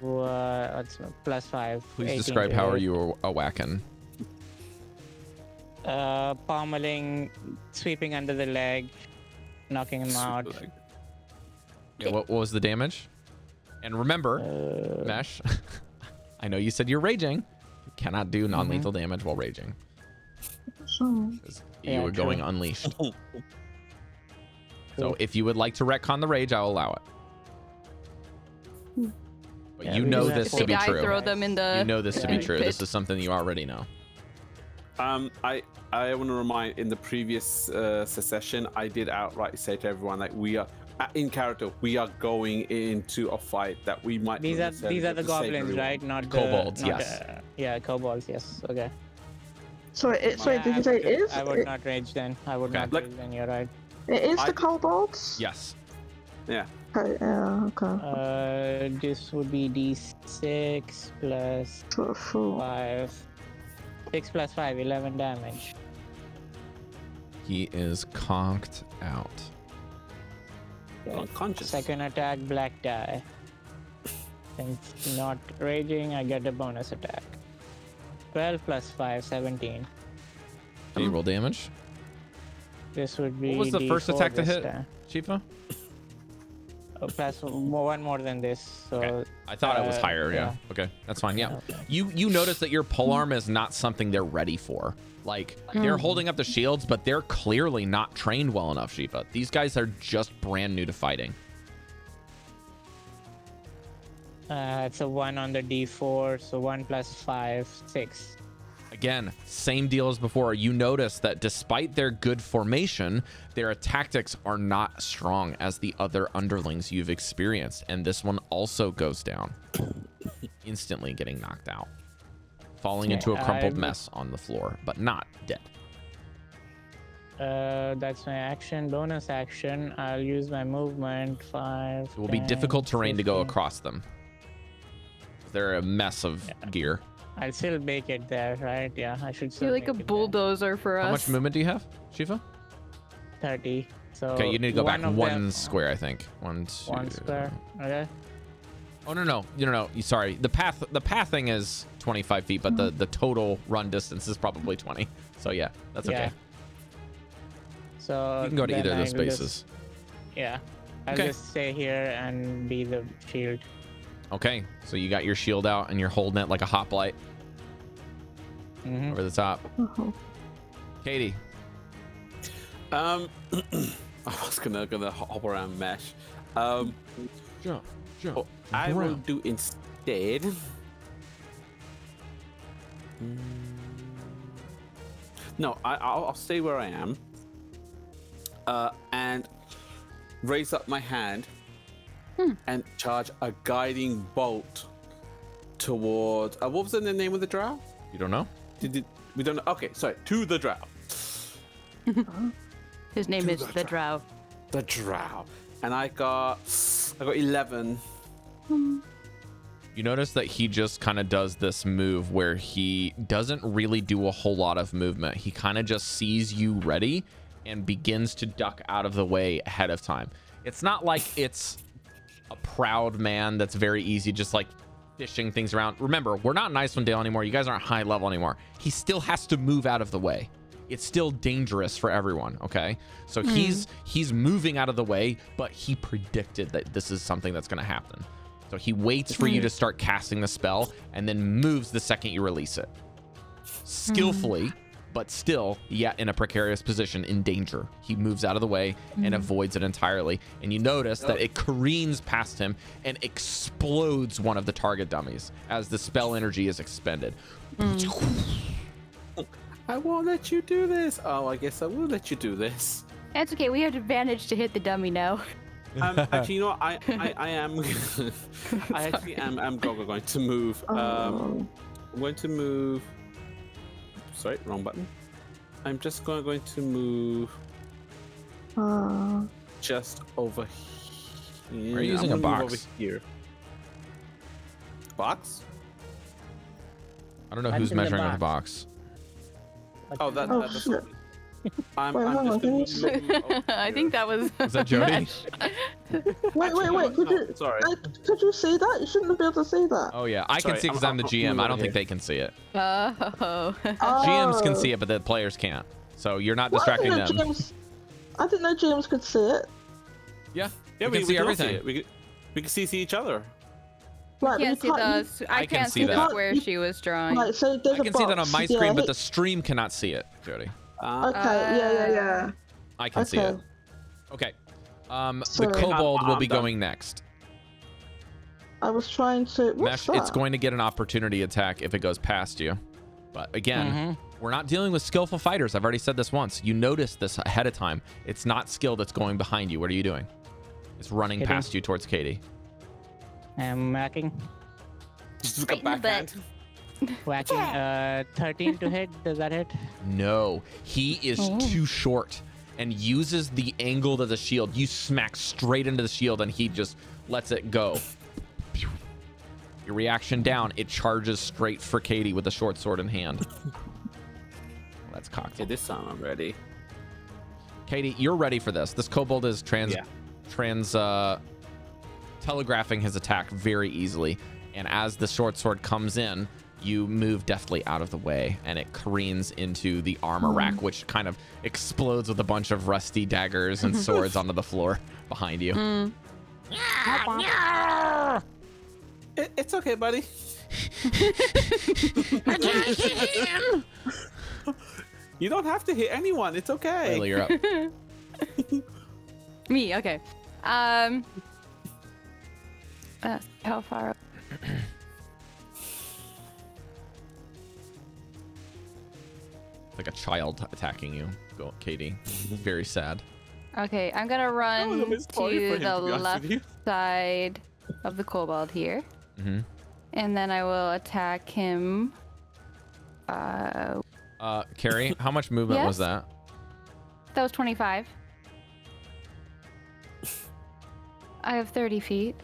plus 5. Please 18 describe to how are hit. you a whacking. Pommeling, sweeping under the leg, knocking him out. Yeah, what was the damage? And remember, Mesh, I know you said you're raging. You cannot do non-lethal damage while raging. 'Cause you were going unleashed. So if you would like to retcon the rage, I'll allow it. But Yeah, you we know just have this to to be I true. throw them in the You know this to be true. pit. This is something you already know. I want to remind, in the previous session, I did outright say to everyone, like, we are in character, we are going into a fight that we might. These not are necessarily the get to save goblins, everyone. right? Not Kobolds, the, not, yes. yeah, kobolds, yes. Okay. Sorry, Yeah, did you say it is? I would not rage then. I would not Look- rage then. You're right. It is the kobolds? Yes. Yeah. Okay, yeah, okay. This would be D6 plus 5. 6 plus 5, 11 damage. He is conked out. Unconscious. Second attack, black die. Since not raging, I get a bonus attack. 12 plus 5, 17. Can you roll damage? This would be. What was the first D4 attack to this hit, time. Shifa? Plus one more than this. So Okay. I thought it was higher. Yeah. Okay, that's fine. Yeah. You notice that your polearm is not something they're ready for. Like, they're holding up the shields, but they're clearly not trained well enough, Shifa. These guys are just brand new to fighting. It's a 1 on the D4, so 1 plus 5, 6. Again, same deal as before. You notice that despite their good formation, their tactics are not strong as the other underlings you've experienced. And this one also goes down, instantly getting knocked out, falling into a crumpled mess on the floor, but not dead. That's my action. Bonus action. I'll use my movement. 5. It will be 10, difficult terrain to go 15. across them. They're a mess of gear. I'll still make it there, right? Yeah, I should still You're like a make it bulldozer for us. How much movement do you have, Shifa? there. 30. So Okay, you need to go back of one them- square, I think. One square. Okay. Oh no. Sorry. The pathing is 25 feet, but the total run distance is probably 20. So yeah, that's okay. Yeah. So You can go to then either of those I will just- spaces. Yeah. I'll Okay. just stay here and be the shield. Okay, so you got your shield out and you're holding it like a hoplite Mhm. over the top. Caidi. I was gonna hop around Mesh. Jump. What I will do instead. No, I'll stay where I am. And raise up my hand and charge a guiding bolt towards. What was the name of the drow? You don't know? We don't know. Okay, sorry, to the drow. His name is the Drow. The drow, and I got 11. You notice that he just kind of does this move where he doesn't really do a whole lot of movement. He kind of just sees you ready and begins to duck out of the way ahead of time. It's not like it's a proud man that's very easy, just like fishing things around. Remember, we're not in Icewind Dale anymore. You guys aren't high level anymore. He still has to move out of the way. It's still dangerous for everyone, okay? So he's moving out of the way, but he predicted that this is something that's going to happen. So he waits for you to start casting the spell and then moves the second you release it. Skillfully, but still yet in a precarious position, in danger. He moves out of the way and avoids it entirely. And you notice that it careens past him and explodes one of the target dummies as the spell energy is expended. I won't let you do this. Oh, I guess I will let you do this. That's okay. We have advantage to hit the dummy now. Actually, you know what? I am. I actually am going to move. I'm going to move. Sorry, wrong button. I'm just going to move. Just over here. Are you using a box? Over here. Box? I don't know who's measuring with the box. Oh, that's. shit. I'm Wait, hold on, can you just gonna move over I here. think that was. Is that Jodie? Wait. Could you see that? You shouldn't be able to see that. Oh yeah, I can Sorry, see because I'm the GM. I'm I don't over think here. they can see it. Oh. GMs can see it, but the players can't. So you're not distracting them. I didn't know James could see it. Yeah, Yeah, we can see all everything. it. We can see each other. Right, but Can't see you the. I I can can't see see the that. square she was drawing. Right, so there's I can see that on my box. screen, but Yeah, the stream cannot see it, Jodie. Okay, yeah. I can see it. Okay. Okay. The Sorry. kobold will I'm be done. going next. I was trying to. What's Mesh, that? it's going to get an opportunity attack if it goes past you. But again, we're not dealing with skillful fighters. I've already said this once. You noticed this ahead of time. It's not skill that's going behind you. What are you doing? It's running Hitting. past you towards Caidi. I'm whacking. Just look Right at in the butt. backhand. Whacking. 13 to hit. Does that hit? No, he is too short and uses the angle of the shield. You smack straight into the shield and he just lets it go. Your reaction down, it charges straight for Caidi with the short sword in hand. That's cocked. Okay, this time I'm ready. Caidi, you're ready for this. This kobold is telegraphing his attack very easily. And as the short sword comes in, you move deftly out of the way and it careens into the armor rack, which kind of explodes with a bunch of rusty daggers and swords onto the floor behind you. It's okay, buddy. I can't hit him. You don't have to hit anyone. It's okay. Layla, you're up. Me, okay. How far up? Like a child attacking you. Go, Caidi. Very sad. Okay, I'm gonna run a bit sorry for to him, the to be honest left with you. side of the kobold here, and then I will attack him. Cari, how much movement was that? That was 25. I have 30 feet.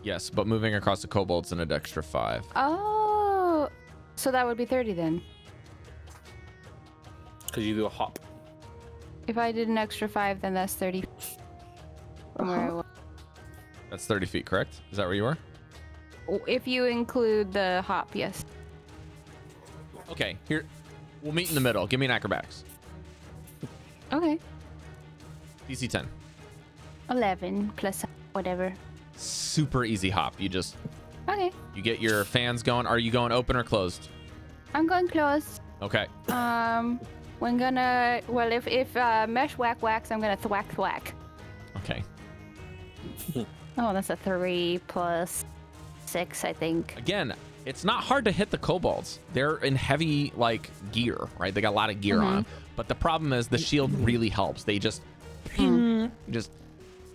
Yes, but moving across the kobold's an extra 5. Oh, so that would be 30 then. Because you do a hop. If I did an extra 5, then that's 30 from where I was. That's 30 feet, correct? Is that where you are? If you include the hop, yes. Okay, here. We'll meet in the middle. Give me an acrobatics. Okay. DC 10. 11 plus whatever. Super easy hop. You just, Okay. you get your fans going. Are you going open or closed? I'm going close. Okay. We're gonna, well, if Mesh whacks, I'm gonna thwack. Okay. Oh, that's a 3 plus 6, I think. Again, it's not hard to hit the kobolds. They're in heavy, like, gear, right? They got a lot of gear on them. But the problem is the shield really helps. They just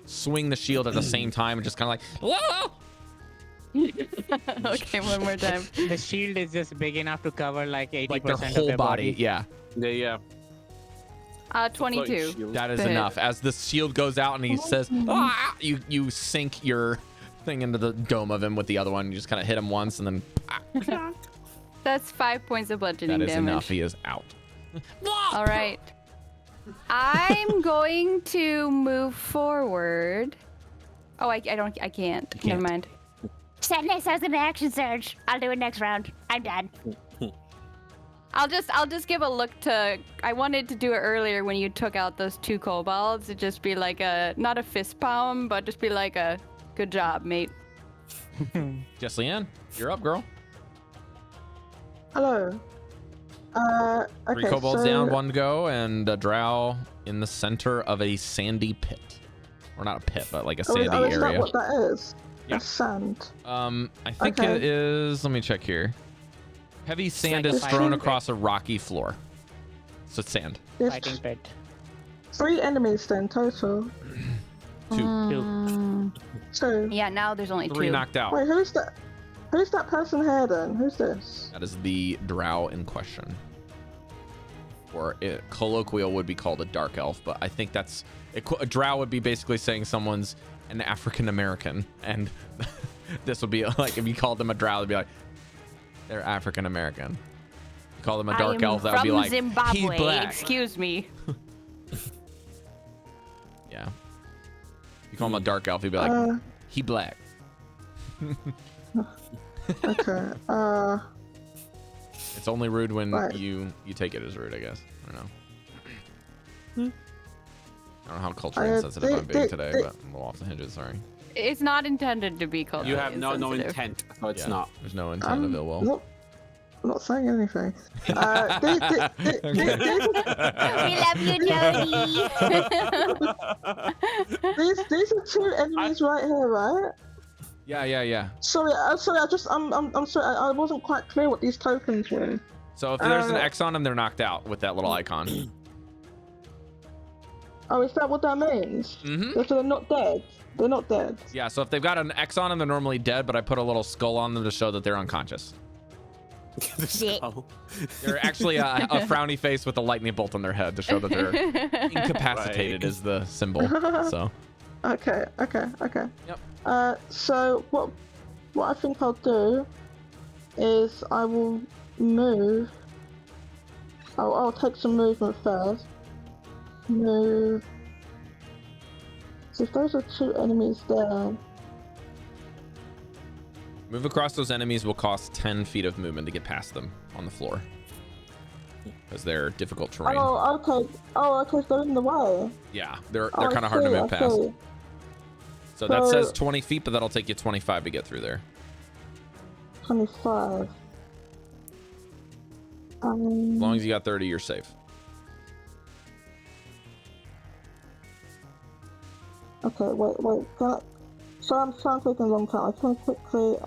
swing the shield at the same time and just kind of like, whoa! Okay, one more time. The shield is just big enough to cover like 80% Like their of whole their body. Yeah, Yeah. 22. Shield. that is Hit. enough. As the shield goes out and he says, ah! You sink your thing into the dome of him with the other one. You just kind of hit him once and then That's 5 points of bludgeoning that is damage. enough. He is out. All right. I'm going to move forward. Oh, I can't. can't. Never mind. Sadness, I was gonna action surge. I'll do it next round. I'm done. I'll just give a look to. I wanted to do it earlier when you took out those 2 kobolds. It'd just be like not a fist palm, but just be like a good job, mate. Jesliann, you're up, girl. Hello. Okay, 3 kobolds down, 1 to go, and a drow in the center of a sandy pit. Or not a pit, but like a sandy is area. that what that is? Yeah. It's sand. I think Okay. it is. Let me check here. Heavy sand is strewn across a rocky floor. So it's sand. There's Fighting pit. 3 enemies then total. 2. 2. Yeah, now there's only 3 2. knocked out. Wait, who's that? Who's that person here then? Who's this? That is the drow in question. Or colloquial would be called a dark elf, but I think that's a drow would be basically saying someone's an African American, and this would be like if you called them a drow, it'd be like they're African American. You call them a dark elf, that would be like Zimbabwe. he's black. Excuse me. Yeah. You call him a dark elf, he'd be like he black. Okay. It's only rude when Right. you take it as rude, I guess. I don't know. I don't know how culturally insensitive I'm being today, but I'm a little off the hinges. Sorry. It's not intended to be called. You have no insensitive. intent, so it's Yeah, not. There's no intent of ill will. I'm not saying anything. We love you, Jodie. These are 2 enemies right here, right? Yeah. Sorry. I'm sorry. I wasn't quite clear what these tokens were. So if there's an X on them, they're knocked out with that little icon. Oh, is that what that means? Mm-hmm. So they're not dead. They're not dead. Yeah, so if they've got an X on them, they're normally dead, but I put a little skull on them to show that they're unconscious. The skull. They're actually a frowny face with a lightning bolt on their head to show that they're incapacitated is the symbol. So. Okay. Yep. So what I think I'll do is I will move. I'll take some movement first. Move. So if those are 2 enemies there. Move across those enemies will cost 10 feet of movement to get past them on the floor. Because they're difficult terrain. Oh, okay. So they're in the way. Yeah, they're kind of hard to move past. So that says 20 feet, but that'll take you 25 to get through there. 25. As long as you got 30, you're safe. Okay, wait. So I'm taking a long time. I just want to quickly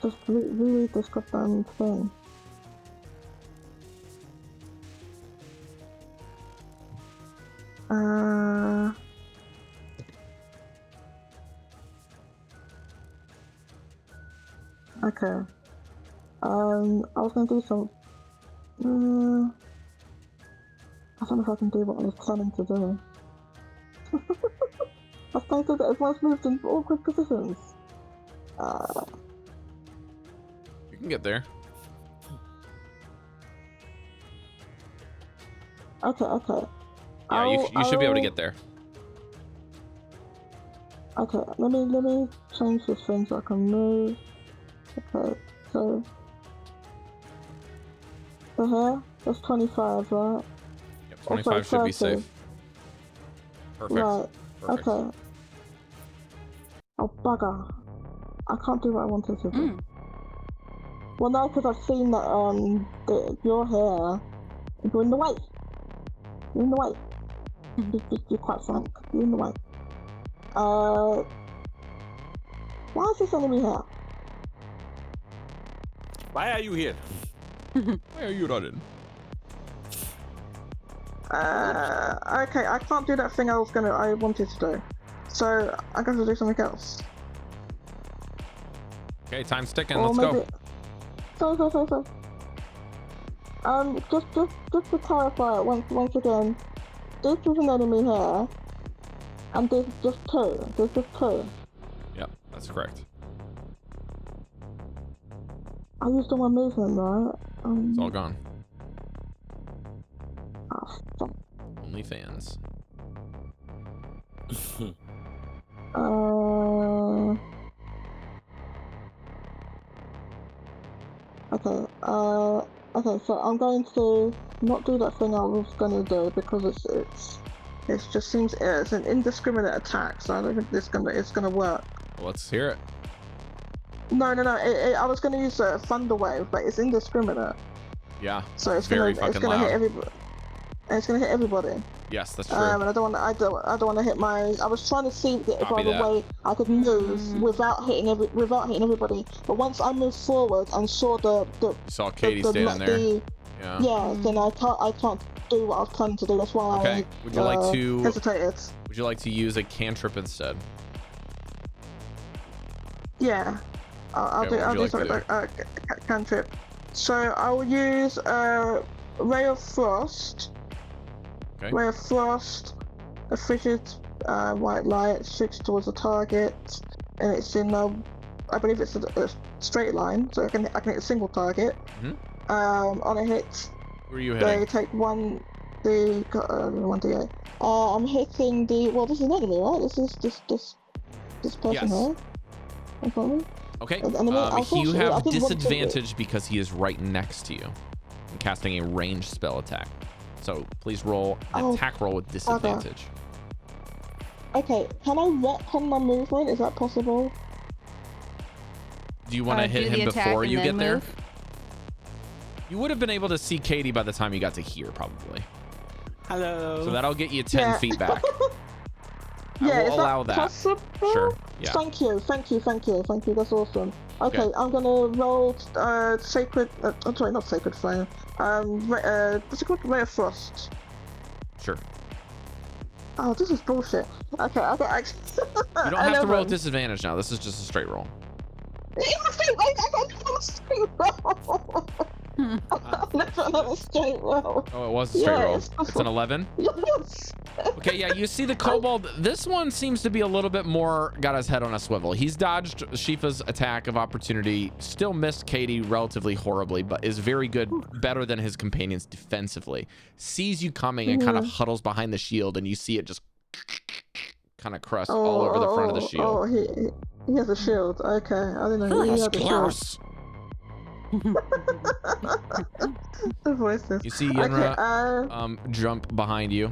just reread this goddamn thing. Okay. I was gonna do some. I don't know if I can do what I was planning to do. I stated that everyone's moved in awkward positions. You can get there. Okay. Yeah, you should be able to get there. Okay, let me change this thing so I can move. Okay, so here, that's 25, right? Yep, 25 should be safe. Perfect. Right. Perfect. Okay. Oh bugger! I can't do what I wanted to do. Well, no, because I've seen that you're here. You're in the way. You're in the way. You're quite frank. You're in the way. Why is this enemy here? Why are you here? Why are you running? Okay, I can't do that thing I wanted to do. So I got to do something else. Okay, time's ticking. Or Let's maybe... go. So. Just to clarify once again, this is an enemy here, and there's just 2. There's just 2. Yep, that's correct. I used all my movement, right? It's all gone. OnlyFans. Okay. Okay. So I'm going to not do that thing I was gonna do because it just seems it's an indiscriminate attack. So I don't think it's gonna work. Well, let's hear it. No. I was gonna use a thunder wave, but it's indiscriminate. Yeah. So it's very gonna fucking hit loud. everybody. And it's gonna hit everybody. Yes, that's true. And I don't want to hit my. I was trying to see if there Copy was a that. way I could move without hitting everybody. But once I moved forward and saw the You saw Caidi standing there. Yeah. then I can't do what I was planning to do. That's why Okay. Would you like to? hesitated. Would you like to use a cantrip instead? Yeah. I'll Okay, do. what I'll would do you like something cantrip. So I will use Ray of Frost. Okay. Ray of Frost, a frigid white light shoots towards the target, and it's in I believe it's a straight line, so I can hit a single target. On a hit, Who are you they hitting? take 1d8. I'm hitting the. Well, this is an enemy, right? This is this person Yes. here. In front of me. Okay. And I mean, You unfortunately, I have didn't want to do it. disadvantage because he is right next to you and casting a ranged spell attack. So please roll an attack roll with disadvantage. Okay, can I retcon my movement? Is that possible? Do you want to hit do the him attack before and you then get there? move? You would have been able to see Caidi by the time you got to here, probably. Hello. So that'll get you 10 Yeah. feet back. Yeah, will is allow that that. possible? Sure. Yeah. Thank you. That's awesome. Okay, Okay. I'm gonna roll sacred. I'm sorry, not sacred flame. What's it called? Ray of Frost. Sure. Oh, this is bullshit. Okay, I got actually. You don't have to roll with disadvantage now. This is just a straight roll. Another straight roll. Oh, it was a straight roll. Yes. It's an 11. Yes. Okay, yeah, you see the kobold. This one seems to be a little bit more got his head on a swivel. He's dodged Shifa's attack of opportunity, still missed Caidi relatively horribly, but is very good, better than his companions defensively. Sees you coming and kind of huddles behind the shield, and you see it just kind of crust all over the front of the shield. Oh, he has a shield. Okay, I didn't know he had a shield. The voices. You see Yenra Okay, jump behind you.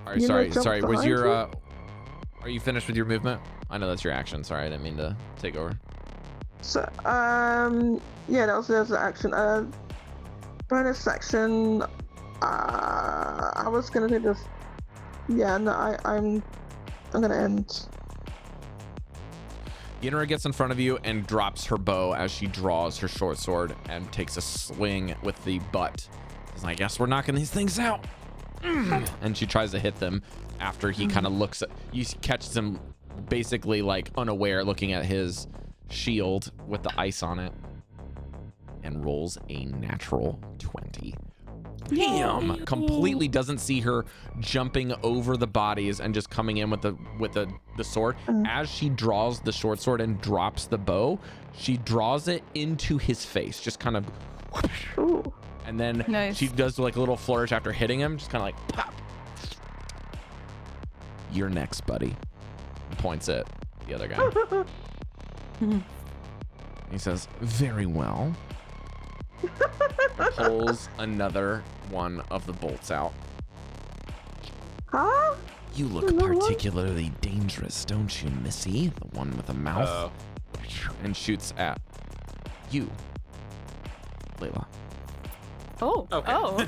All right, Yenra jump sorry. Was behind your you? are you finished with your movement? I know that's your action. Sorry, I didn't mean to take over. So, yeah, that was the action. Bonus action. I was gonna do this. Yeah, no, I'm gonna end. Yenra gets in front of you and drops her bow as she draws her short sword and takes a swing with the butt. She's like, I guess we're knocking these things out. And she tries to hit them after he kind of looks at you, catches him basically like unaware, looking at his shield with the ice on it, and rolls a natural 20. Bam! Completely doesn't see her jumping over the bodies and just coming in with the sword. As she draws the short sword and drops the bow, she draws it into his face, just kind of. Ooh. And then Nice. she does like a little flourish after hitting him, just kind of like pop. You're next, buddy. Points at the other guy. He says, "Very well." Pulls another one of the bolts out. Huh? You look Another one? particularly dangerous, don't you, Missy? The one with a mouth. And shoots at you, Layla. Oh. Okay. Oh.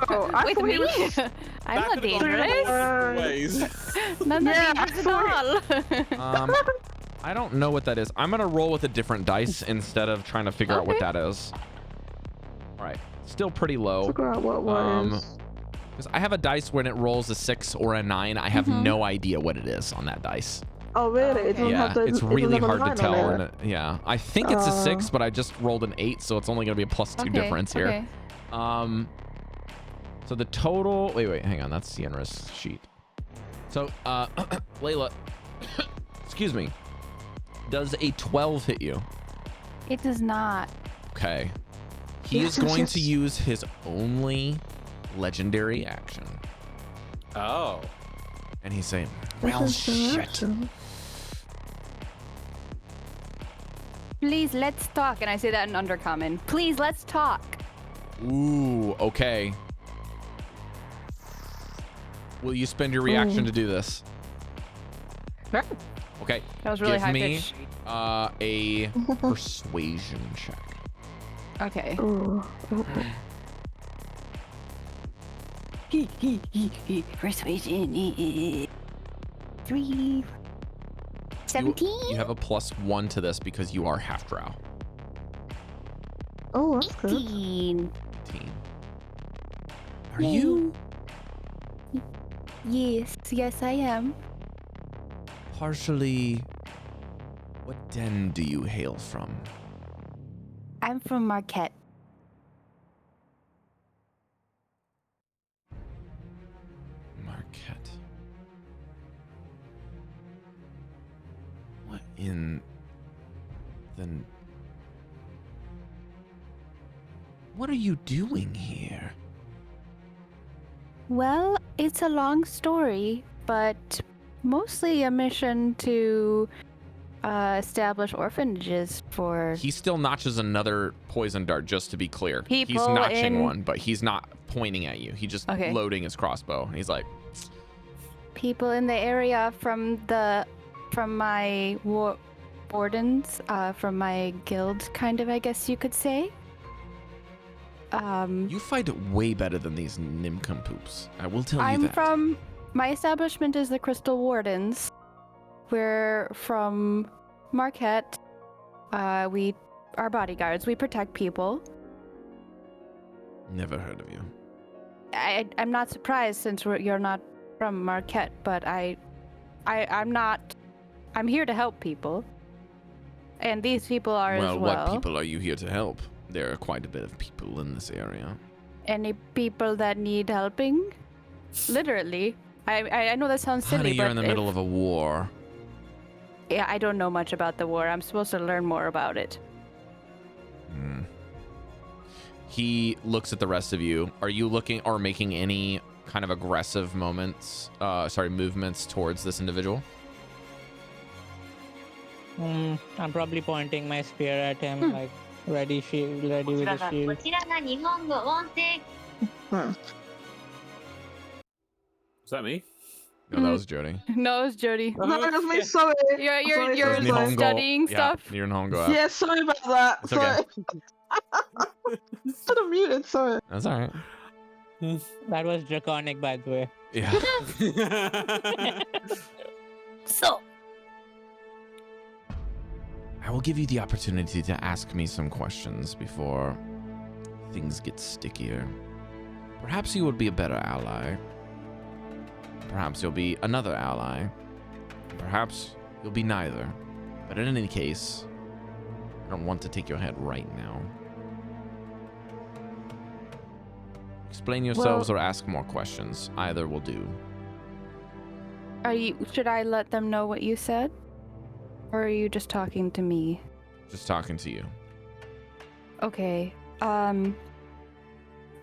Oh, I With thought me? he was. I'm not dangerous. Ways. Not Yeah, that dangerous at all. I don't know what that is. I'm gonna roll with a different dice instead of trying to figure out what that is. All right, still pretty low. Figure out what is. Because I have a dice when it rolls a 6 or a 9. I have no idea what it is on that dice. Oh really? It doesn't Yeah, have the, it's it doesn't really have a hard to line tell. on And it. yeah, I think it's a 6, but I just rolled an 8, so it's only gonna be a +2 difference here. Okay. So the total. Wait, hang on. That's Yenra's sheet. So, Layla, excuse me. Does a 12 hit you? It does not. Okay. He is going to use his only legendary action. Oh. And he's saying, This well, is the shit. action. Please, let's talk. And I say that in Undercommon. Please, let's talk. Ooh, okay. Will you spend your reaction to do this? Sure. Okay. That was really Give high me pitch. a persuasion check. Okay. Ooh. Persuasion. 3. 17? You have a +1 to this because you are half drow. Oh, that's good. 18. 18. Are Yay. you Yes, I am. partially... What den do you hail from? I'm from Marquette. Marquette. What in the... What are you doing here? Well, it's a long story, but mostly a mission to establish orphanages for He still notches another poison dart, just to be clear. He's People notching in- one, but he's not pointing at you. He's just Okay. loading his crossbow. He's like, people in the area from my wardens, from my guild, kind of, I guess you could say. you fight way better than these nincompoops. I will tell you I'm that. from. My establishment is the Crystal Wardens. We're from Marquette. We are bodyguards. We protect people. Never heard of you. I'm not surprised since you're not from Marquette, but I'm not. I'm here to help people. And these people are as well. What people are you here to help? There are quite a bit of people in this area. Any people that need helping? Literally. I know that sounds silly, Honey, you're but in the middle of a war. Yeah, I don't know much about the war. I'm supposed to learn more about it. He looks at the rest of you. Are you looking or making any kind of aggressive movements towards this individual? I'm probably pointing my spear at him, like ready with a shield. こちらが日本語音声 Is that me? No, that was Jodie. No, it's Jodie. No, it was me, sorry. You're Sorry. studying stuff. Yeah, you're in Hongo. Yeah, sorry about that. It's okay. Sorry. Should have muted, sorry. That's all right. That was draconic, by the way. Yeah. So, I will give you the opportunity to ask me some questions before things get stickier. Perhaps you would be a better ally. Perhaps you'll be another ally. Perhaps you'll be neither. But in any case, I don't want to take your head right now. Explain yourselves or ask more questions. Either will do. should I let them know what you said? Or are you just talking to me? Just talking to you. Okay.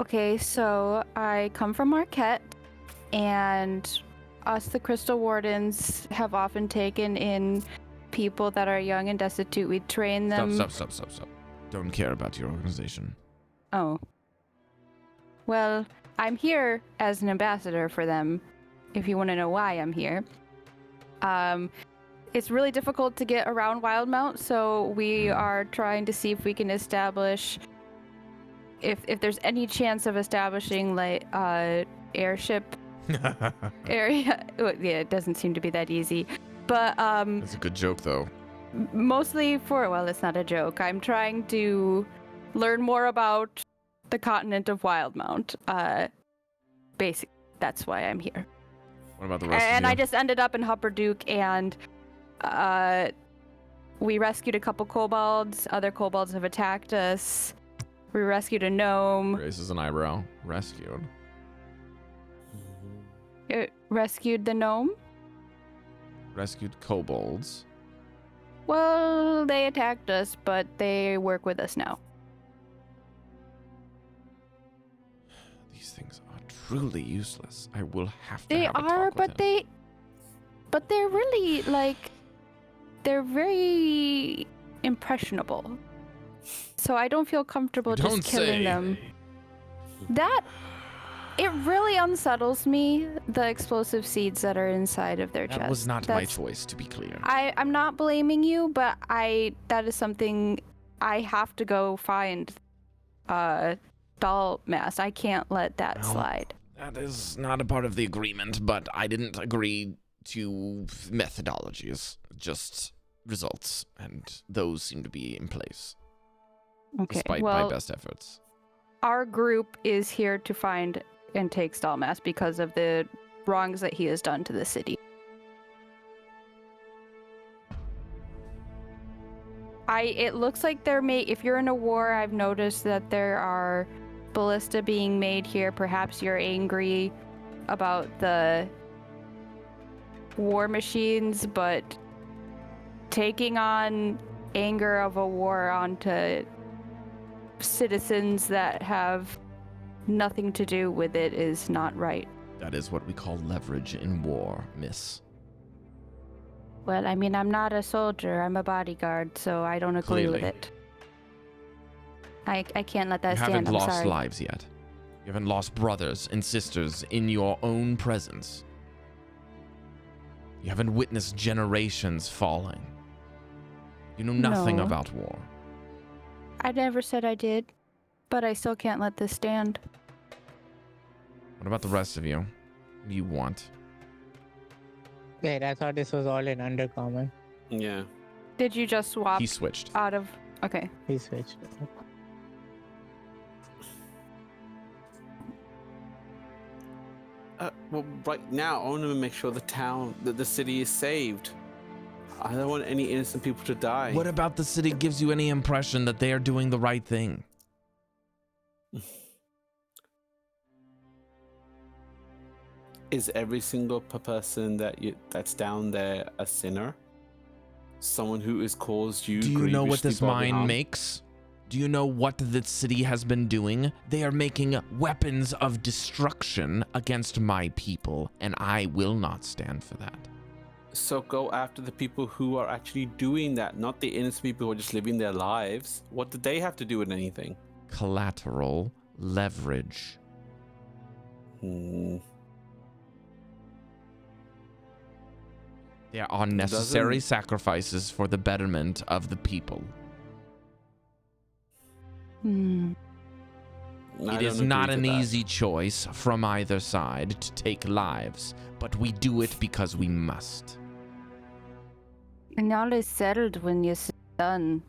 Okay, so I come from Marquette, and us, the Crystal Wardens, have often taken in people that are young and destitute. We train them. Stop. Don't care about your organization. Oh. Well, I'm here as an ambassador for them, if you want to know why I'm here. It's really difficult to get around Wildemount, so we are trying to see if we can establish, if there's any chance of establishing, like, airship area. Yeah, it doesn't seem to be that easy. But, That's a good joke, though. mostly well, it's not a joke. I'm trying to learn more about the continent of Wildemount. Basically, that's why I'm here. What about the rest And of you? I just ended up in Hupperduke, and we rescued a couple kobolds. Other kobolds have attacked us. We rescued a gnome. Raises an eyebrow. Rescued. Rescued the gnome. Rescued kobolds. Well, they attacked us, but they work with us now. These things are truly useless. I will have to They have a are, talk with him. but they're really like they're very impressionable. So I don't feel comfortable You just don't killing say. them. That it really unsettles me, the explosive seeds that are inside of their chest. That was not my choice, to be clear. I'm not blaming you, but that is something I have to go find doll mass. I can't let that slide. That is not a part of the agreement, but I didn't agree to methodologies, just results, and those seem to be in place. Okay, Despite well, my best efforts. our group is here to find and take Stallmass because of the wrongs that he has done to the city. It looks like if you're in a war, I've noticed that there are ballista being made here. Perhaps you're angry about the war machines, but taking on anger of a war onto citizens that have nothing to do with it is not right. That is what we call leverage in war, miss. Well, I mean, I'm not a soldier, I'm a bodyguard, so I don't agree with Clearly. it. I can't let that You stand, haven't I'm lost sorry. lives yet. You haven't lost brothers and sisters in your own presence. You haven't witnessed generations falling. You know nothing No. about war. I never said I did, but I still can't let this stand. What about the rest of you? What do you want? Wait, I thought this was all in Undercommon. Yeah. Did you just swap He switched. out of... Okay. He switched. Well, right now, I want to make sure the city is saved. I don't want any innocent people to die. What about the city gives you any impression that they are doing the right thing? Is every single person that's down there a sinner? Someone who has caused you? Do you know what grievously this bodily mine harm? makes? Do you know what the city has been doing? They are making weapons of destruction against my people, and I will not stand for that. So go after the people who are actually doing that, not the innocent people who are just living their lives. What did they have to do with anything? Collateral leverage. Hmm. There are necessary sacrifices for the betterment of the people. It is not an easy choice from either side to take lives, but we do it because we must. And all is settled when you're done.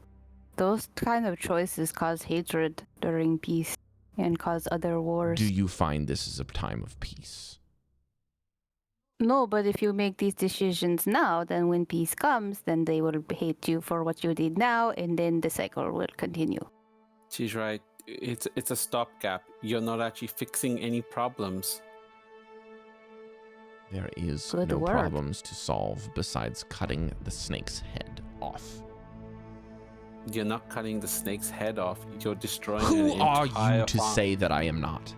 Those kind of choices cause hatred during peace and cause other wars. Do you find this is a time of peace? No, but if you make these decisions now, then when peace comes, then they will hate you for what you did now, and then the cycle will continue. She's right. It's a stopgap. You're not actually fixing any problems. There is Good no work. problems to solve besides cutting the snake's head off. You're not cutting the snake's head off. You're destroying Who an are entire you to farm. say that I am not?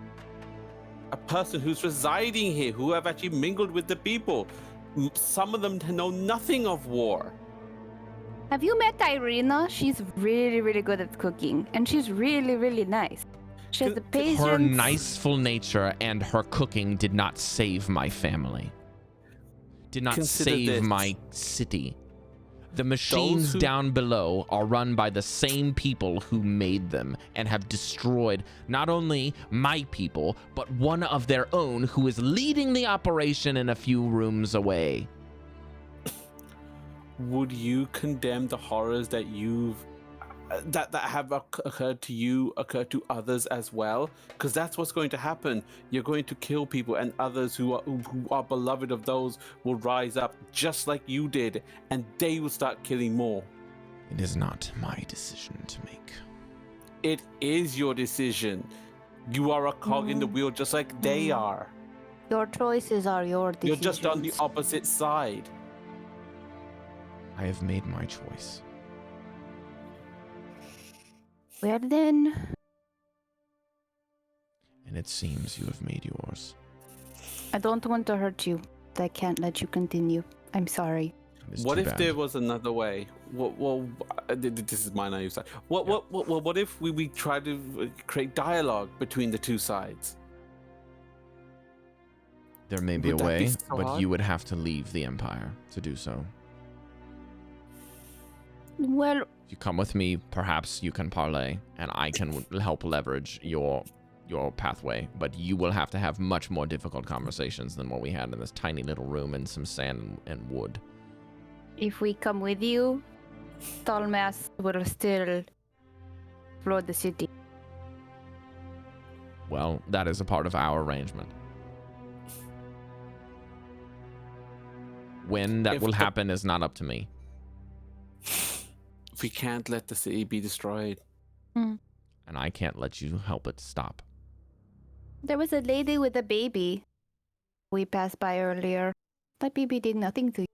A person who's residing here, who have actually mingled with the people. Some of them know nothing of war. Have you met Irina? She's really, really good at cooking, and she's really, really nice. She has the patience. Her niceful nature and her cooking did not save my family. Did not Consider save this. my city. The machines down below are run by the same people who made them and have destroyed not only my people, but one of their own who is leading the operation in a few rooms away. Would you condemn the horrors that that have occurred to others as well? Because that's what's going to happen. You're going to kill people, and others who are beloved of those will rise up just like you did, and they will start killing more. It is not my decision to make. It is your decision. You are a cog in the wheel just like they are. Your choices are your decisions. You're just on the opposite side. I have made my choice. Well then, and it seems you have made yours. I don't want to hurt you. I can't let you continue. I'm sorry. What if there was another way? Well, this is my naive side. What if we try to create dialogue between the two sides? There may be a Would that be way, so but hard? you would have to leave the Empire to do so. Well, If you come with me, perhaps you can parlay, and I can help leverage your pathway. But you will have to have much more difficult conversations than what we had in this tiny little room in some sand and wood. If we come with you, Tallmass will still flood the city. Well, that is a part of our arrangement. When that will happen is not up to me. We can't let the city be destroyed. And I can't let you help it stop. there was a lady with a baby we passed by earlier. That baby did nothing to you.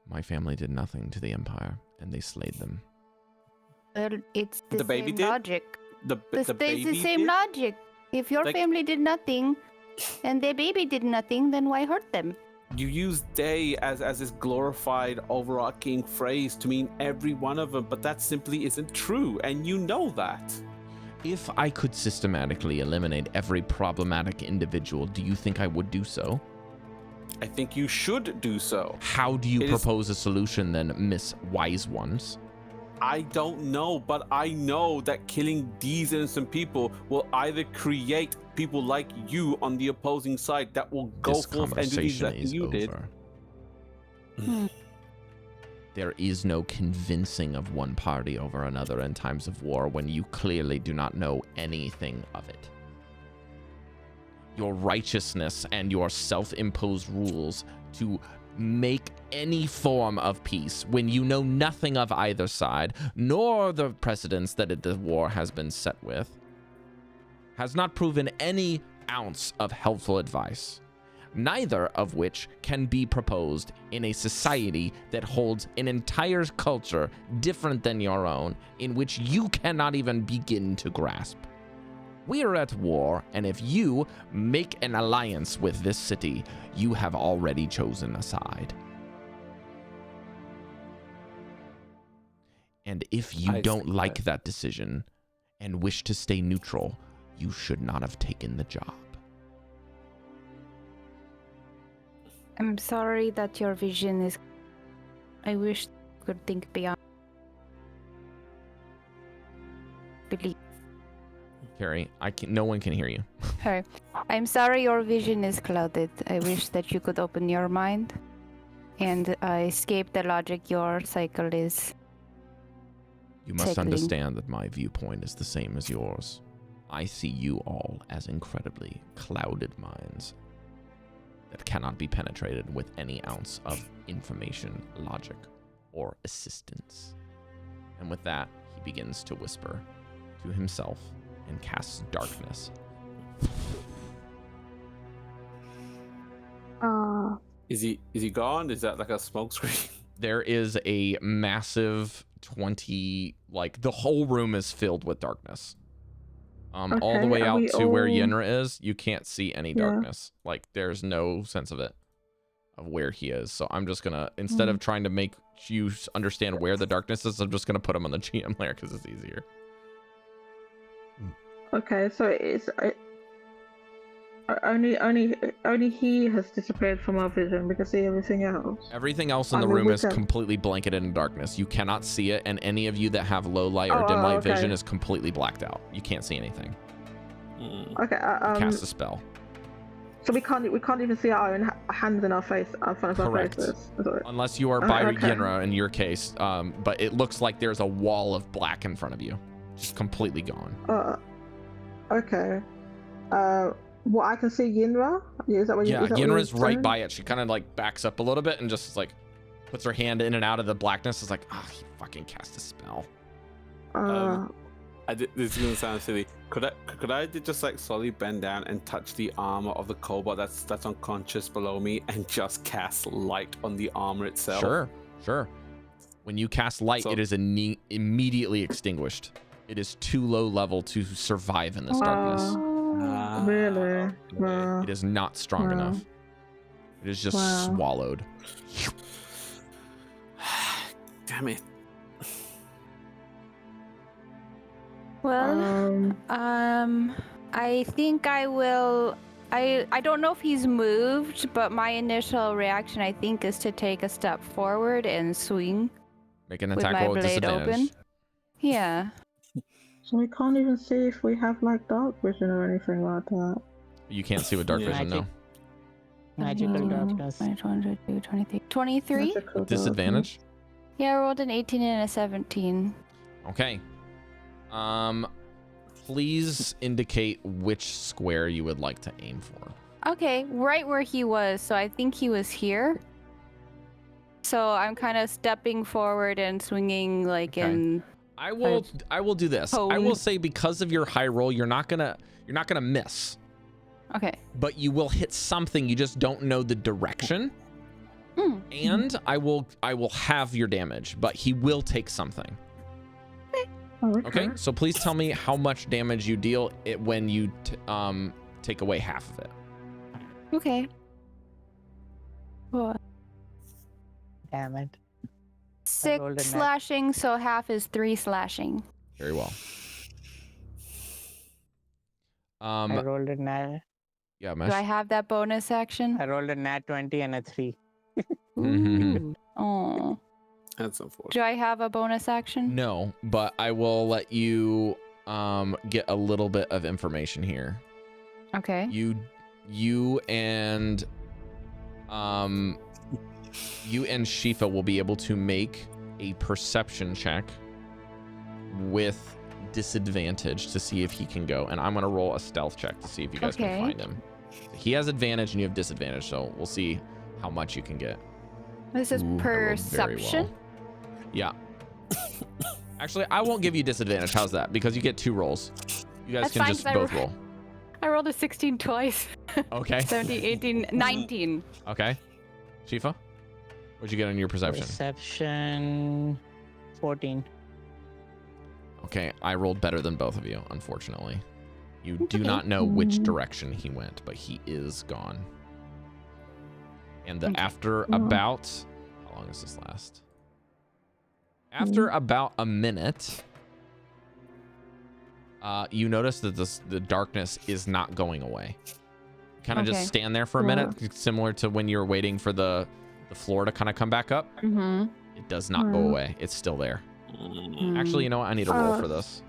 My family did nothing to the Empire, and they slayed them. Well, it's the baby same did? logic. The It's the baby same did? logic. If your Like- family did nothing and their baby did nothing, then why hurt them? You use they as this glorified overarching phrase to mean every one of them, but that simply isn't true, and you know that. If I could systematically eliminate every problematic individual, do you think I would do so? I think you should do so. How do you It is- propose a solution then, Miss Wise Ones? I don't know, but I know that killing these innocent people will either create people like you on the opposing side that will go This forth and do the conversation exact thing is you did. over. There is no convincing of one party over another in times of war when you clearly do not know anything of it. Your righteousness and your self-imposed rules to make any form of peace when you know nothing of either side, nor the precedents that the war has been set with, has not proven any ounce of helpful advice, neither of which can be proposed in a society that holds an entire culture different than your own, in which you cannot even begin to grasp. We are at war, and if you make an alliance with this city, you have already chosen a side. And if you I don't see like that. that decision and wish to stay neutral, you should not have taken the job. I'm sorry that your vision is... I wish you could think beyond... Believe. Cari, no one can hear you. Her. I'm sorry your vision is clouded. I wish that you could open your mind and escape the logic your cycle is. You must Cycling. understand that my viewpoint is the same as yours. I see you all as incredibly clouded minds that cannot be penetrated with any ounce of information, logic, or assistance. And with that, he begins to whisper to himself and casts darkness. Is he gone? Is that like a smoke screen? There is a massive 20, like the whole room is filled with darkness. All the Okay, way are out we to where all- Yenra is, you can't see any Yeah. darkness. Like there's no sense of it, of where he is. So I'm just gonna, instead of trying to make you understand where the darkness is, I'm just gonna put him on the GM layer because it's easier. Okay, so it's only he has disappeared from our vision. We can see everything else. Everything else in I the mean, room we is can- completely blanketed in darkness. You cannot see it, and any of you that have low light or Oh, dim light okay. vision is completely blacked out. You can't see anything. Okay, Cast a spell. so we can't even see our own hands in our face, in front of our Correct. faces. Is that it? Unless you are by okay. Yenra in your case, but it looks like there's a wall of black in front of you, just completely gone. Okay. Well, I can see Yinra. Is that what you? Yeah, is that what Yenra's you're right saying? by it. She kind of like backs up a little bit and just like puts her hand in and out of the blackness. It's like, ah, he fucking cast a spell. This is gonna sound silly. Could I just like slowly bend down and touch the armor of the kobold that's unconscious below me and just cast light on the armor itself? Sure. When you cast light, So- it is immediately extinguished It is too low level to survive in this darkness. Really? It is not strong enough. It is just swallowed. Damn it. Well, I think I will. I don't know if he's moved, but my initial reaction, I think, is to take a step forward and swing Make an with attack my roll with blade disadvantage. open. Yeah. So we can't even see if we have like dark vision or anything like that. You can't see with dark vision, no. Magical darkness. 22, 23. 23? Magical With disadvantage? Yeah, I rolled an 18 and a 17. Okay. Please indicate which square you would like to aim for. Okay, right where he was. So I think he was here. So I'm kind of stepping forward and swinging like in. I will do this. I will say because of your high roll, you're not gonna miss. Okay. But you will hit something. You just don't know the direction. And I will have your damage, but he will take something. Okay. So please tell me how much damage you deal when you take away half of it. Okay. What? Damn it. 6 slashing, so half is 3 slashing. Very well. I rolled a nat. Yeah, Do I have that bonus action? I rolled a nat 20 and a 3. Oh. That's unfortunate. Do I have a bonus action? No, but I will let you get a little bit of information here. Okay. You and S.H.P.H.A will be able to make a perception check with disadvantage to see if he can go, and I'm gonna roll a stealth check to see if you guys can find him. He has advantage and you have disadvantage, so we'll see how much you can get. This is perception. Yeah. Actually, I won't give you disadvantage. How's that? Because you get 2 rolls. You guys can just both roll. I rolled a 16 twice. Okay. 17, 18, 19. Okay. S.H.P.H.A, what'd you get on your perception? Perception 14. Okay, I rolled better than both of you, unfortunately. You do not know which direction he went, but he is gone. And after about... How long does this last? After about a minute, you notice that the darkness is not going away. Kind of just stand there for a minute, similar to when you're waiting for the floor to kind of come back up. It does not go away. It's still there. Actually, you know what? I need a roll for this.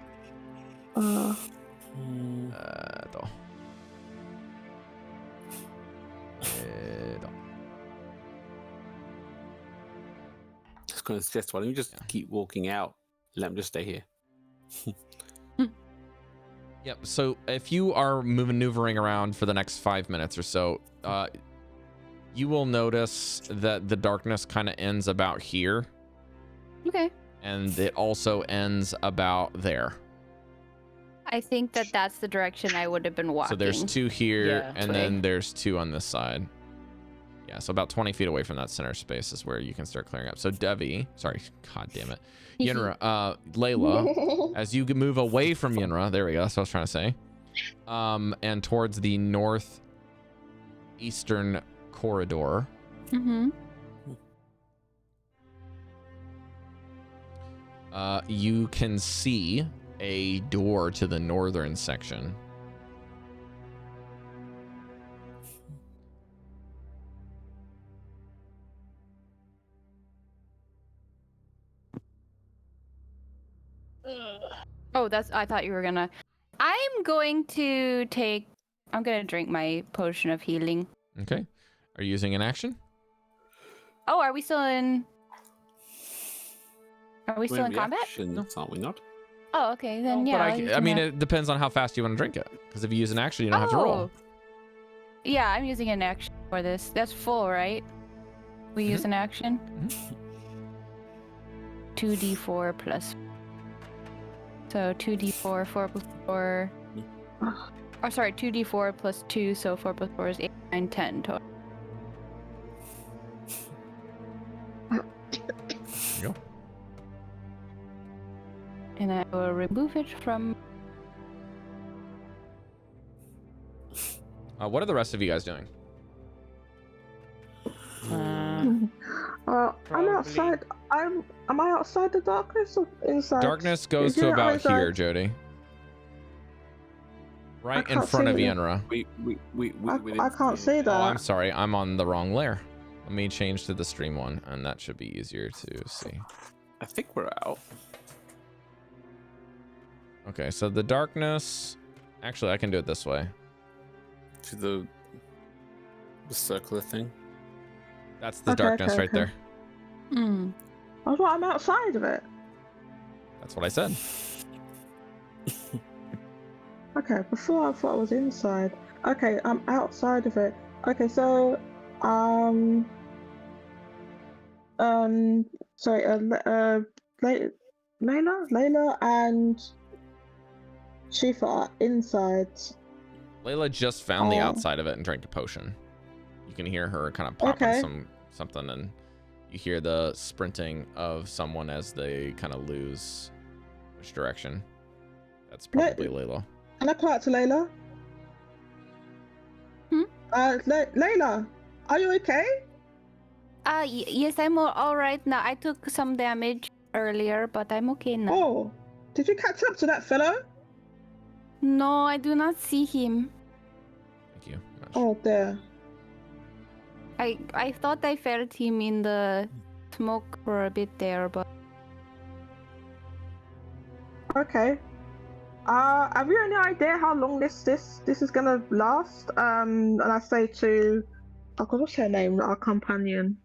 Just going to suggest, why don't you just keep walking out? Let him just stay here. Yep. So if you are maneuvering around for the next 5 minutes or so, you will notice that the darkness kind of ends about here. Okay. And it also ends about there. I think that's the direction I would have been walking. So there's 2 here, and then there's 2 on this side. Yeah, so about 20 feet away from that center space is where you can start clearing up. So Devi, sorry, god damn it. Yinra, Layla, as you move away from Yinra, there we go, that's what I was trying to say. And towards the northeastern corridor. You can see a door to the northern section. Oh, I thought you were gonna. I'm going to drink my potion of healing. Okay. Are you using an action? Oh, are we still in? Are we still in combat? No, aren't we not? Oh, okay. Then yeah. But I mean, it depends on how fast you want to drink it. Because if you use an action, you don't have to roll. Yeah, I'm using an action for this. That's full, right? We use an action. 2d4 plus. So 2d4, 4 plus 4. Oh, sorry, 2d4 plus 2, so 4 plus 4 is 8, 9, 10 total. There you go. and I will remove it from. What are the rest of you guys doing? I'm outside. Am I outside the darkness or inside? Darkness goes Yeah, to about inside. here, Jodie. Right in can't front of see it. Yenra. I can't see that. Oh, I'm sorry. I'm on the wrong layer. Let me change to the stream one, and that should be easier to see. I think we're out. Okay, so the darkness. Actually, I can do it this way. To the circular thing. That's the Okay, darkness okay, right okay. there. I thought I'm outside of it. That's what I said. Okay, before I thought I was inside. Okay, I'm outside of it. Okay, so sorry, Layla and Shifa are inside. Layla just found the Oh. outside of it and drank a potion. You can hear her kind of popping Okay. something, and you hear the sprinting of someone as they kind of lose which direction. That's probably Layla. Can I call out to Layla? Layla, are you okay? Yes, I'm all right now. I took some damage earlier, but I'm okay now. Oh, did you catch up to that fellow? No, I do not see him. Thank you. Oh, there. I thought I felt him in the smoke for a bit there, but Okay. Have you any idea how long this is gonna last? And I say to, oh God, what's her name? Our companion.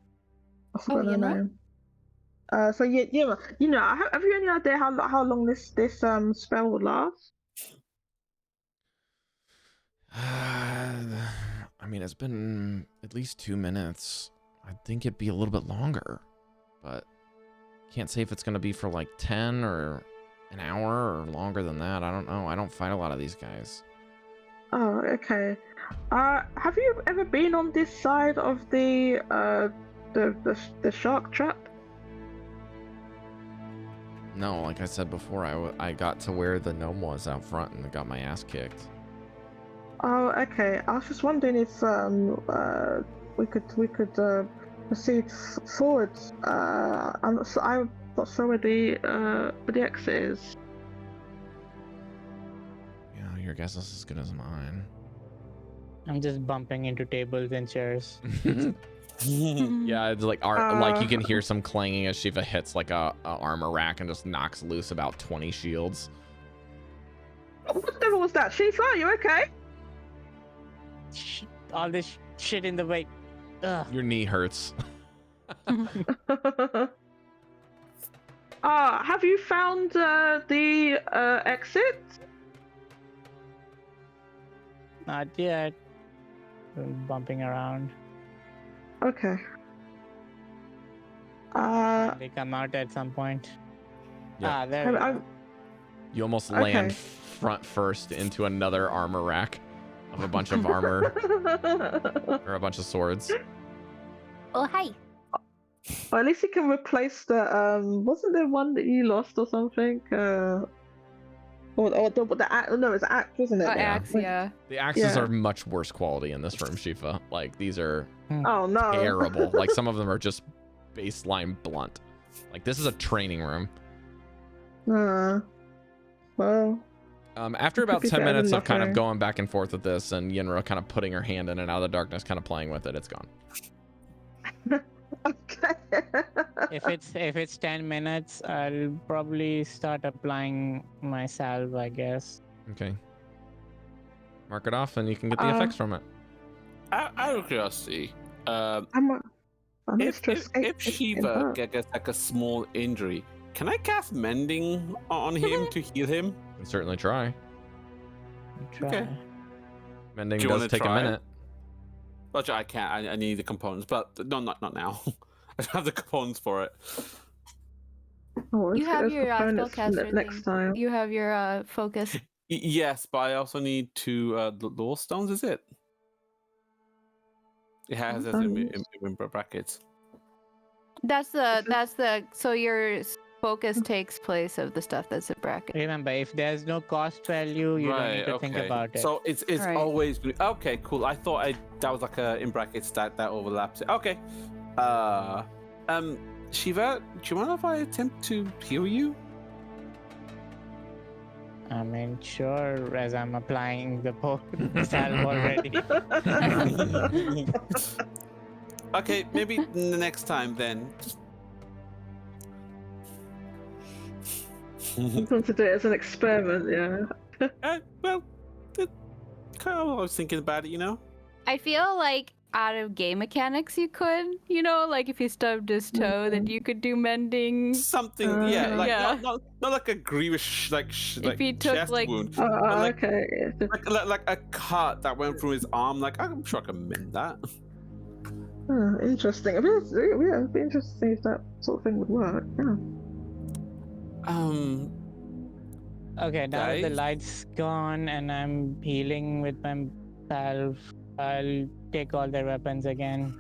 I forgot her Yenra? name. So yeah, you know, have you any idea how long this spell will last? I mean, it's been at least 2 minutes. I think it'd be a little bit longer, but can't say if it's gonna be for like 10 or an hour or longer than that. I don't know. I don't fight a lot of these guys. Oh, okay. Have you ever been on this side of the shark trap? No, like I said before, I got to where the gnome was out front and got my ass kicked. Oh, okay. I was just wondering if we could proceed forward. I'm not sure where the exit is. Yeah, your guess is as good as mine. I'm just bumping into tables and chairs. Yeah, it's like like you can hear some clanging as Shiva hits like a armor rack and just knocks loose about 20 shields. What the devil was that? Shifa, are you okay? All this shit in the way. Ugh. Your knee hurts. Have you found the exit? Not yet. I'm bumping around. Okay. They come out at some point. Yeah. There we go. You almost Okay. land front first into another armor rack of a bunch of armor or a bunch of swords. oh hi. Or at least you can replace the wasn't there one that you lost or something? Or the axe? No, it's axe, isn't it? Oh, axe, yeah. The axes Yeah. are much worse quality in this room, Shifa. Like these are Oh no. terrible. Like some of them are just baseline blunt. Like this is a training room. Well. After about Could be 10 better minutes than of kind of nothing. going back and forth with this and Yenra kind of putting her hand in and out of the darkness, kind of playing with it, it's gone. Okay. If it's 10 minutes, I'll probably start applying my salve, I guess. Okay. Mark it off and you can get the effects from it. Out of curiosity, I'm if Shiva gets like a small injury, can I cast Mending on him to heal him? You can certainly try. Try. Okay. Mending Do you does wanna take a try? minute. Well, I can't. I need the components, but no, not now. I don't have the components for it. Oh, You have your spellcaster next thing. time. You have your focus. Yes, but I also need two law stones. Is it? It has it in brackets. That's the so your focus takes place of the stuff that's a bracket. Remember, if there's no cost value, you don't need to think about it. So it's Right. always okay. Cool. I thought that was like a in brackets that overlaps it. Okay. Shiva, do you mind if I attempt to heal you? I mean, sure, as I'm applying the salve already. Okay, maybe the next time then. Want to do it as an experiment, yeah. Well, kind of I was thinking about it, you know. I feel like out of game mechanics you could, like if you stubbed his toe, then you could do mending. Something, yeah, like Yeah. Not like a grievous like If he took, chest like- wound, but like, Okay. like a cut that went through his arm. Like I'm sure I can mend that. Oh, interesting. It'd be interesting to see if that sort of thing would work. Yeah. Okay, now that the Guys? light's gone and I'm healing with my salve, I'll take all their weapons again.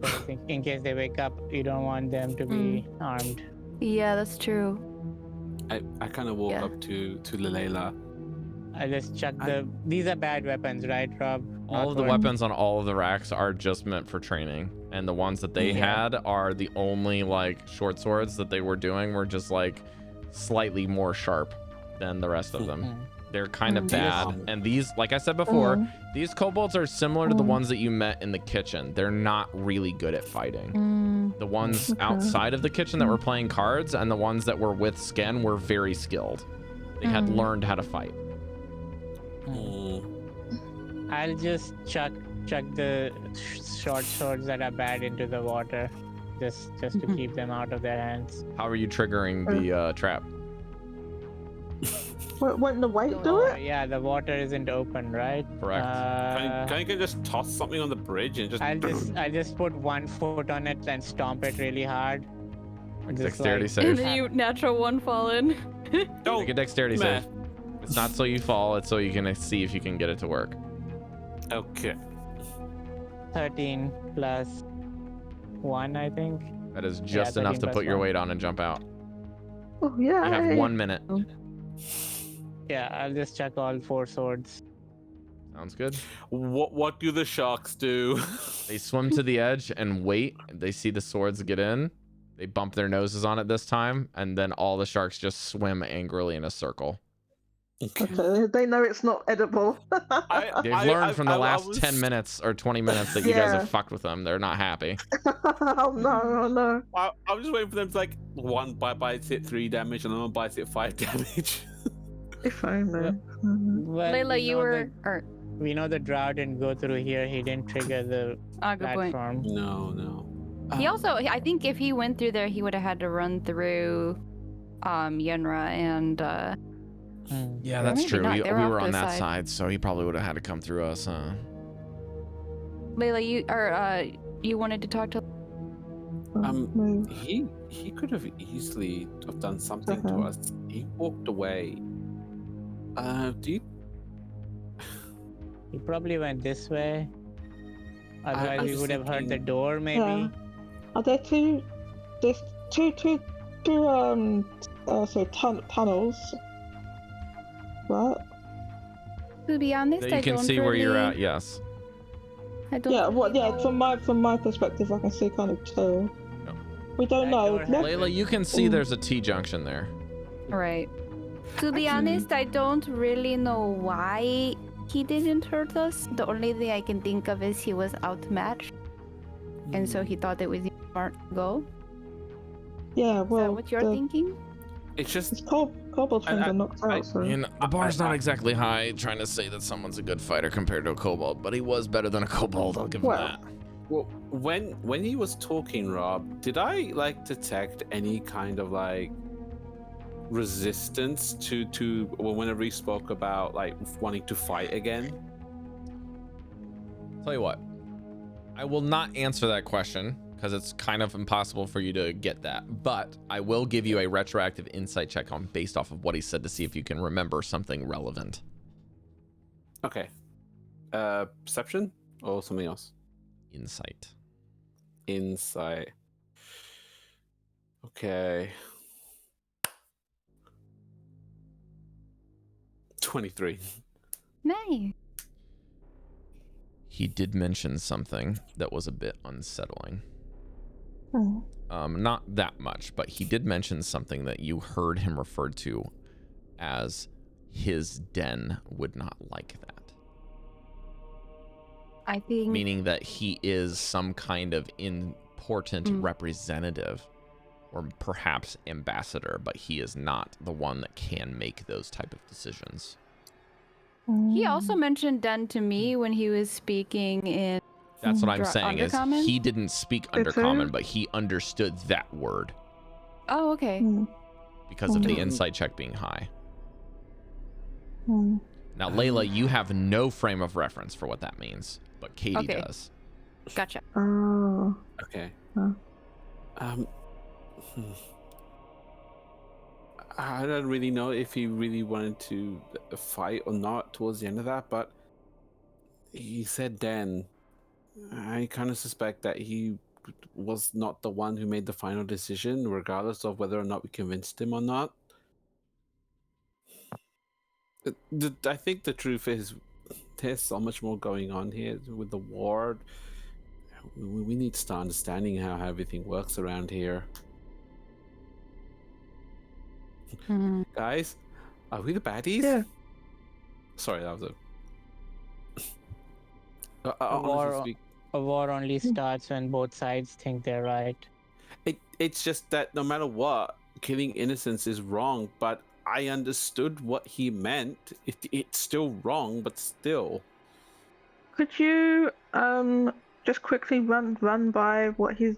So I think in case they wake up, you don't want them to be armed. Yeah, that's true. I kind of walk Yeah. up to Layla. I just chuck these are bad weapons, right, Rob? All of the weapons on all of the racks are just meant for training, and the ones that they had are the only like short swords that they were doing were just like slightly more sharp than the rest of them. They're kind of bad, and these, like I said before, these kobolds are similar to the ones that you met in the kitchen. They're not really good at fighting. The ones outside of the kitchen that were playing cards and the ones that were with Sken were very skilled. They had learned how to fight. I'll just chuck the short swords that are bad into the water, just to keep them out of their hands. How are you triggering the trap? Won't the weight do it? Yeah, the water isn't open, right? Correct. Can you just toss something on the bridge and just? I'll just put one foot on it and stomp it really hard. Just Dexterity like- save. And then you natural one fall in. Make a dexterity save. It's not so you fall, it's so you can see if you can get it to work. Okay. 13 plus 1, I think. That is just enough 13 to plus put your 1. weight on and jump out. Oh yeah. You have 1 minute. Yeah, I'll just chuck all 4 swords. Sounds good. What do the sharks do? They swim to the edge and wait. They see the swords get in. They bump their noses on it this time, and then all the sharks just swim angrily in a circle. Okay, they know it's not edible. They've learned from the last 10 minutes or 20 minutes that you guys have fucked with them. They're not happy. Oh no. I'm just waiting for them to like one bites hit 3 damage and another one bites hit 5 damage. If only. Well, Layla, we you know were. Or, we know the drow didn't go through here. He didn't trigger the good point. platform. No. He also, I think if he went through there, he would have had to run through Yenra and. Yeah, that's maybe true. not. We They were were off to on the that side. side, so he probably would have had to come through us, huh? Layla, you wanted to talk to. He could have easily have done something to us. He walked away. Do you? He probably went this way. Otherwise, I'm we would have heard the thinking- door, maybe. Yeah. Are there two tunnels? What? To be honest, That you can see where you're at, yes. I don't. Yeah, really know. from my perspective, I can see kind of two. No. We don't That know. door has- Layla, you can see there's a T-junction there. Right. To be honest, I don't really know why he didn't hurt us. The only thing I can think of is he was outmatched, and so he thought it was smart to go. Yeah, Is well, that what you're thinking? It's just kobold things are knocked out, so. The bar's not exactly high trying to say that someone's a good fighter compared to a kobold, but he was better than a kobold, I'll give him Well. that. well, when he was talking, Rob, did I like detect any kind of like resistance to whenever he spoke about like wanting to fight again? Tell you what, I will not answer that question because it's kind of impossible for you to get that, but I will give you a retroactive insight check on based off of what he said to see if you can remember something relevant. Okay. Perception or something else? Insight. Insight. Okay. 23. Nice. He did mention something that was a bit unsettling. Oh. Not that much, but he did mention something that you heard him referred to as his den would not like that. I think. Meaning that he is some kind of important representative or perhaps ambassador, but he is not the one that can make those type of decisions. He also mentioned den to me when he was speaking in. That's what I'm saying is Undercommon? he didn't speak undercommon, but he understood that word. Oh, okay. Because of the insight check being high. Mm. Now, Layla, you have no frame of reference for what that means, but Caidi does. Gotcha. Oh. Okay. Huh. I don't really know if he really wanted to fight or not towards the end of that, but he said den. I kind of suspect that he was not the one who made the final decision, regardless of whether or not we convinced him or not. I think the truth is there's so much more going on here with the war. We need to start understanding how everything works around here. Guys, are we the baddies? Yeah. Sorry, that was A war only starts when both sides think they're right. It's just that no matter what, killing innocents is wrong, but I understood what he meant. It's still wrong, but still. Could you just quickly run by what his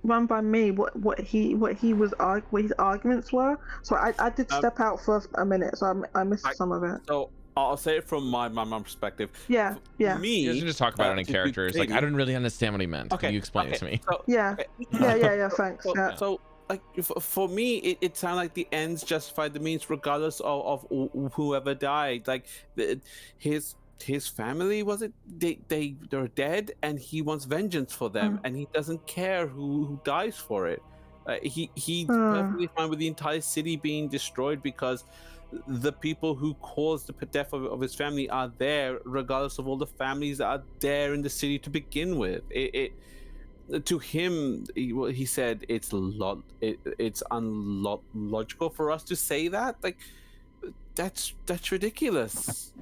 run by me what his arguments were? So I did step out for a minute, so I missed some of it. So I'll say it from my perspective. Yeah. Me, you just talk about it in character. It's like I didn't really understand what he meant. Okay, Can you explain it to me? So, yeah. Thanks. So like for me, it sounded like the ends justified the means, regardless of whoever died. Like his family, was it? They're dead, and he wants vengeance for them, and he doesn't care who dies for it. He's perfectly fine with the entire city being destroyed because the people who caused the death of his family are there, regardless of all the families that are there in the city to begin with. To him, he said it's unlogical for us to say that. Like that's ridiculous.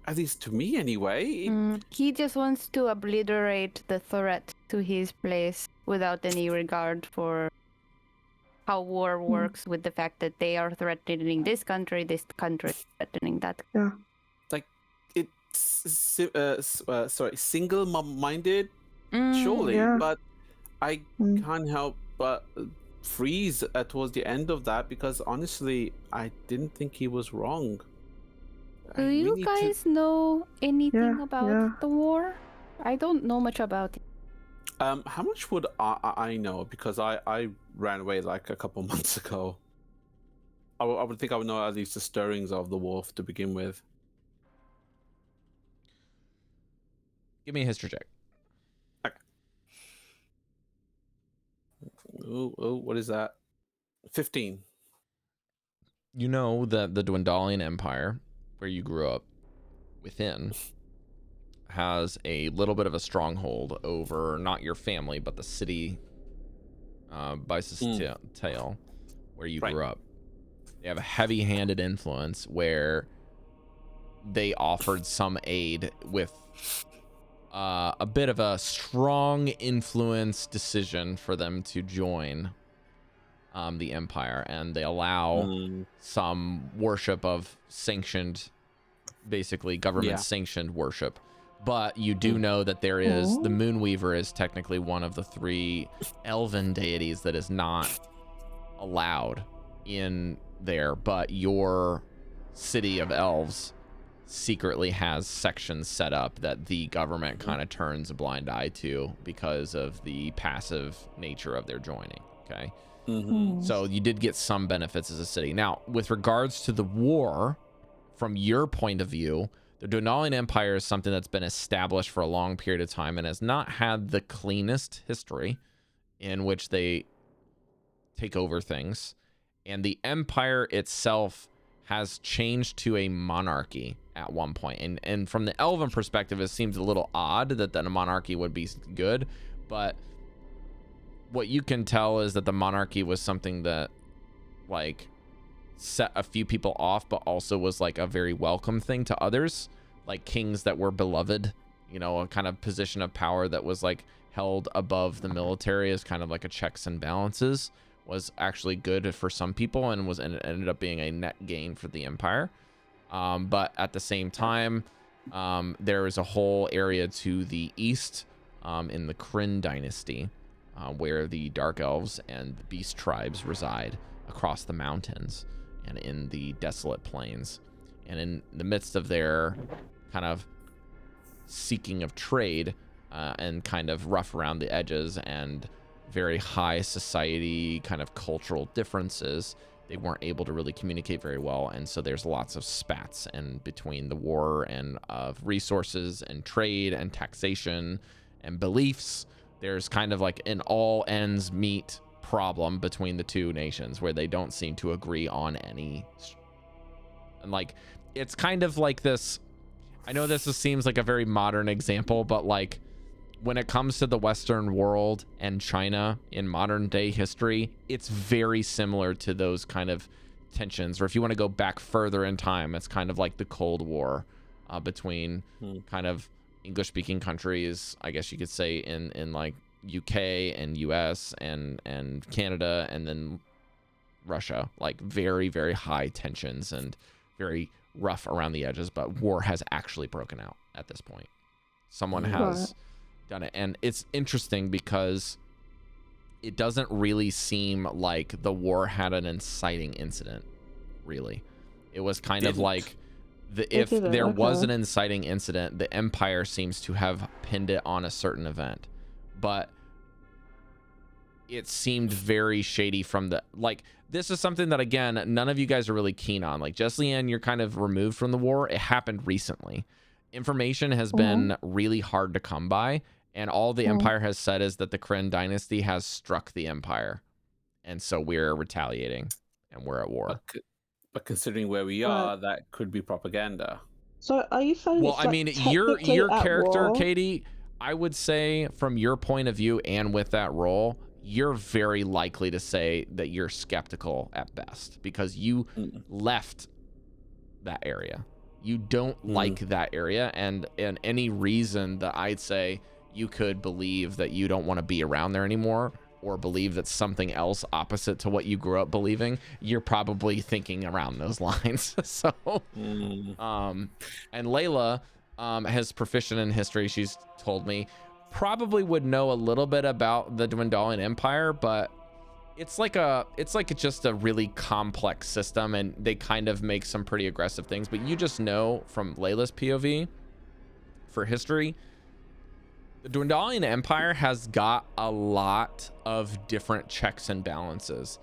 At least to me, anyway. He just wants to obliterate the threat to his place without any regard for how war works, with the fact that they are threatening this country threatening that. Yeah. Like it's single-minded, surely, but I can't help but freeze towards the end of that because honestly, I didn't think he was wrong. Do you guys know anything about the war? I don't know much about it. How much would I know? Because I ran away like a couple months ago. I would think I would know at least the stirrings of the war to begin with. Give me a history check. Okay. Oh, what is that? 15. You know that the Dwendalian Empire, where you grew up within, has a little bit of a stronghold over not your family, but the city by Tail, where you grew up. They have a heavy-handed influence where they offered some aid with a bit of a strong influence decision for them to join the Empire, and they allow some worship of sanctioned, basically government-sanctioned worship. But you do know that there is, the Moonweaver is technically one of the 3 elven deities that is not allowed in there, but your city of elves secretly has sections set up that the government kind of turns a blind eye to because of the passive nature of their joining, okay? So you did get some benefits as a city. Now, with regards to the war, from your point of view, the Dwendalian Empire is something that's been established for a long period of time and has not had the cleanest history in which they take over things. And the Empire itself has changed to a monarchy at one point. And from the elven perspective, it seems a little odd that a monarchy would be good, but what you can tell is that the monarchy was something that like set a few people off, but also was like a very welcome thing to others, like kings that were beloved, you know, a kind of position of power that was like held above the military as kind of like a checks and balances, was actually good for some people and ended up being a net gain for the empire. But at the same time, there is a whole area to the east in the Kryn dynasty where the dark elves and the beast tribes reside across the mountains and in the desolate plains. And in the midst of their kind of seeking of trade and kind of rough around the edges and very high society kind of cultural differences, they weren't able to really communicate very well. And so there's lots of spats and between the war and of resources and trade and taxation and beliefs. There's kind of like an all ends meet problem between the two nations where they don't seem to agree on any. And like, it's kind of like this, I know this seems like a very modern example, but like when it comes to the Western world and China in modern day history, it's very similar to those kind of tensions. Or if you want to go back further in time, it's kind of like the Cold War between kind of English speaking countries, I guess you could say in like UK and US and Canada, and then Russia, like very, very high tensions and very rough around the edges, but war has actually broken out at this point. Someone has done it. And it's interesting because it doesn't really seem like the war had an inciting incident, really. It was kind of like if there was an inciting incident, the Empire seems to have pinned it on a certain event. But it seemed very shady from the, like, this is something that, again, none of you guys are really keen on. Like, Jesliann, you're kind of removed from the war. It happened recently. Information has been really hard to come by, and all the Empire has said is that the Kryn dynasty has struck the Empire, and so we're retaliating, and we're at war. But considering where we are, that could be propaganda. So are you saying? Well, I mean, your character, Caidi, I would say from your point of view and with that role, you're very likely to say that you're skeptical at best because you left that area. You don't like that area, and any reason that I'd say you could believe that you don't want to be around there anymore, or believe that something else opposite to what you grew up believing, you're probably thinking around those lines. So, and Layla has proficient in history, she's told me, probably would know a little bit about the Dwendalian Empire, but it's like just a really complex system, and they kind of make some pretty aggressive things. But you just know from Layla's POV for history, the Dwendalian Empire has got a lot of different checks and balances.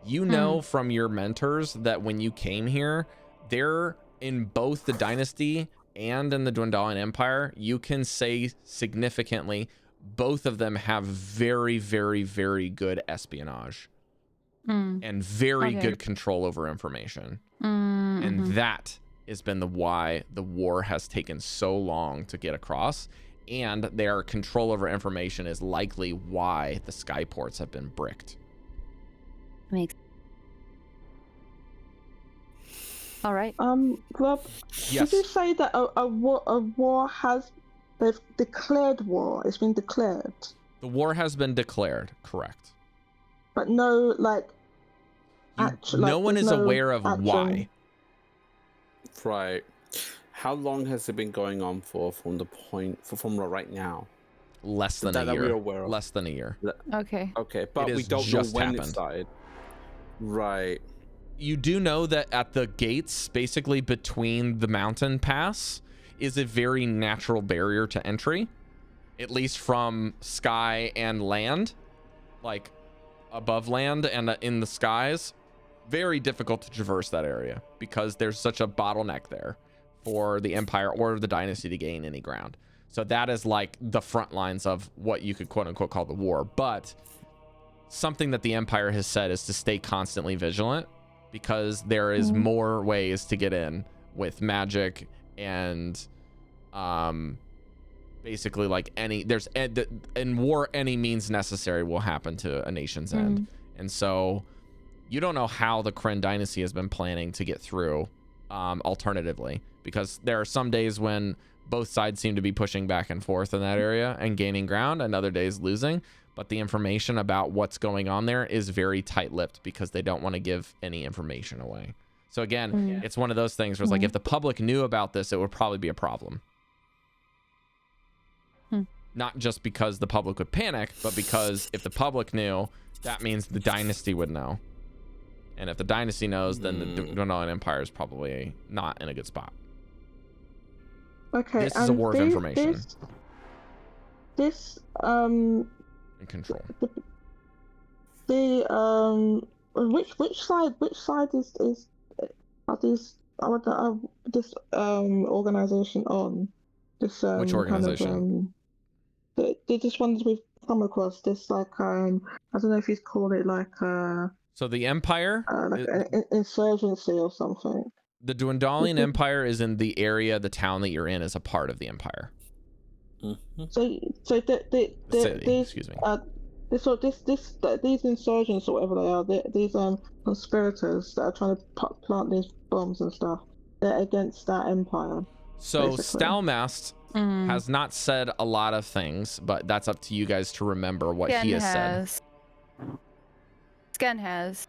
You know from your mentors that when you came here, they're in both the dynasty and in the Dwendalian Empire, you can say significantly both of them have very, very, very good espionage and very good control over information. And that has been why the war has taken so long to get across. And their control over information is likely why the skyports have been bricked. Makes. All right. Rob, yes. Did you say that a war has, they've declared war? It's been declared. The war has been declared, correct? But no, like, no one is aware of why. Right. How long has it been going on for from the point from right now? Less than a year. Less than a year. Okay. Okay, but we don't know when it started. Right. You do know that at the gates, basically between the mountain pass, is a very natural barrier to entry, at least from sky and land, like above land and in the skies. Very difficult to traverse that area because there's such a bottleneck there for the Empire or the dynasty to gain any ground. So that is like the front lines of what you could quote unquote call the war. But something that the Empire has said is to stay constantly vigilant, because there is more ways to get in with magic and basically like in war any means necessary will happen to a nation's end. And so you don't know how the Kryn dynasty has been planning to get through alternatively, because there are some days when both sides seem to be pushing back and forth in that area and gaining ground, and other days losing. But the information about what's going on there is very tight-lipped because they don't want to give any information away. So again, it's one of those things where it's like, if the public knew about this, it would probably be a problem. Not just because the public would panic, but because if the public knew, that means the dynasty would know. And if the dynasty knows, then the Dwendalian Empire is probably not in a good spot. Okay, this is a war of information. This in control. Which side is are these this organization on? This which organization? Kind of, the just ones we've come across. This like I don't know if you'd call it like so the Empire, like an insurgency or something. The Dwendalian Empire is in the area, the town that you're in is a part of the Empire. So excuse me. These insurgents or whatever they are, these conspirators that are trying to plant these bombs and stuff, they're against that empire. So basically. Stalmast has not said a lot of things, but that's up to you guys to remember what he has said. Sken has.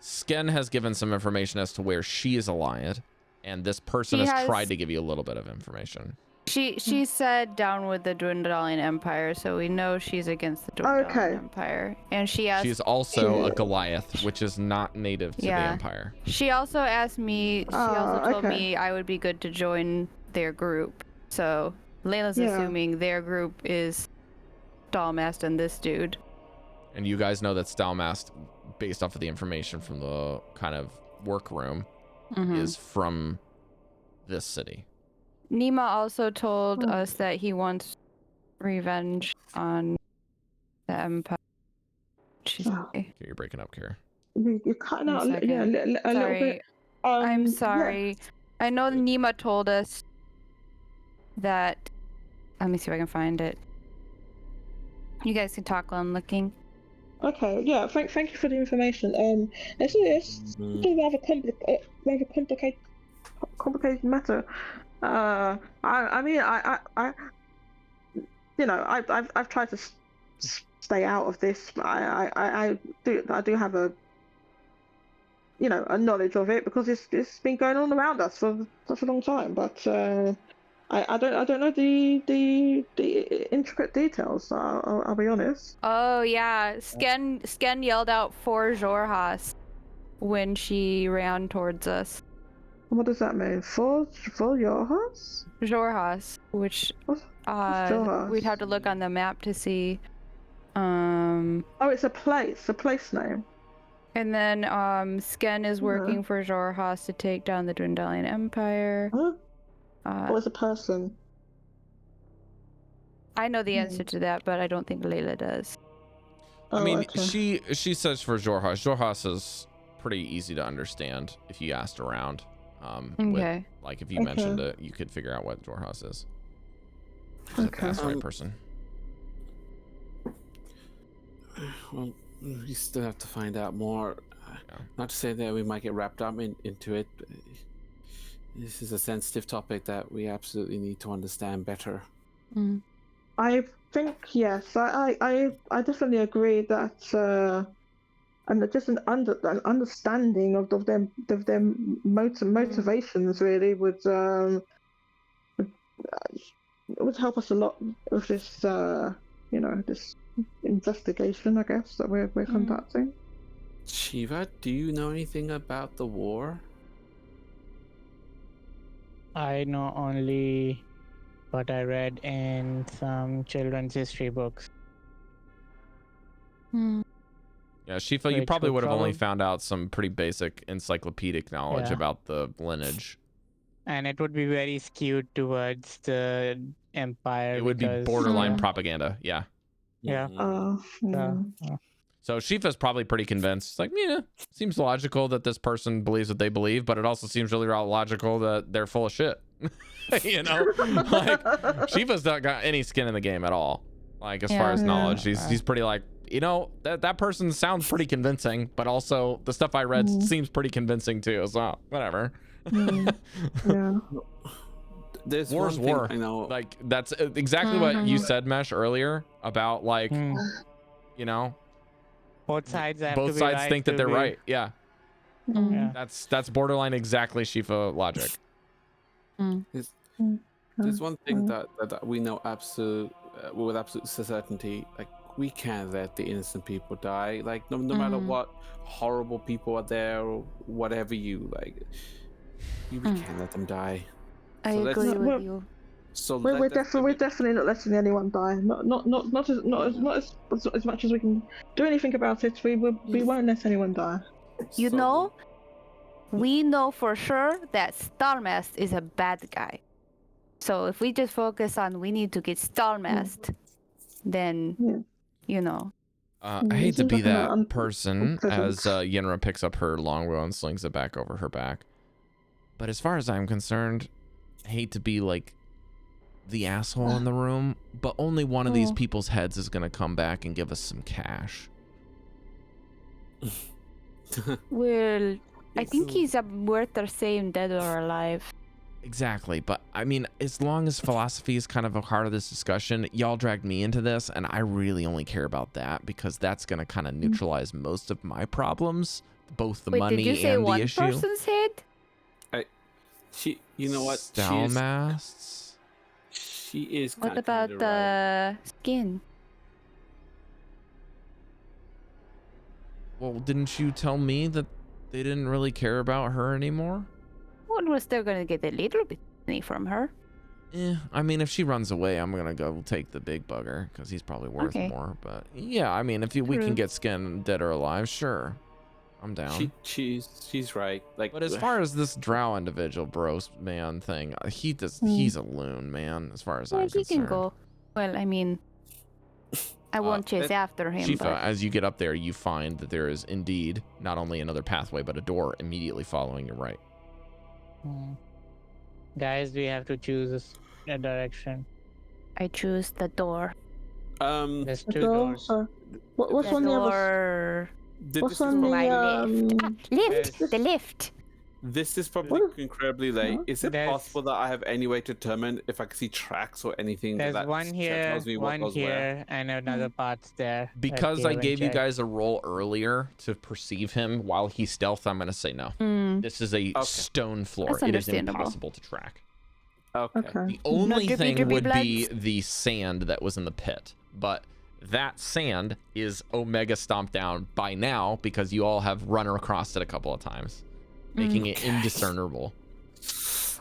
Sken has given some information as to where she is allied, and this person has tried to give you a little bit of information. She said down with the Dwendalian Empire, so we know she's against the Dwendalian Empire. And she's also a Goliath, which is not native to the Empire. She also asked me, she also told me I would be good to join their group. So Layla's assuming their group is Stalmast and this dude. And you guys know that Stalmast, based off of the information from the kind of workroom, is from this city. Nima also told us that he wants revenge on the Empire. Okay, you're breaking up, Cari. You're cutting out a little bit. I'm sorry. I know Nima told us that. Let me see if I can find it. You guys can talk while I'm looking. Okay, yeah. Thank you for the information. It's a rather complicated matter. I mean, I've tried to stay out of this. I do have a knowledge of it because it's been going on around us for such a long time. But I don't know the intricate details. I'll be honest. Oh yeah, Sken yelled out for Xhorhas when she ran towards us. What does that mean? For your house? Xhorhas, which we'd have to look on the map to see. Oh, it's a place name. And then Sken is working for Xhorhas to take down the Dwendalian Empire. Huh? Or it's a person? I know the answer to that, but I don't think Layla does. I mean, she says for Xhorhas. Xhorhas is pretty easy to understand if you asked around. Okay. Like if you mentioned it, you could figure out what Xhorhas is. That's the right person. Well, we still have to find out more. Not to say that we might get wrapped up into it. This is a sensitive topic that we absolutely need to understand better. I think yes. I definitely agree that. And just an understanding of their motivations really would help us a lot with this this investigation, I guess, that we're conducting. Shiva, do you know anything about the war? I know only what I read in some children's history books. Yeah, Shifa, you probably would have only found out some pretty basic encyclopedic knowledge about the lineage. And it would be very skewed towards the Empire. It would be borderline propaganda, yeah. Yeah. So Shifa's probably pretty convinced. Like, yeah, seems logical that this person believes what they believe, but it also seems really logical that they're full of shit. You know, like Shifa's not got any skin in the game at all. Like as far as knowledge, he's pretty like, you know, that person sounds pretty convincing, but also the stuff I read seems pretty convincing too. So whatever. Yeah. There's War's one thing war. I know. Like that's exactly what you said, Mesh, earlier about like, you know, Both sides have both to be sides right think that to they're be- right. Yeah, Yeah. that's borderline exactly Shifa logic. There's one thing that we know with absolute certainty. Like we can't let the innocent people die. Like no matter what horrible people are there or whatever you like, we can't let them die. I So agree let's- with you. So We're definitely not letting anyone die. Not as much as we can do anything about it. We won't let anyone die. You know, we know for sure that Starmast is a bad guy. So if we just focus on we need to get Starmast, then you know. I hate to seems be like an that person unpleasant- as Yenra picks up her longbow and slings it back over her back. But as far as I'm concerned, I hate to be like the asshole in the room, but only one of these people's heads is going to come back and give us some cash. Well, I think he's worth the same dead or alive. Exactly, but I mean, as long as philosophy is kind of a part of this discussion, y'all dragged me into this, and I really only care about that because that's going to kind of neutralize most of my problems, both the Wait, money did you say and the one issue. person's head? You know what? Stalmasts? She is. What about the skin? Well, didn't you tell me that they didn't really care about her anymore? Well, we're still gonna get a little bit money from her. I mean, if she runs away, I'm gonna go take the big bugger because he's probably worth more. But yeah, I mean, if we can get skin dead or alive, sure, I'm down. She's right. Like, but as far as this drow individual bros man thing, he's a loon, man. As far as I'm he concerned. can go. Well, I mean, I won't chase after him. Shifa, but... as you get up there, you find that there is indeed not only another pathway, but a door immediately following your right. Guys, we have to choose a direction. I choose the door. There's two door? doors. What's the on the other? door? What's on my the lift? The lift. This is probably incredibly late. Is it possible that I have any way to determine if I can see tracks or anything? There's that one here, tells me what one goes here, where? and another part's there. that Because we I haven't gave you checked. guys a roll earlier to perceive him while he stealth, I'm going to say no. This is a stone floor. That's It is understandable. impossible to track. Okay. The only drippy, thing drippy would be bloods? the sand that was in the pit. But that sand is Omega stomped down by now because you all have run across it a couple of times, making it indiscernible.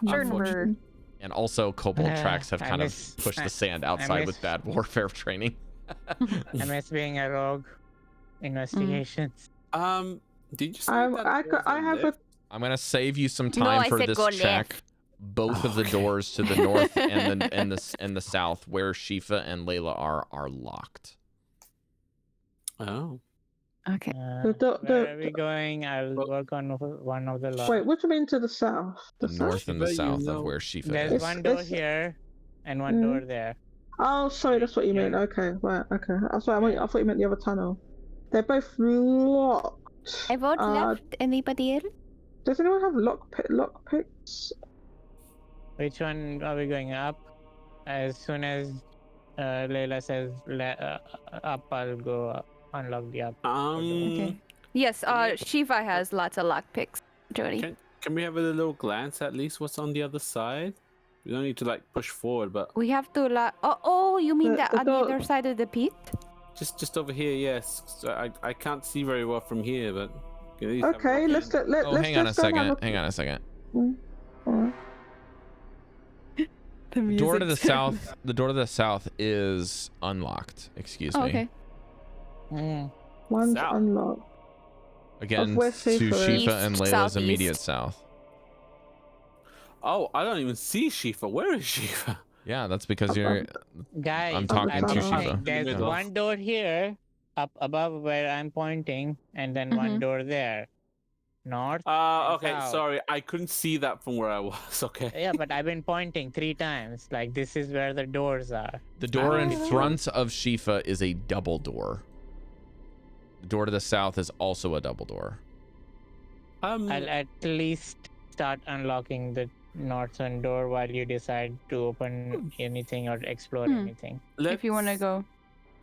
Bird. And also kobold tracks have I kind of miss- pushed I- the sand I outside miss- with bad warfare training. I miss being a rogue. Investigations. Did you say I have a. I'm gonna save you some No, time I for said this go check. left. Both of the doors to the north and the south, where Shifa and Layla are locked. Oh. Okay. Where are we going? I'll work on one of the locks. Wait, what do you mean to the south? The north and the Shifa, you south know- of where Shifa There's is. one door it's- here and one door there. Oh, sorry, that's what you mean. Yeah. Okay, right, okay. I'm sorry, I thought you meant the other tunnel. They're both locked. I vote left. Anybody else? Does anyone have lock picks? Which one are we going up? As soon as Layla says up, I'll go unlock the up. Okay. Yes, Shiva has lots of lockpicks. Jodie. Can we have a little glance at least what's on the other side? We don't need to like push forward, but We have to oh, you mean that the on the door- other side of the pit? just over here, yes. So I can't see very well from here, but you can at least have a Okay, look let's in. let's Oh, hang on a let's go and have second. Hang on a second. Alright. The door to the south. The door to the south is unlocked. Excuse me. Okay. One's South. unlocked. Again, where to Shifa is. Shifa and East, Layla's southeast. immediate south. Oh, I don't even see Shifa. Where is Shifa? Yeah, that's because you're. Guys, I'm talking to saying Shiva. There's Middle. one door here, up above where I'm pointing, and then one door there. North. and Okay, south. sorry, I couldn't see that from where I was. Okay. Yeah, but I've been pointing 3 times. Like, this is where the doors are. The door in Oh. front of Shifa is a double door. The door to the south is also a double door. I'll at least start unlocking the northern door while you decide to open anything or explore anything. If you want to go.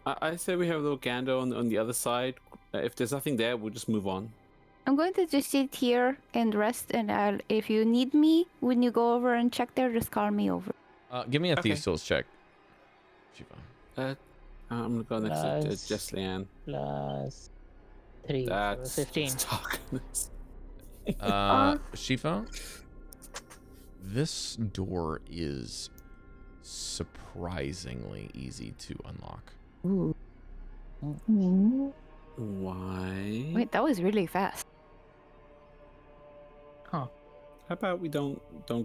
I say we have a little gander on the other side. If there's nothing there, we'll just move on. I'm going to just sit here and rest, and if you need me, when you go over and check there, just call me over. Give me a Thieves Tools check. Shifa. I'm gonna go next to Jesliann. Plus 3, so That's 15. Shifa, this door is surprisingly easy to unlock. Ooh. Why? Wait, that was really fast. Huh. How about we don't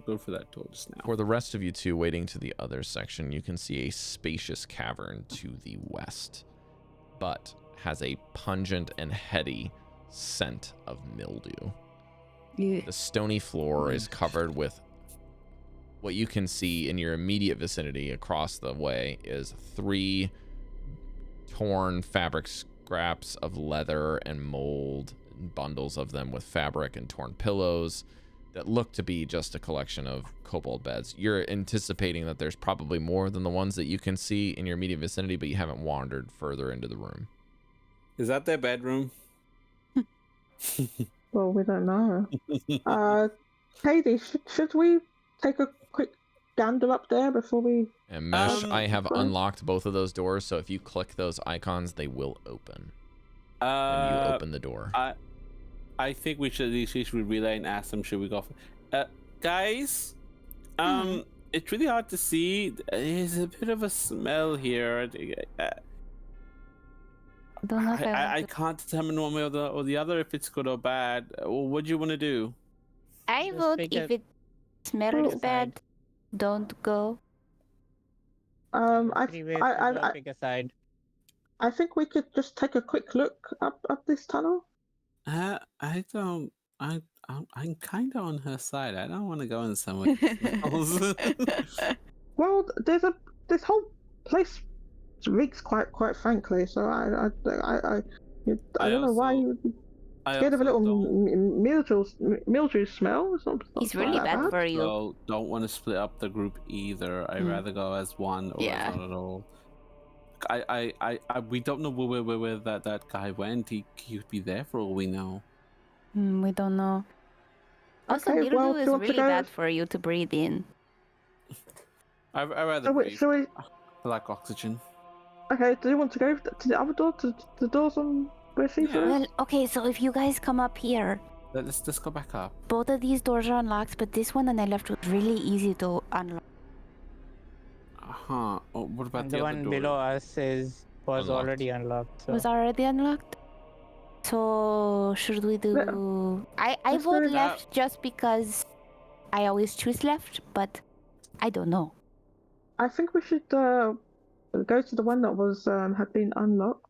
go for that door just now? For the rest of you two waiting to the other section, you can see a spacious cavern to the west, but has a pungent and heady scent of mildew. Yeah. The stony floor is covered with what you can see in your immediate vicinity across the way is 3 torn fabric scraps of leather and mold, bundles of them with fabric and torn pillows that look to be just a collection of kobold beds. You're anticipating that there's probably more than the ones that you can see in your immediate vicinity, but you haven't wandered further into the room. Is that their bedroom? Well, we don't know. Caidi, should we take a quick gander up there before we... And Mesh, I have unlocked both of those doors, so if you click those icons, they will open. When you open the door. I think we should at least relay and ask them, should we go for... guys? It's really hard to see. There's a bit of a smell here. Don't know if I can't determine one way or the other if it's good or bad. What do you want to do? I Just vote pick if a- it smells Decide. bad, don't go. I 3 ways to go, pick a side. I think we could just take a quick look up this tunnel. I'm kind of on her side. I don't want to go in somewhere else. Well, this whole place reeks quite frankly. So I don't know why you scared of a little mildew smell. It's not It's really that bad for you. So don't want to split up the group either. I'd rather go as one or Yeah. as not at all. We don't know where that guy went. He could be there for all we know. We don't know. Also, Okay, mildew well, do is you want to really go- bad for you to breathe in. I'd rather So breathe. shall we? I like oxygen. Okay. Do you want to go to the other door? To the doors on where she's Yeah. Well, okay, so if you guys come up here, Let's go back up. both of these doors are unlocked, but this one on the left was really easy to unlock. Oh, what about And the the other one door? below us was Unlocked. already unlocked. So. Was already unlocked. So should we do? I let's vote do left just because I always choose left, but I don't know. I think we should go to the one that was had been unlocked.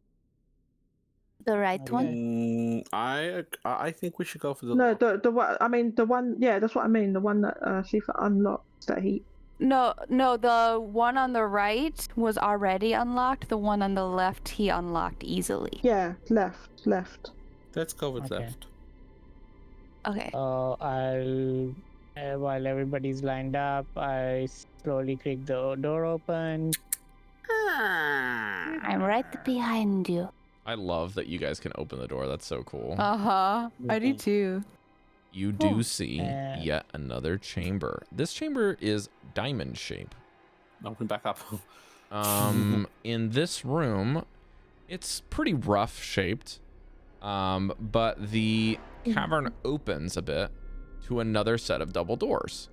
The right Okay. one. I think we should go for the. No, the one. I mean the one. Yeah, that's what I mean. The one that Shifa unlocked. That he. No, the one on the right was already unlocked. The one on the left, he unlocked easily. Yeah, left. Let's go with Okay. left. Okay. I'll while everybody's lined up, I slowly creak the door open. I'm right behind you. I love that you guys can open the door. That's so cool. I do too. You do see Uh, yet another chamber. This chamber is diamond shape. Open back up. In this room, it's pretty rough shaped, but the cavern opens a bit to another set of double doors.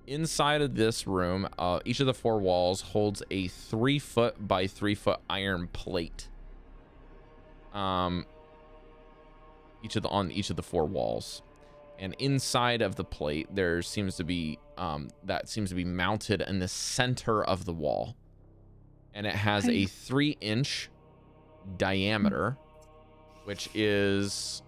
Inside of this room, each of the 4 walls holds a 3-foot by 3-foot iron plate. On each of the 4 walls, and inside of the plate there seems to be mounted in the center of the wall, and it has a 3-inch diameter, which is,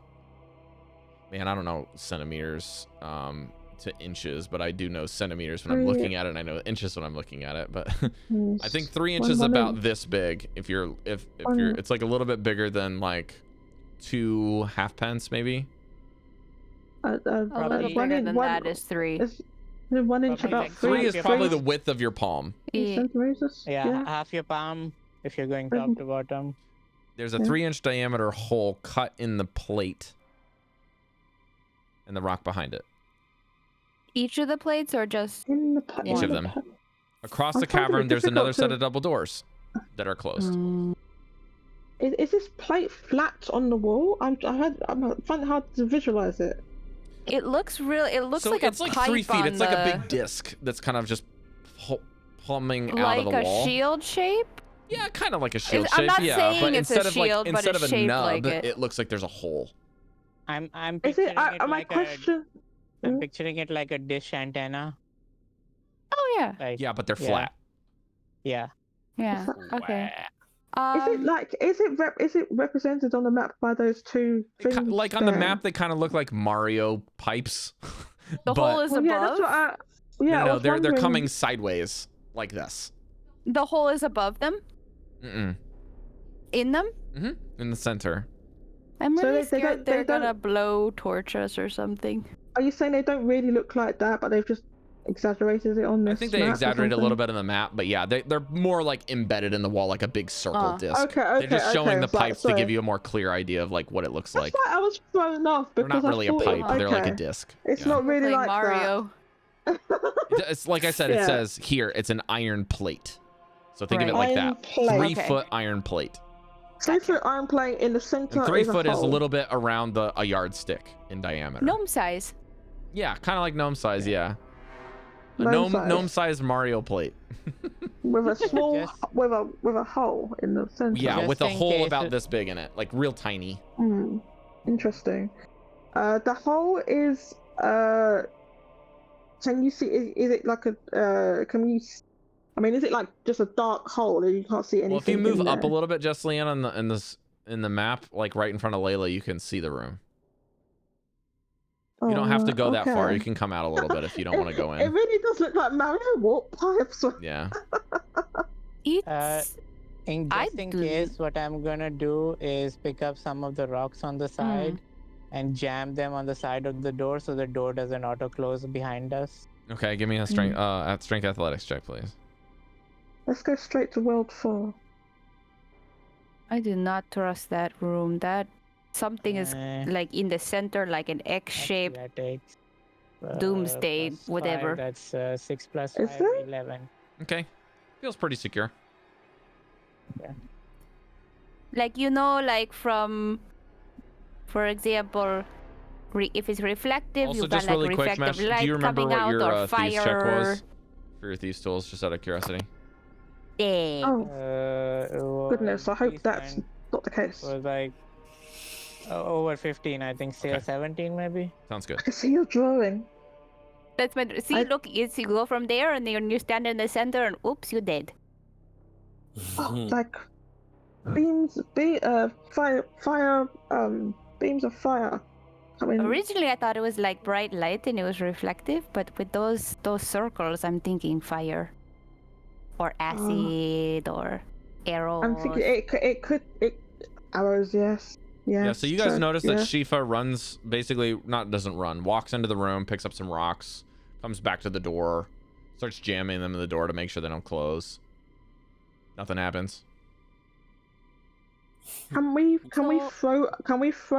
man, I don't know centimeters to inches, but I do know centimeters when I'm looking at it, and I know inches when I'm looking at it. But I think 3 inches is about this big. If you're, it's like a little bit bigger than like 2 halfpence, maybe. A little bigger than that is 3. Is the 1 inch Probably about like 3 is probably the three width of your palm. centimeters? Yeah, half your palm if you're going top to bottom. There's a 3-inch diameter hole cut in the plate and the rock behind it. Each of the plates or just In the Each of them. Across the cavern, there's another set of double doors that are closed. Is this plate flat on the wall? I'm finding it hard to visualize it. It looks real. It looks So like it's a like pipe 3 feet. on It's like a big disc that's kind of just plumbing out of the like wall. a shield shape. Yeah, kind of like a shield I'm shape. not Yeah, saying but it's a instead of like shield, but instead it's of a shaped nub, like it. it looks like there's a hole. I'm Is picturing it? it My like question. I'm picturing it like a dish antenna. Oh yeah. Like, Yeah, but they're yeah. flat. Yeah. Yeah. Okay. Is it represented on the map by those two things? Like on the there? map, they kind of look like Mario pipes. The but hole is Well, above. yeah, that's what I. Yeah, I no, was they're wondering. coming sideways like this. The hole is above them. In them. In the center. I'm So really they scared don't- they're they don't- gonna blow torch us or something. Are you saying they don't really look like that, but they've just exaggerated it on this I think they map or exaggerated a something? little bit on the map, but yeah, they're more like embedded in the wall, like a big circle disc. Okay, They're just showing the it's like- pipes to give sorry. you a more clear idea of like what it looks like. That's why I was thrown off They're because not really I a thought pipe, it, they're like a okay. disc. It's Yeah. not really Playing like Mario. It's like I said, it Yeah. says here, it's an iron plate. So think of it like Iron that. plate. 3-foot iron plate. 3 foot iron plate in the center. And 3 is foot is a hole. little bit around a yardstick in diameter. Gnome size. Yeah, kind of like gnome size, yeah. A Gnome size. gnome sized Mario plate. with a small Just- with a hole in the center. Yeah, Just with a in hole case about it- this big in it, like real tiny. Interesting. The hole is can you see? Is it like a? Can you? I mean, is it like just a dark hole that you can't see anything? Well, if you move in up a there? little bit, Jesliann, in the map, like right in front of Layla, you can see the room. You don't have to go that far. You can come out a little bit if you don't want to go It in. really does look like Mario warp pipes. Yeah. It's. In case, what I'm gonna do is pick up some of the rocks on the side and jam them on the side of the door so the door doesn't auto close behind us. Okay, give me a strength athletics check, please. Let's go straight to World 4. I do not trust that room. That something is like in the center, like an X shape. Athletics, Doomsday, plus whatever. 5, that's 6 plus Is 5, it? 11. Okay. Feels pretty secure. Like like from, for example, if it's reflective, Also, you've got just like really quick, reflective Mesh, light do you remember coming what out your or thieves check fire. was? For your thieves tools, just out of curiosity. Yeah. Oh, goodness, I hope Please, that's man. not the case. Was like over 15, I think. Say Okay. 17 maybe. Sounds good. I can see your drawing. That's my. See, look, you go from there, and then you stand in the center, and oops, you're dead. Like beams, beams of fire. I mean, Originally, I thought it was like bright light and it was reflective, but with those circles, I'm thinking fire, or acid, or arrows. I'm thinking it could arrows. Yes. Yeah, so you guys sure, notice yeah. that Shifa runs, basically, doesn't run, walks into the room, picks up some rocks, comes back to the door, starts jamming them in the door to make sure they don't close. Nothing happens. Can we throw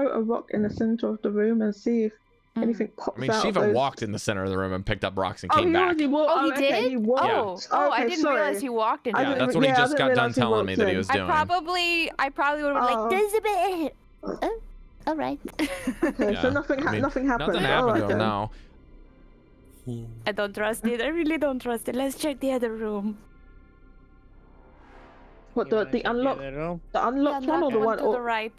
a rock in the center of the room and see if anything pops I mean, out? Shiva of those... walked in the center of the room and picked up rocks and Oh, came he back. already walked. Oh, he okay, did? He walked. Oh, I Okay, didn't sorry. realize he walked into Yeah, it. that's what he Yeah, I just didn't got done realize he telling me walked that he in. was I doing. probably would have Oh. like, there's a bit. Oh, all right. Okay, Yeah, so nothing I mean, nothing happened. Nothing All happened right to him, then. no. I don't trust it. I really don't trust it. Let's check the other room. What You wanna the check unlocked other room? the unlocked one or the one to the right.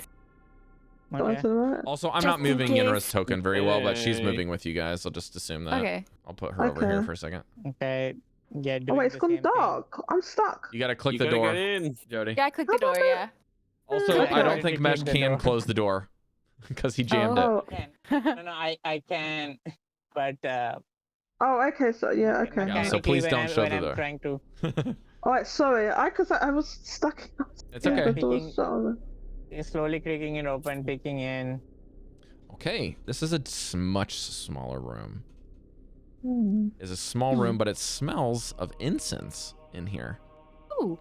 the one Okay. to the right? Also, I'm Just not in moving case. Yenra's token very well, but she's Yay. moving with you guys. I'll just assume that. Okay. I'll put her over here Okay. for a second. Okay. Yeah. Oh doing wait, it's the gone same thing. dark. I'm stuck. You gotta click You the gotta door, get in. Jodie. Yeah, I clicked the How about door. Yeah. Also, Okay. I don't think Already Mesh did the can door. close the door because he jammed it. Oh, No, I can, but oh, okay. So yeah, okay. Yeah, so mechanically please when don't show when the I'm door. trying to All right, sorry. Because I was stuck. It's Yeah, okay. The door's peeking- shut. slowly creaking it open, peeking in. Okay, this is a much smaller room. Hmm. It's a small room, but it smells of incense in here. Ooh.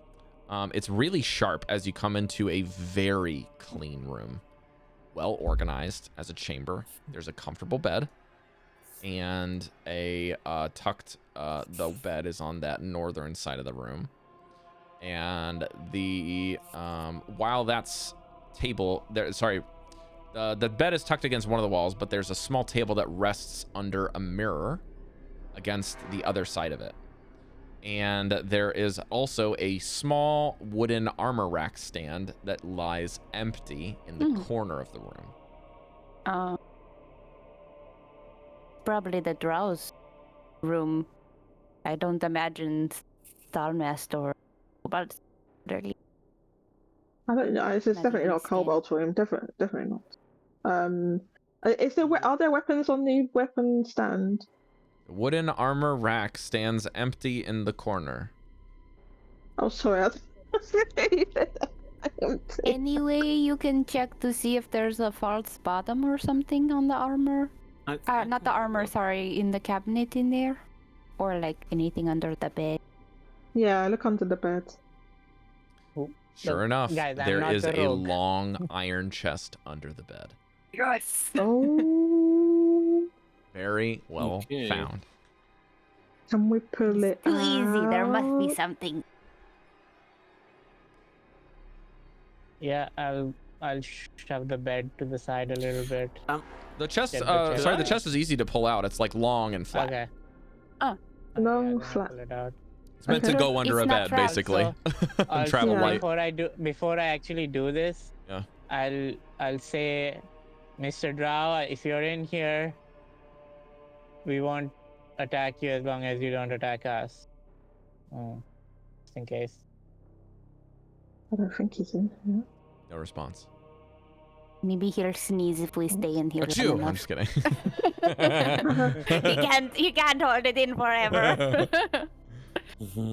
It's really sharp as you come into a very clean room. Well organized as a chamber. There's a comfortable bed. And a tucked, the bed is on that northern side of the room. And the, while that's table, there, sorry, the bed is tucked against one of the walls, but there's a small table that rests under a mirror against the other side of it. And there is also a small wooden armor rack stand that lies empty in the corner of the room. Probably the Drow's room. I don't imagine Starmaster or but really. I don't know. It's definitely not Stand. Cobalt's room. Definitely not. Is there are there weapons on the weapon stand? The wooden armor rack stands empty in the corner. Oh, sorry. Anyway, you can check to see if there's a false bottom or something on the armor. Not the armor, sorry, in the cabinet in there. Or like anything under the bed. Yeah, look under the bed. Sure enough, guys, I'm there not is the a rogue. long iron chest under the bed. Yes. Oh, Very well Okay. found. can we pull it Too easy, there must be out? something. Yeah, I'll shove the bed to the side a little bit. The chest, Get the chest. sorry, the chest is easy to pull out. It's like long and flat. Okay. Oh. Long, I'll flat. pull it out. It's meant to Okay. go under It's a not bed, trapped, basically. And Also, travel Yeah. light. before I actually do this, Yeah. I'll say, Mr. Drow, if you're in here, we won't attack you as long as you don't attack us. Just in case. I don't think he's in here. No response. Maybe he'll sneeze if we stay in here long Achoo! I'm enough. just kidding. He can't hold it in forever.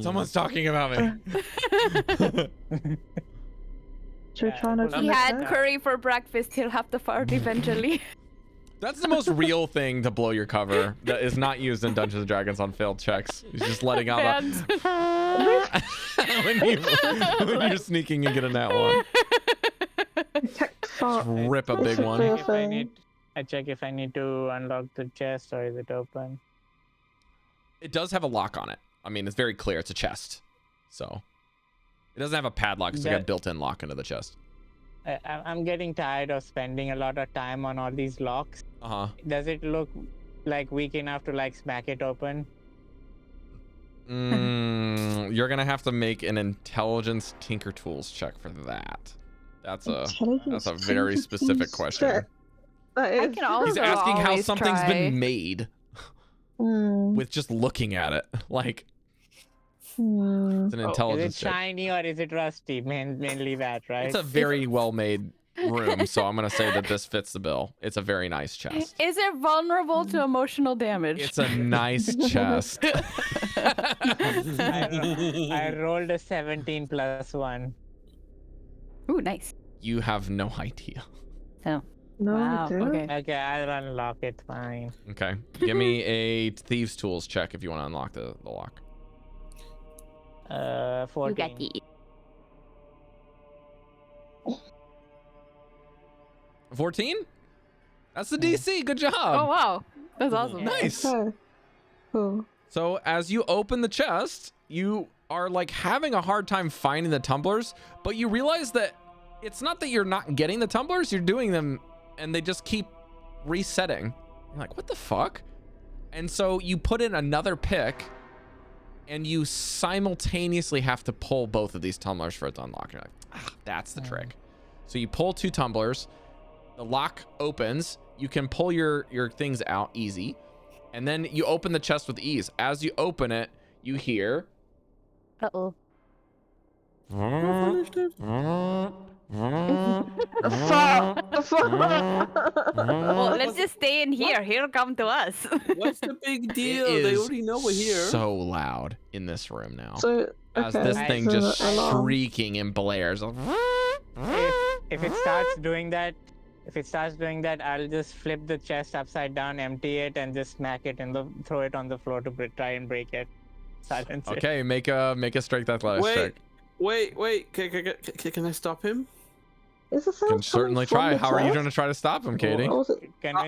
Someone's talking about me. Should we try not to He let had her? curry for breakfast. He'll have to fart eventually. That's the most real thing to blow your cover that is not used in Dungeons & Dragons on failed checks. He's just letting out a... when you're sneaking and get a nat one. Detect fart. Rip a big one. I check if I need to unlock the chest or is it open. It does have a lock on it. I mean, it's very clear. It's a chest. So it doesn't have a padlock. It's like a built-in lock into the chest. I'm getting tired of spending a lot of time on all these locks. Uh-huh. Does it look like weak enough to like smack it open? You're gonna have to make an intelligence Tinker Tools check for that. That's a very specific question. That I is. can also He's asking how always something's try. been made with just looking at it. Like, it's an Is intelligence it check. shiny or is it rusty? Mainly that, right? It's a very well-made room, so I'm gonna say that this fits the bill. It's a very nice chest. Is it vulnerable to emotional damage? It's a nice chest. I rolled a 17 plus 1. Ooh, nice. You have no idea. So, No, Wow, I do. okay. Okay, I'll unlock it, fine. Okay. Give me a Thieves Tools check if you want to unlock the lock. 14. you got the 14? That's the DC. Good job. Oh wow, that's awesome. Nice. Okay. Cool. So as you open the chest, you are like having a hard time finding the tumblers, but you realize that it's not that you're not getting the tumblers, you're doing them and they just keep resetting. You're like, what the fuck? And so you put in another pick and you simultaneously have to pull both of these tumblers for it to unlock. You're like, that's the trick. So you pull 2 tumblers, the lock opens, you can pull your things out easy, and then you open the chest with ease. As you open it, you hear... Uh-oh. Well, let's just stay in here. He'll come to us. What's the big It deal? They is already know we're here. so loud in this room now. So, As okay, this I- thing so just the alarm. shrieking and blares. If it starts doing that, I'll just flip the chest upside down, empty it, and just smack it and throw it on the floor to try and break it. Silence it. Okay, make a strength athletics check. Wait. Can I stop him? Is the sound You can coming certainly from try. the How are you chest? going to try to stop him, Caidi? Or was it- What are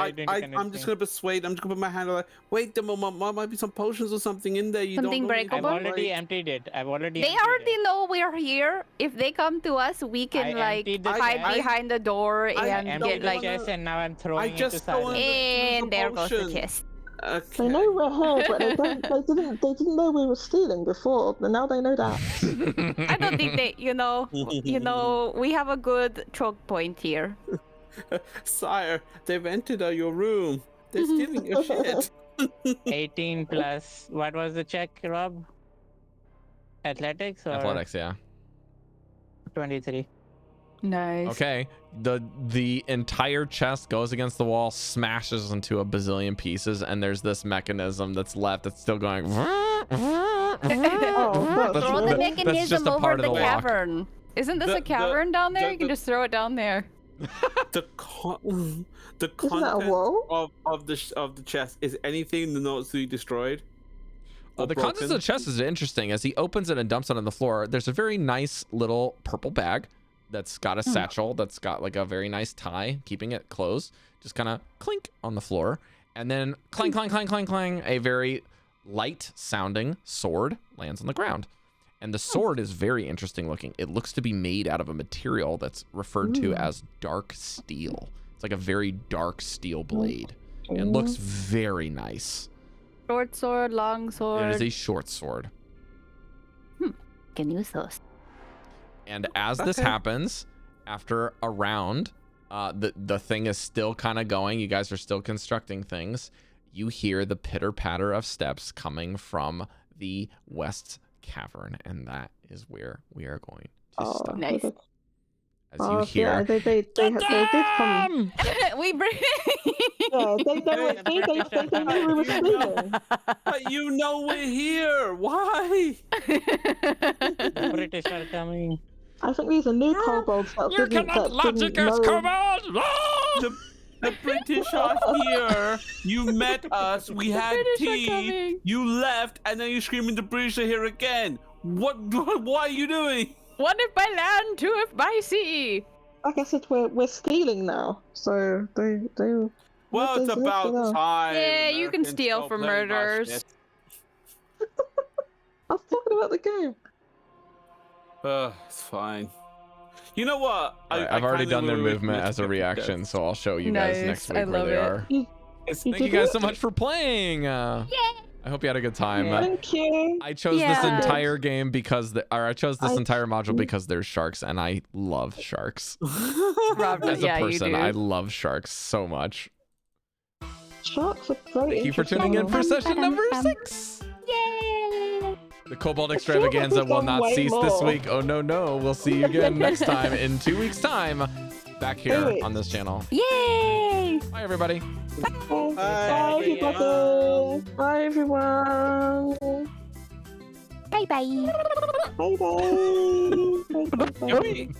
you doing to convince I'm just me? gonna persuade. I'm just gonna put my hand on. Like, wait, there might be some potions or something in there. You Something don't know anything I've breakable? about, already like- emptied it. They They already know we're here. If they come to us, we can I like emptied the hide chest. behind the door I and emptied get the like. chest and now I'm throwing it to just don't silence. wanna- And there goes the potion. chest. Okay. They know we're here, but they didn't know we were stealing before, but now they know that. I don't think they, you know, we have a good choke point here. Sire, they've entered your room. They're stealing your shit. 18 plus. What was the check, Rob? Athletics or Athletics, yeah. 23? Nice. Okay, the entire chest goes against the wall, smashes into a bazillion pieces, and there's this mechanism that's left that's still going. Oh, That's- Throw the that's mechanism just a over part of the the lock. cavern. Isn't this The- a cavern down there? the- You can the- just throw it down there. The Isn't that a content wall? of the chest is anything the notes we destroyed. Or The contents of the broken? chest is interesting. As he opens it and dumps it on the floor, there's a very nice little purple bag that's got a satchel that's got like a very nice tie, keeping it closed. Just kind of clink on the floor. And then clang, clang, clang, clang, clang. A very light sounding sword lands on the ground. And the sword is very interesting looking. It looks to be made out of a material that's referred to as dark steel. It's like a very dark steel blade. It looks very nice. Short sword, long It sword. is a short sword. Can use those. And as this happens, after a round, the thing is still kind of going. You guys are still constructing things. You hear the pitter patter of steps coming from the west cavern, and that is where we are going to stop. Nice. As you hear, Yeah, they did come. We bring. Yeah, they knew we were stealing. But you know we're here. Why? The British are coming. I think these are new kobolds that didn't know. The British are here. You met us. We had British are tea. coming. You left, and then you're screaming the British are here again. What are you doing? One if by land, two if by sea. Like I said, we're stealing now. So they. Well, it's What is about it? time. Yeah, you can Americans steal stop from playing our murderers. shit. I was talking about the game. It's fine. You know what? I've already kinda done their wish movement we as a could reaction, death. so I'll show you guys Nice, next week I where love they it. are. Thank you guys so much for playing. I hope you had a good time. Thank you. I chose this Yeah. entire game because I chose this entire module because there's sharks, and I love sharks. Rob, As a yeah, you person, do. I love sharks so much. Sharks are very Thank you for tuning in for session number 6. Yay! The Cobalt I feel like Extravaganza we've will gone not way cease this more. week. Oh, no. We'll see you again next time in 2 weeks' time back here weeks. on this channel. Yay! Bye, everybody. Bye, everybody. Bye, everyone. Bye bye. Bye, bye. Bye, bye, bye. Yummy.